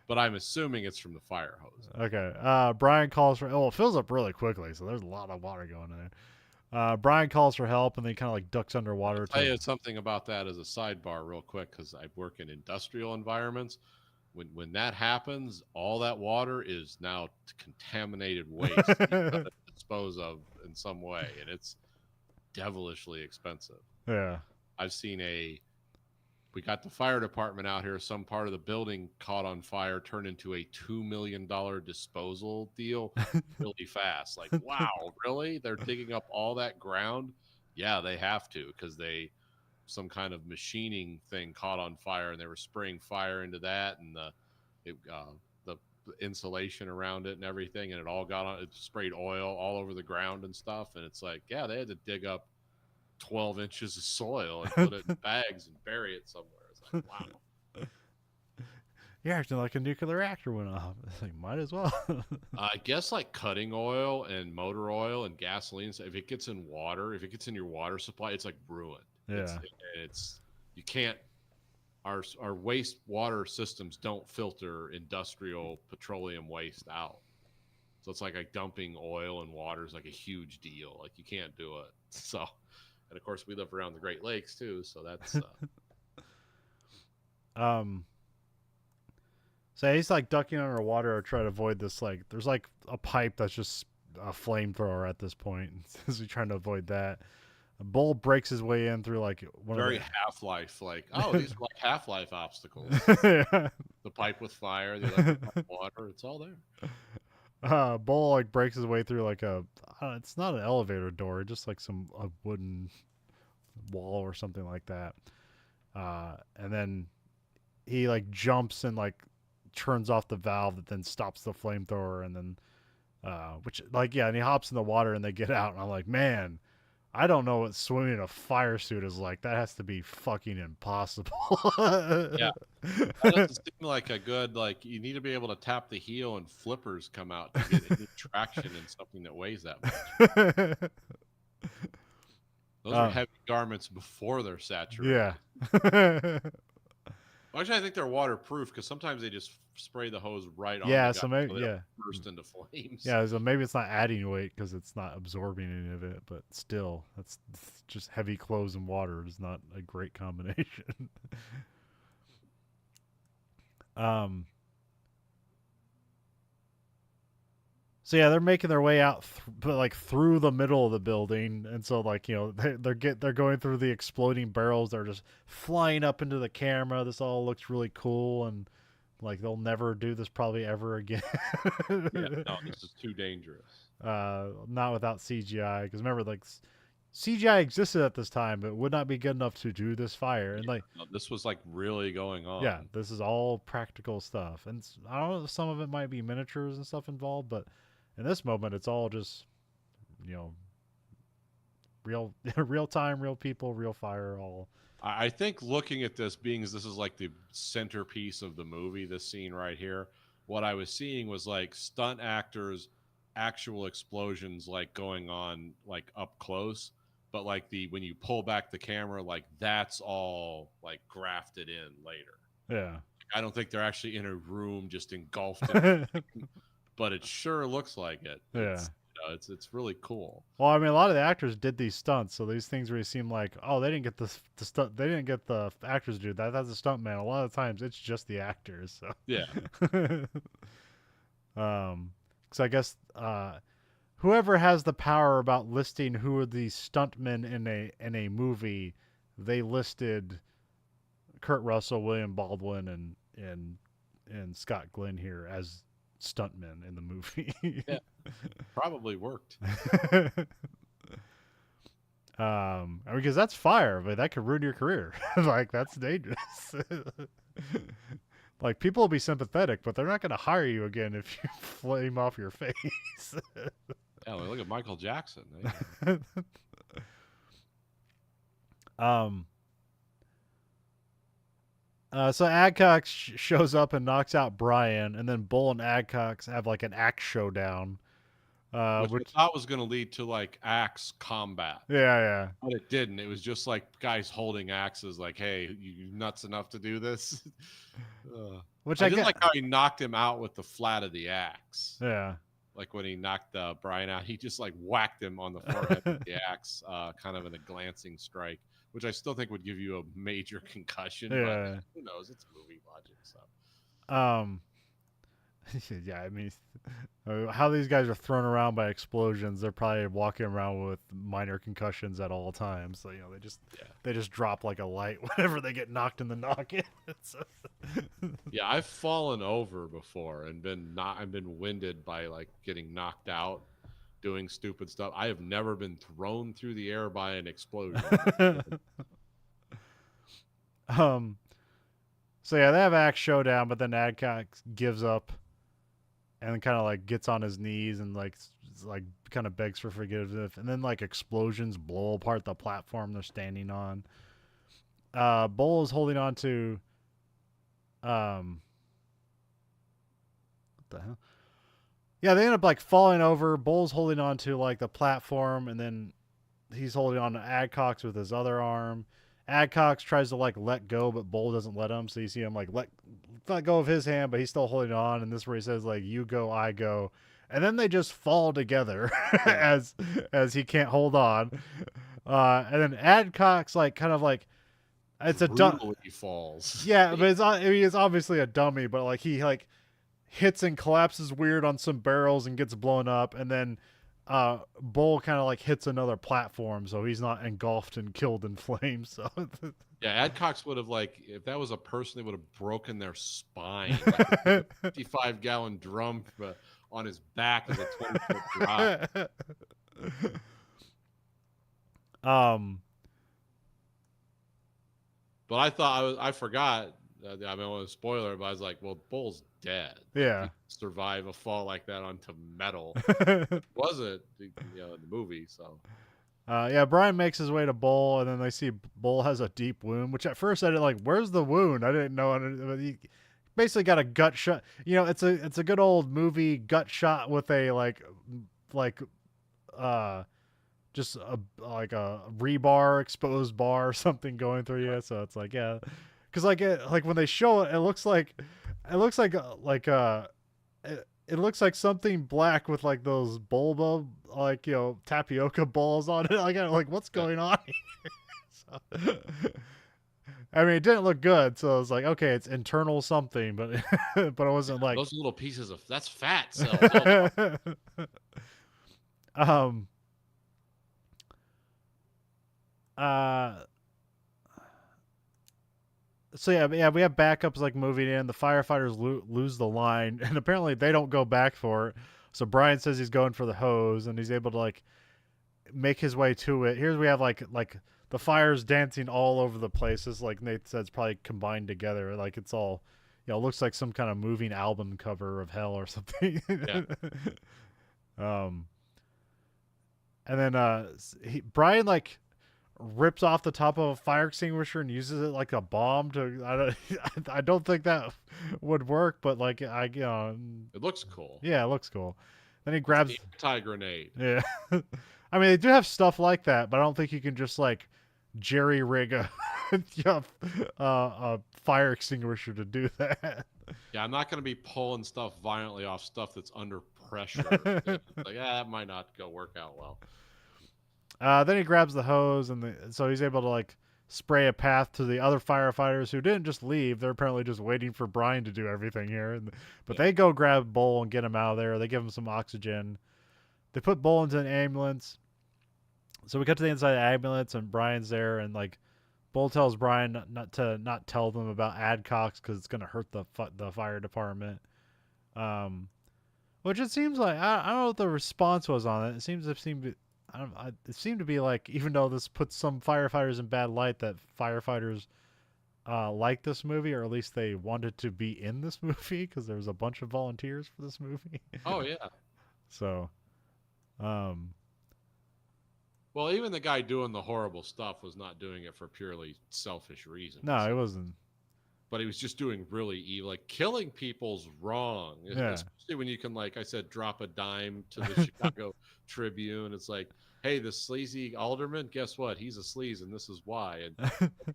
S2: but I'm assuming it's from the fire hose.
S1: Okay. Brian calls for. Oh, it fills up really quickly, so there's a lot of water going in there. Brian calls for help, and then kind of like ducks underwater.
S2: I'll tell you something about that as a sidebar, real quick, because I work in industrial environments. When that happens, all that water is now contaminated waste you gotta dispose of in some way, and it's devilishly expensive.
S1: Yeah.
S2: I've seen we got the fire department out here. Some part of the building caught on fire, turned into a $2 million disposal deal really fast. Like, wow, really? They're digging up all that ground? Yeah, they have to, because some kind of machining thing caught on fire, and they were spraying fire into that, and the insulation around it and everything, and it all got on. It sprayed oil all over the ground and stuff, and it's like, yeah, they had to dig up 12 inches of soil and put it in bags and bury it somewhere. It's like, wow.
S1: You're acting like a nuclear reactor went off. It's like, might as well.
S2: I guess like cutting oil and motor oil and gasoline, if it gets in water, if it gets in your water supply, it's like ruined.
S1: Yeah.
S2: It's you can't. Our wastewater systems don't filter industrial petroleum waste out. So it's like dumping oil and water is like a huge deal. Like, you can't do it. So, and of course we live around the Great Lakes too. So that's,
S1: So he's like ducking underwater to try to avoid this. Like, there's like a pipe that's just a flamethrower at this point. He's trying to avoid that. A bull breaks his way in through like one
S2: very
S1: of the...
S2: Half-Life. Like, oh, these are like Half-Life obstacles.
S1: Yeah.
S2: The pipe with fire, the electric water, it's all there.
S1: Bull like breaks his way through like it's not an elevator door, just like a wooden wall or something like that. And then he like jumps and like turns off the valve that then stops the flamethrower, and then which like, yeah, and he hops in the water and they get out, and I'm like, man, I don't know what swimming in a fire suit is like. That has to be fucking impossible.
S2: Yeah. That doesn't seem like a good, like, you need to be able to tap the heel and flippers come out to get any traction in something that weighs that much. Those are heavy garments before they're saturated.
S1: Yeah.
S2: Actually, I think they're waterproof, because sometimes they just spray the hose right on.
S1: Yeah,
S2: the
S1: so
S2: guy,
S1: maybe,
S2: so
S1: yeah,
S2: burst into flames.
S1: yeah. So maybe it's not adding weight because it's not absorbing any of it, but still, that's just heavy clothes and water is not a great combination. So yeah, they're making their way out, but like through the middle of the building, and so like, you know, they're going through the exploding barrels. They're just flying up into the camera. This all looks really cool, and like they'll never do this probably ever again.
S2: Yeah, no, this is too dangerous.
S1: Not without CGI, because remember, like, CGI existed at this time, but would not be good enough to do this fire. And like,
S2: no, this was like really going on.
S1: Yeah, this is all practical stuff, and I don't know if some of it might be miniatures and stuff involved, but in this moment, it's all just, you know, real time, real people, real fire. All.
S2: I think looking at this, being as this is like the centerpiece of the movie, this scene right here, what I was seeing was like stunt actors, actual explosions like going on like up close, but like when you pull back the camera, like that's all like grafted in later.
S1: Yeah.
S2: I don't think they're actually in a room just engulfed in but it sure looks like it.
S1: Yeah.
S2: It's really cool.
S1: Well, I mean, a lot of the actors did these stunts, so these things really seem like, oh, they didn't get the stunt, they didn't get the actors to do that. That's a stunt man. A lot of times, it's just the actors. So
S2: yeah.
S1: Because I guess whoever has the power about listing who are the stuntmen in a movie, they listed Kurt Russell, William Baldwin, and Scott Glenn here as stuntmen in the movie.
S2: Yeah, probably worked.
S1: Because that's fire, but that could ruin your career. Like, that's dangerous. Like, people will be sympathetic, but they're not going to hire you again if you flame off your face.
S2: Yeah, look at Michael Jackson.
S1: So Adcox shows up and knocks out Brian, and then Bull and Adcox have like an axe showdown.
S2: which I
S1: Which
S2: thought was going to lead to like axe combat.
S1: yeah.
S2: But it didn't. It was just like guys holding axes, like, "Hey, you nuts enough to do this?"
S1: Which
S2: I
S1: I
S2: just
S1: get.
S2: like how he knocked him out with the flat of the axe.
S1: Yeah.
S2: Like when he knocked Brian out, he just like whacked him on the forehead with the axe, kind of in a glancing strike, which I still think would give you a major concussion. But
S1: Yeah.
S2: who knows? It's movie logic, so.
S1: Um. Yeah, I mean, how these guys are thrown around by explosions, they're probably walking around with minor concussions at all times. So they just drop like a light whenever they get knocked in the noggin.
S2: Yeah, I've fallen over before and I've been winded by like getting knocked out doing stupid stuff. I have never been thrown through the air by an explosion.
S1: um. So yeah, they have axe showdown, but then Adcock gives up and kind of like gets on his knees and like kind of begs for forgiveness, and then like explosions blow apart the platform they're standing on. Bull is holding on to what the hell? Yeah, they end up like falling over. Bull's holding on to like the platform, and then he's holding on to Adcox with his other arm. Adcox tries to like let go, but Bull doesn't let him. So you see him like let go of his hand, but he's still holding on. And this is where he says like, "You go, I go," and then they just fall together as he can't hold on. And then Adcox like kind of like it's a
S2: brutally falls.
S1: Yeah, but it's obviously a dummy, but like he like hits and collapses weird on some barrels and gets blown up, and then Bull kind of like hits another platform, so he's not engulfed and killed in flames. So
S2: yeah, Adcox would have like if that was a person, they would have broken their spine. Like a 55-gallon drum on his back as a 20-foot drop. But I thought I forgot. I mean, it was a spoiler, but I was like, well, Bull's dead.
S1: Yeah.
S2: He survive a fall like that onto metal. It wasn't, in the movie, so.
S1: Yeah, Brian makes his way to Bull, and then they see Bull has a deep wound, which at first I didn't like, where's the wound? I didn't know. But he basically got a gut shot. It's a good old movie gut shot with a just a rebar exposed bar or something going through you. So it's like, yeah, because like when they show it, it looks like it looks like something black with like those bulba tapioca balls on it. Like what's going on here? So, I mean, it didn't look good, so I was like, okay, it's internal something, but but it wasn't like
S2: those little pieces that's fat cells.
S1: um. So yeah, we have backups like moving in. The firefighters lose the line, and apparently they don't go back for it. So Brian says he's going for the hose, and he's able to like make his way to it. Here we have like the fires dancing all over the place. It's like Nate said, it's probably combined together. Like it's all, it looks like some kind of moving album cover of hell or something.
S2: Yeah.
S1: And then Brian like rips off the top of a fire extinguisher and uses it like a bomb to. I don't think that would work, but like
S2: it looks cool.
S1: Yeah, it looks cool. Then he grabs
S2: anti-grenade.
S1: Yeah. I mean, they do have stuff like that, but I don't think you can just like jerry rig a fire extinguisher to do that.
S2: Yeah, I'm not going to be pulling stuff violently off stuff that's under pressure. Like, that might not work out well.
S1: Then he grabs the hose, and so he's able to like spray a path to the other firefighters who didn't just leave. They're apparently just waiting for Brian to do everything here. But they go grab Bull and get him out of there. They give him some oxygen. They put Bull into an ambulance. So we cut to the inside of the ambulance, and Brian's there, and like Bull tells Brian not to tell them about Adcox because it's gonna hurt the fire department. Which it seems like I don't know what the response was on it. It seemed to be like, even though this puts some firefighters in bad light, that firefighters like this movie, or at least they wanted to be in this movie because there was a bunch of volunteers for this movie.
S2: Oh yeah.
S1: So,
S2: well, even the guy doing the horrible stuff was not doing it for purely selfish reasons.
S1: No, it wasn't.
S2: but he was just doing really evil. Like killing people's wrong,
S1: Yeah.
S2: especially when you can, like I said, drop a dime to the Chicago Tribune. It's like, hey, the sleazy alderman, guess what? He's a sleaze, and this is why. And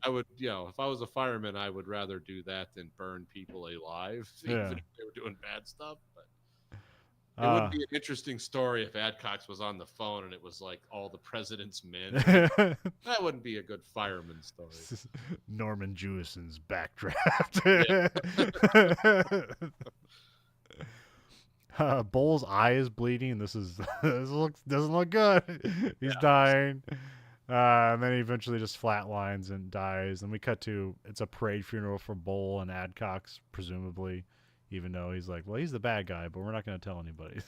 S2: I would, if I was a fireman, I would rather do that than burn people alive, even
S1: Yeah.
S2: if they were doing bad stuff. But it would be an interesting story if Adcox was on the phone and it was like all the president's men. That wouldn't be a good fireman story.
S1: Norman Jewison's Backdraft. Bull's eye is bleeding. This doesn't look good. He's dying. And then he eventually just flatlines and dies. And we cut to it's a parade funeral for Bull and Adcox, presumably, even though he's like, well, he's the bad guy, but we're not going to tell anybody.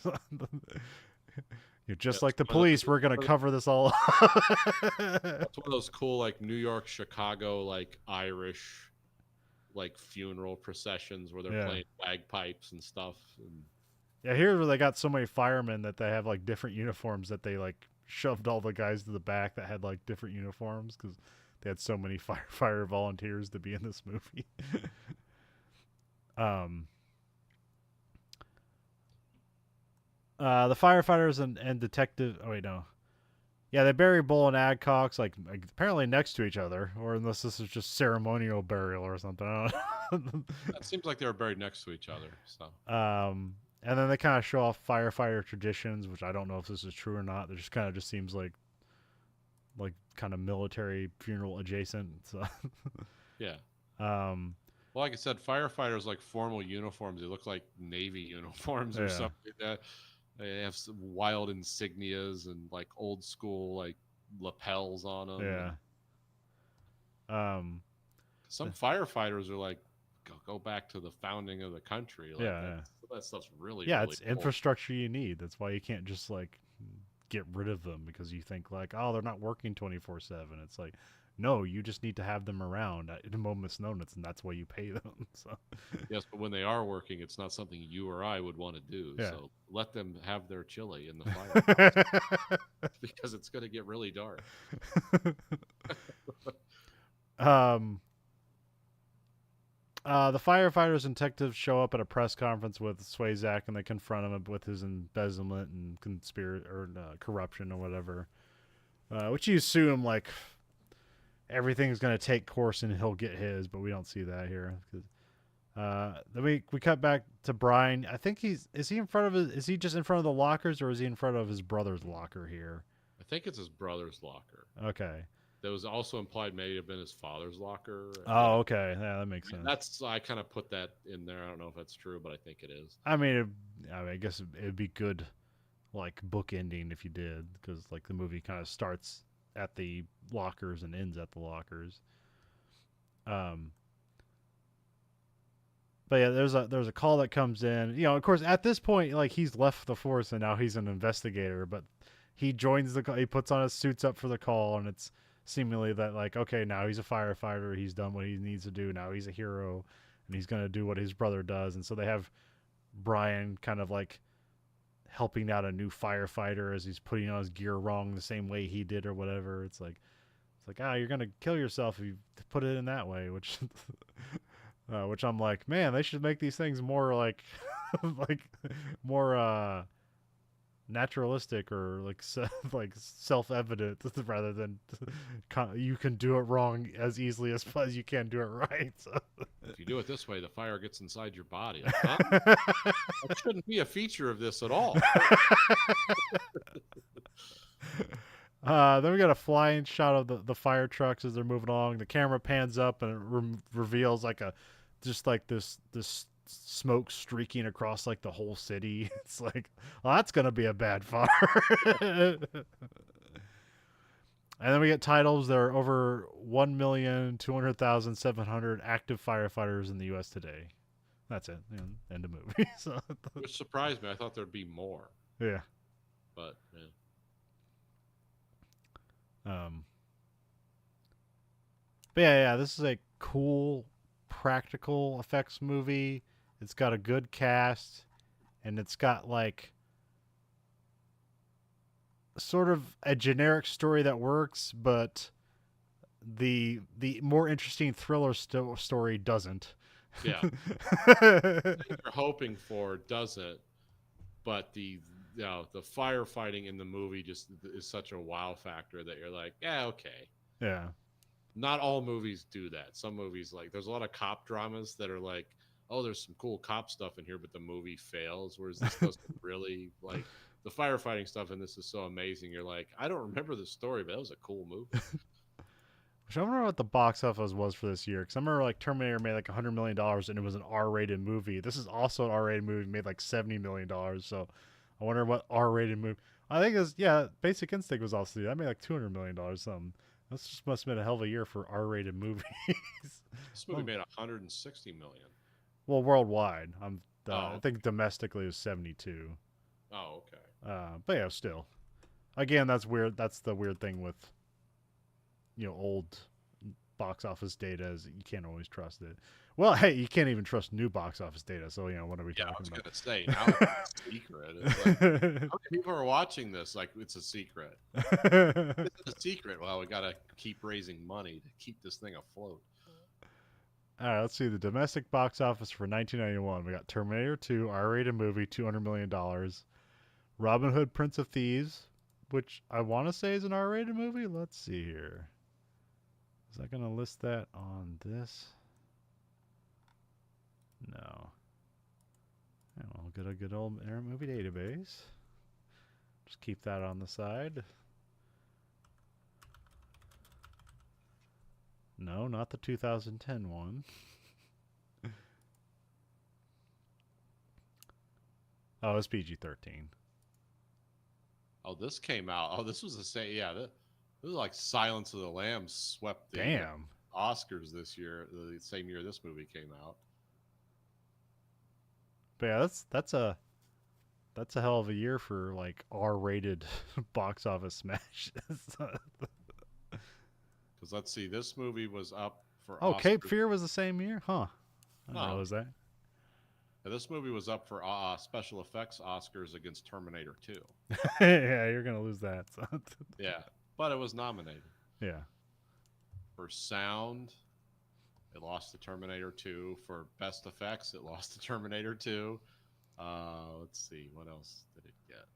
S1: You're just like the police. We're going to cover this all up.
S2: That's one of those cool, like New York, Chicago, like Irish, like funeral processions where they're playing bagpipes and stuff. And
S1: yeah, here's where they got so many firemen that they have like different uniforms that they like shoved all the guys to the back that had like different uniforms because they had so many firefighter volunteers to be in this movie. The firefighters and detective. Oh wait, no. Yeah, they bury Bull and Adcox like apparently next to each other, or unless this is just ceremonial burial or something. I don't know.
S2: It seems like they were buried next to each other. So.
S1: And then they kind of show off firefighter traditions, which I don't know if this is true or not. It just kind of just seems like kind of military funeral adjacent. So.
S2: Yeah. Well, like I said, firefighters like formal uniforms. They look like Navy uniforms or something like that. They have some wild insignias and like old school like lapels on them.
S1: Yeah.
S2: Some firefighters are like, go back to the founding of the country. Like that stuff's really
S1: it's cool. Infrastructure you need. That's why you can't just like get rid of them because you think like, oh, they're not working 24/7. It's like, no, you just need to have them around at a moment's notice, and that's why you pay them. So.
S2: Yes, but when they are working, it's not something you or I would want to do.
S1: Yeah.
S2: So let them have their chili in the firehouse because it's going to get really dark.
S1: The firefighters and detectives show up at a press conference with Swayzak, and they confront him with his embezzlement and corruption or whatever, which you assume like everything's going to take course and he'll get his, but we don't see that here. Then we cut back to Brian. I think is he just in front of the lockers, or is he in front of his brother's locker here?
S2: I think it's his brother's locker.
S1: Okay.
S2: That was also implied may have been his father's locker.
S1: Oh, okay. Yeah, that makes sense.
S2: I kind of put that in there. I don't know if that's true, but I think it is.
S1: I mean, I guess it'd be good, like book ending if you did, because like the movie kind of starts at the lockers and ends at the lockers. But yeah, there's a call that comes in. Of course, at this point, like he's left the force and now he's an investigator. But he joins the call. He puts on his suits up for the call, and it's seemingly that like, okay, now he's a firefighter. He's done what he needs to do. Now he's a hero, and he's gonna do what his brother does. And so they have Brian kind of like helping out a new firefighter as he's putting on his gear wrong the same way he did or whatever. It's like, you're gonna kill yourself if you put it in that way, which I'm like, man, they should make these things more like more naturalistic or like self-evident rather than you can do it wrong as easily as you can do it right. So.
S2: If you do it this way, the fire gets inside your body. Like, huh? That shouldn't be a feature of this at all.
S1: Then we got a flying shot of the fire trucks as they're moving along. The camera pans up and it reveals like this smoke streaking across like the whole city. It's like, well, that's gonna be a bad fire. And then we get titles. There are over 1,200,700 active firefighters in the U.S. today. That's it. End of movie. So,
S2: which surprised me. I thought there'd be more.
S1: Yeah.
S2: But
S1: But yeah, this is a cool practical effects movie. It's got a good cast, and it's got like sort of a generic story that works, but the more interesting thriller story doesn't.
S2: Yeah. What you're hoping for doesn't, but the firefighting in the movie just is such a wow factor that you're like, yeah, okay.
S1: Yeah.
S2: Not all movies do that. Some movies, like, there's a lot of cop dramas that are like, oh, there's some cool cop stuff in here, but the movie fails. Whereas this doesn't really, like, the firefighting stuff in this is so amazing. You're like, I don't remember the story, but that was a cool movie.
S1: Which I wonder what the box office was for this year, because I remember like Terminator made like $100 million and it was an R-rated movie. This is also an R-rated movie, made like $70 million. So I wonder what R-rated movie. I think it's Basic Instinct was also that made like $200 million something. This just must have been a hell of a year for R-rated movies.
S2: This movie made 160 million.
S1: Well, worldwide,
S2: Oh.
S1: I think domestically it was 72.
S2: Oh, okay.
S1: But yeah, still, again, that's weird. That's the weird thing with old box office data is you can't always trust it. Well, hey, you can't even trust new box office data. So what are we talking about?
S2: I was gonna say, now it's a secret. It's like, how many people are watching this? Like, it's a secret. It's a secret. Well, we gotta keep raising money to keep this thing afloat.
S1: All right, let's see the domestic box office for 1991. We got Terminator 2, R-rated movie, $200 million. Robin Hood, Prince of Thieves, which I want to say is an R-rated movie. Let's see here. Is that going to list that on this? No. I'll get a good old Internet Movie Database. Just keep that on the side. No, not the 2010 one. Oh, it's PG-13.
S2: Oh, this came out. Oh, this was the same. Yeah, this was like Silence of the Lambs swept the Oscars this year, the same year this movie came out.
S1: But yeah, that's a hell of a year for like R-rated box office smashes.
S2: Because let's see, this movie was up for.
S1: Oh, Oscars. Cape Fear was the same year, huh? I didn't realize that.
S2: Yeah, this movie was up for special effects Oscars against Terminator 2.
S1: Yeah, you're gonna lose that. So.
S2: Yeah, but it was nominated.
S1: Yeah.
S2: For sound, it lost to Terminator 2. For best effects, it lost to Terminator 2. Let's see, what else did it get?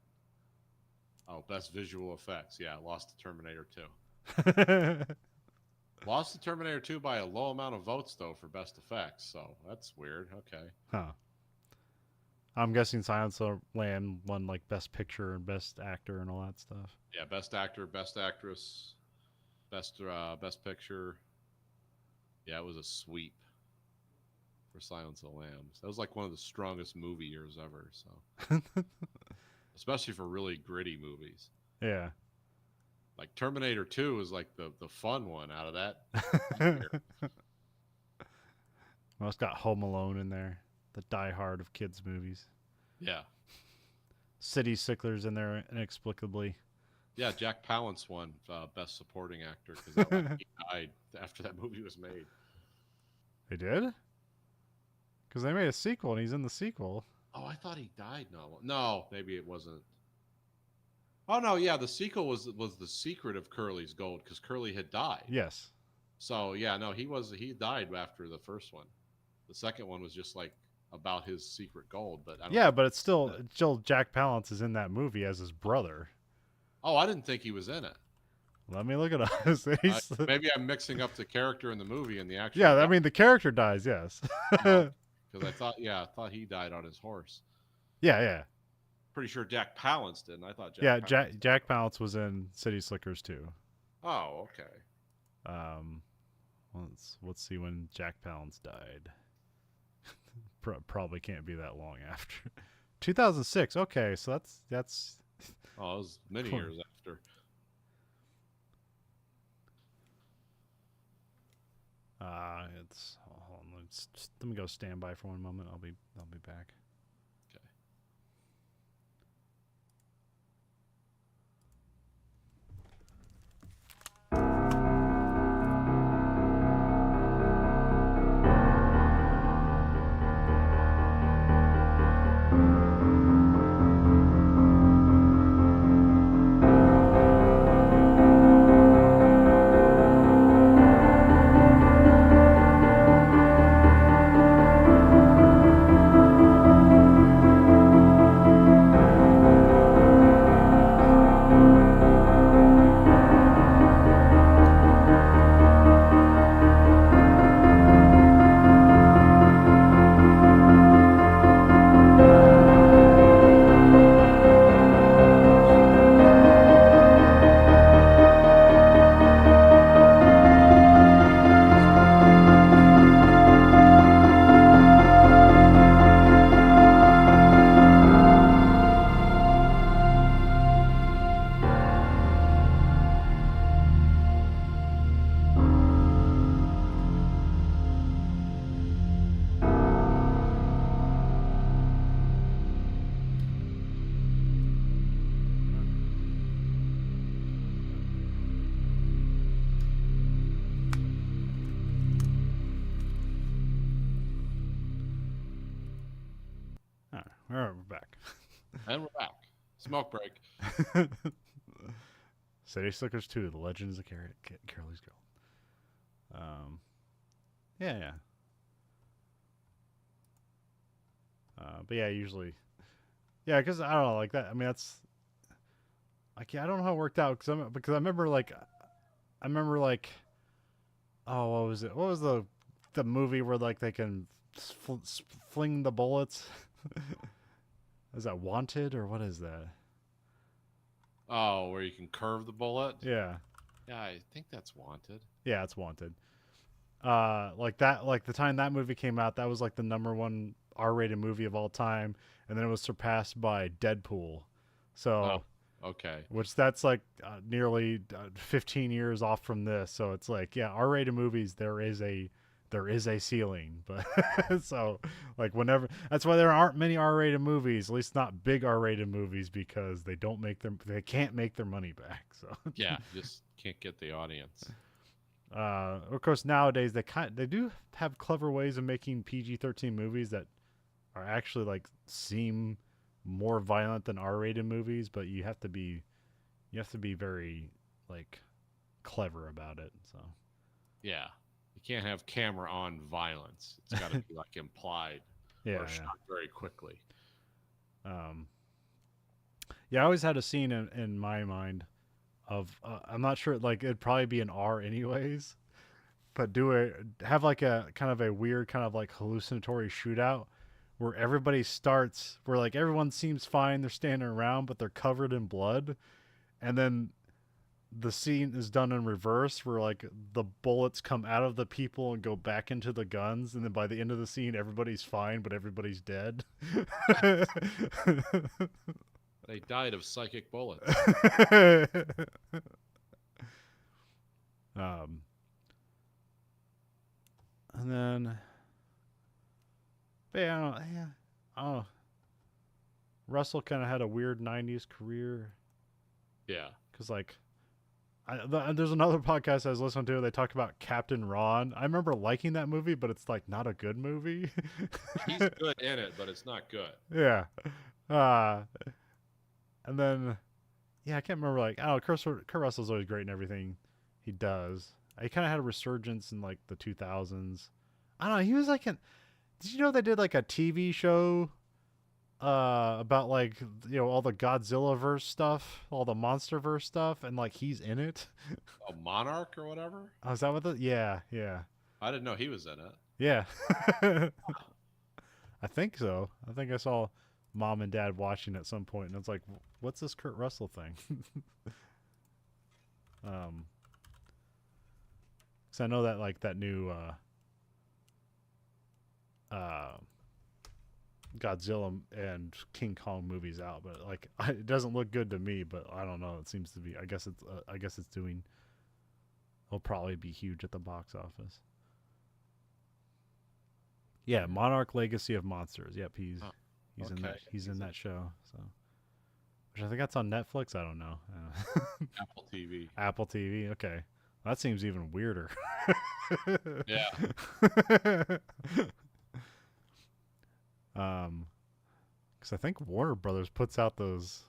S2: Oh, best visual effects. Yeah, it lost to Terminator 2. Lost to Terminator 2 by a low amount of votes, though, for best effects. So that's weird. Okay.
S1: Huh. I'm guessing Silence of the Lambs won like best picture and best actor and all that stuff.
S2: Yeah, best actor, best actress, best picture. Yeah, it was a sweep for Silence of the Lambs. That was like one of the strongest movie years ever. So, especially for really gritty movies.
S1: Yeah.
S2: Like Terminator 2 is like the fun one out of that.
S1: Well, it's got Home Alone in there, the die-hard of kids' movies.
S2: Yeah.
S1: City Slickers in there inexplicably.
S2: Yeah, Jack Palance won Best Supporting Actor because he died after that movie was made.
S1: They did? Because they made a sequel and he's in the sequel.
S2: Oh, I thought he died. No, maybe it wasn't. Oh no, yeah, the sequel was The Secret of Curly's Gold because Curly had died.
S1: Yes.
S2: So yeah, no, he died after the first one. The second one was just like about his secret gold, but I don't
S1: but it's still Jack Palance is in that movie as his brother.
S2: Oh, I didn't think he was in it.
S1: Let me look it up.
S2: Maybe I'm mixing up the character in the movie and the actual.
S1: Yeah, I mean the character dies, yes.
S2: Because I thought he died on his horse.
S1: Yeah.
S2: Pretty sure Jack Palance did. And I thought
S1: Jack Palance was in City Slickers too.
S2: Oh, okay.
S1: Let's see when Jack Palance died. Probably can't be that long after. 2006. Okay, so that's.
S2: Oh, it was many years after.
S1: Hold on, let me go stand by for one moment. I'll be back.
S2: Smoke break.
S1: City Slickers 2, The Legends of Carely's Girl. Yeah, yeah. But yeah, usually, yeah, because I don't know, like that. I mean, that's like, yeah, I don't know how it worked out because I remember like, oh, what was it? What was the movie where like they can fling the bullets? Is that Wanted or what is that?
S2: Oh, where you can curve the bullet?
S1: Yeah,
S2: Yeah, I think that's Wanted.
S1: yeah, it's Wanted. Like that, like the time that movie came out, that was like the #1 R-rated movie of all time, and then it was surpassed by Deadpool.
S2: Oh,
S1: So,
S2: okay.
S1: which that's like nearly 15 years off from this. So it's like, yeah, R-rated movies, there is a ceiling, but so like whenever that's why there aren't many R-rated movies, at least not big R-rated movies, because they can't make their money back. So
S2: Yeah, just can't get the audience.
S1: of course, nowadays they do have clever ways of making PG-13 movies that are actually like seem more violent than R-rated movies, but you have to be very like clever about it. So
S2: Yeah. You can't have camera on violence. It's got to be like implied
S1: yeah,
S2: or shot very quickly.
S1: um, yeah. I always had a scene in my mind of I'm not sure, like it'd probably be an R anyways, but have like a kind of a weird kind of like hallucinatory shootout where where like everyone seems fine, they're standing around, but they're covered in blood, and then the scene is done in reverse where like the bullets come out of the people and go back into the guns, and then by the end of the scene everybody's fine but everybody's dead.
S2: They died of psychic bullets.
S1: um and then but yeah, I don't know. Russell kind of had a weird 90s career
S2: Yeah.
S1: because like there's another podcast I was listening to. They talked about Captain Ron. I remember liking that movie, but it's like not a good movie.
S2: He's good in it, but it's not good.
S1: Yeah. Uh, and then, yeah, I can't remember. Like, I don't know. Kurt Russell's always great in everything he does. He kind of had a resurgence in like the 2000s. I don't know. He was like Did you know they did like a TV show about like all the Godzilla verse stuff, all the monster verse stuff, and like he's in it.
S2: A Monarch or whatever?
S1: Oh, is that what the yeah, yeah.
S2: I didn't know he was in it.
S1: Yeah. I think so. I think I saw mom and dad watching at some point and it's like, what's this Kurt Russell thing? um cuz I know that like that new uh Godzilla and King Kong movies out, but like it doesn't look good to me. But I don't know. It seems to be. I guess it's doing. It'll probably be huge at the box office. Yeah, Monarch: Legacy of Monsters. Yep, he's in that. He's in that show. So, which I think that's on Netflix. I don't know.
S2: Apple TV.
S1: Apple TV. Okay, that seems even weirder.
S2: Yeah.
S1: Because I think Warner Brothers puts out those.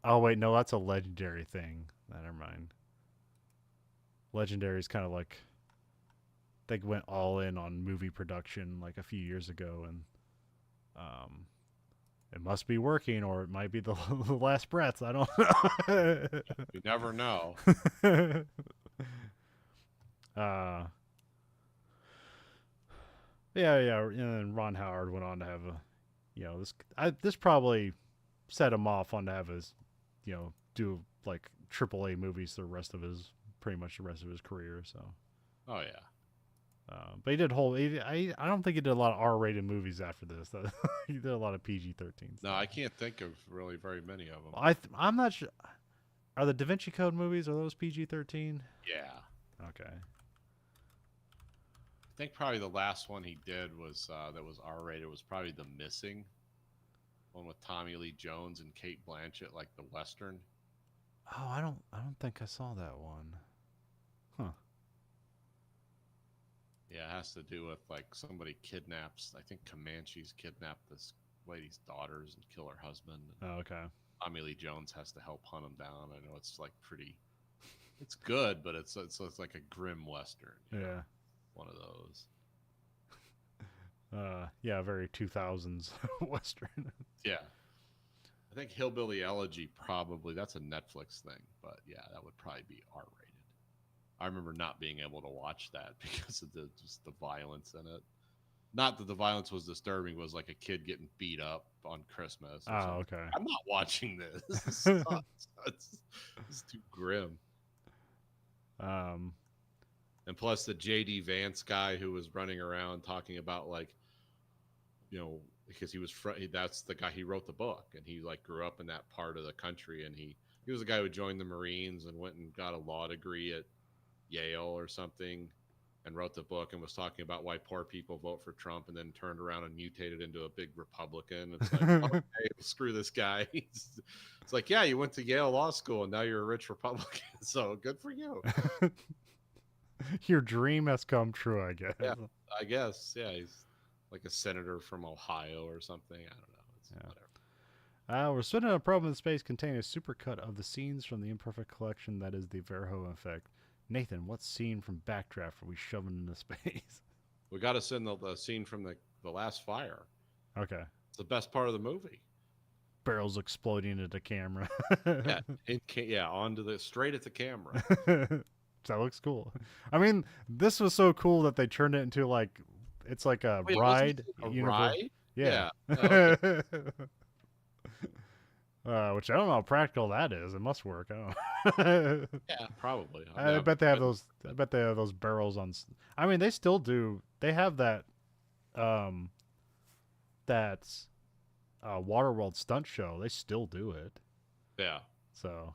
S1: Oh wait, no, that's a Legendary thing. Never mind. Legendary's kind of like they went all in on movie production like a few years ago, and it must be working, or it might be the last breaths. I don't know.
S2: You never know.
S1: Yeah. And then Ron Howard went on to have this probably set him off on to have his, do like AAA movies pretty much the rest of his career. So.
S2: Oh yeah.
S1: But he did I don't think he did a lot of R-rated movies after this. He did a lot of PG-13.
S2: No, I can't think of really very many of them.
S1: I'm not sure. Are the Da Vinci Code movies, are those PG-13?
S2: Yeah.
S1: Okay.
S2: I think probably the last one he did was that was R-rated was probably The Missing, one with Tommy Lee Jones and Kate Blanchett, like the Western.
S1: Oh, I don't think I saw that one. Huh.
S2: Yeah, it has to do with like somebody kidnaps. I think Comanches kidnapped this lady's daughters and kill her husband.
S1: Oh, okay.
S2: Tommy Lee Jones has to help hunt him down. I know it's like pretty. It's good, but it's like a grim western.
S1: Yeah.
S2: One of those.
S1: Yeah, very 2000s western.
S2: Yeah. I think Hillbilly Elegy probably, that's a Netflix thing, but yeah, that would probably be R-rated. I remember not being able to watch that because of just the violence in it. Not that the violence was disturbing, it was like a kid getting beat up on Christmas. Or something.
S1: Okay.
S2: I'm not watching this. This sucks. It's too grim. And plus the J.D. Vance guy who was running around talking about like, because he was that's the guy, he wrote the book, and he like grew up in that part of the country, and he was a guy who joined the Marines and went and got a law degree at Yale or something, and wrote the book and was talking about why poor people vote for Trump, and then turned around and mutated into a big Republican. It's like, okay, screw this guy. It's like, yeah, you went to Yale Law School and now you're a rich Republican, so good for you.
S1: Your dream has come true, I guess.
S2: Yeah, I guess. Yeah, he's like a senator from Ohio or something. I don't know. It's whatever.
S1: We're spinning a probe in space containing a supercut of the scenes from the imperfect collection that is the Verhoeven Effect. Nathan, what scene from Backdraft are we shoving into space?
S2: We got to send the scene from the last fire.
S1: Okay.
S2: It's the best part of the movie.
S1: Barrels exploding into the camera.
S2: Straight at the camera.
S1: That looks cool. I mean, this was so cool that they turned it into like, it's like a ride.
S2: Ride?
S1: Yeah.
S2: Okay.
S1: Which I don't know how practical that is. It must work. I don't know.
S2: Yeah, probably.
S1: I bet they have those. I bet they have those barrels on. I mean, they still do. They have that. That's Waterworld stunt show. They still do it.
S2: Yeah.
S1: So,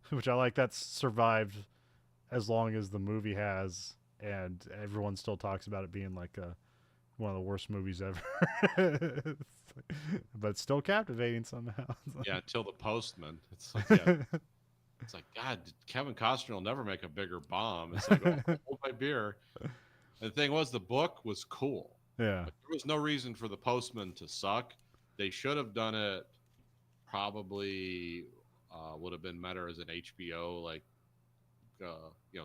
S1: which I like. That's survived as long as the movie has, and everyone still talks about it being like one of the worst movies ever. But it's still captivating somehow.
S2: Yeah, until The Postman. It's like, yeah. It's like, God, Kevin Costner will never make a bigger bomb. It's like, hold my beer. And the thing was, the book was cool.
S1: Yeah.
S2: But there was no reason for The Postman to suck. They should have done it, probably would have been better as an HBO,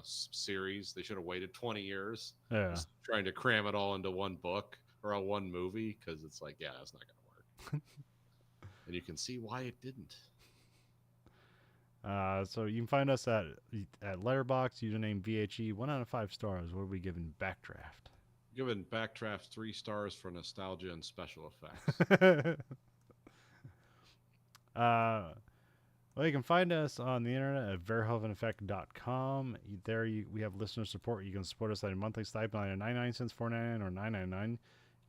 S2: series. They should have waited 20 years.
S1: Yeah.
S2: Trying to cram it all into one book or one movie, because it's like, yeah, that's not going to work. And you can see why it didn't.
S1: So you can find us at Letterboxd, username VHE, 1 out of 5 stars. What are we giving Backdraft?
S2: Giving Backdraft 3 stars for nostalgia and special effects.
S1: Well, you can find us on the internet at verhoeveneffect.com. There we have listener support. You can support us at a monthly stipend of 99 cents, $4.99, or $9.99. You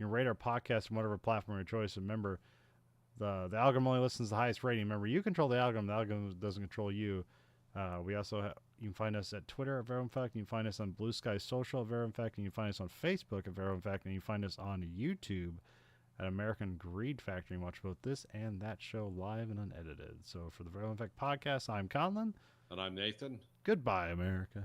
S1: can rate our podcast on whatever platform of your choice. Remember, the algorithm only listens to the highest rating. Remember, you control the algorithm. The algorithm doesn't control you. We also you can find us at Twitter at Verhoeven Effect. You can find us on Blue Sky Social at Verhoeven Effect. And you can find us on Facebook at Verhoeven Effect. And you can find us on YouTube at American Greed Factory. And watch both this and that show live and unedited. So for the Verhoeven Effect podcast, I'm Conlon.
S2: And I'm Nathan.
S1: Goodbye, America.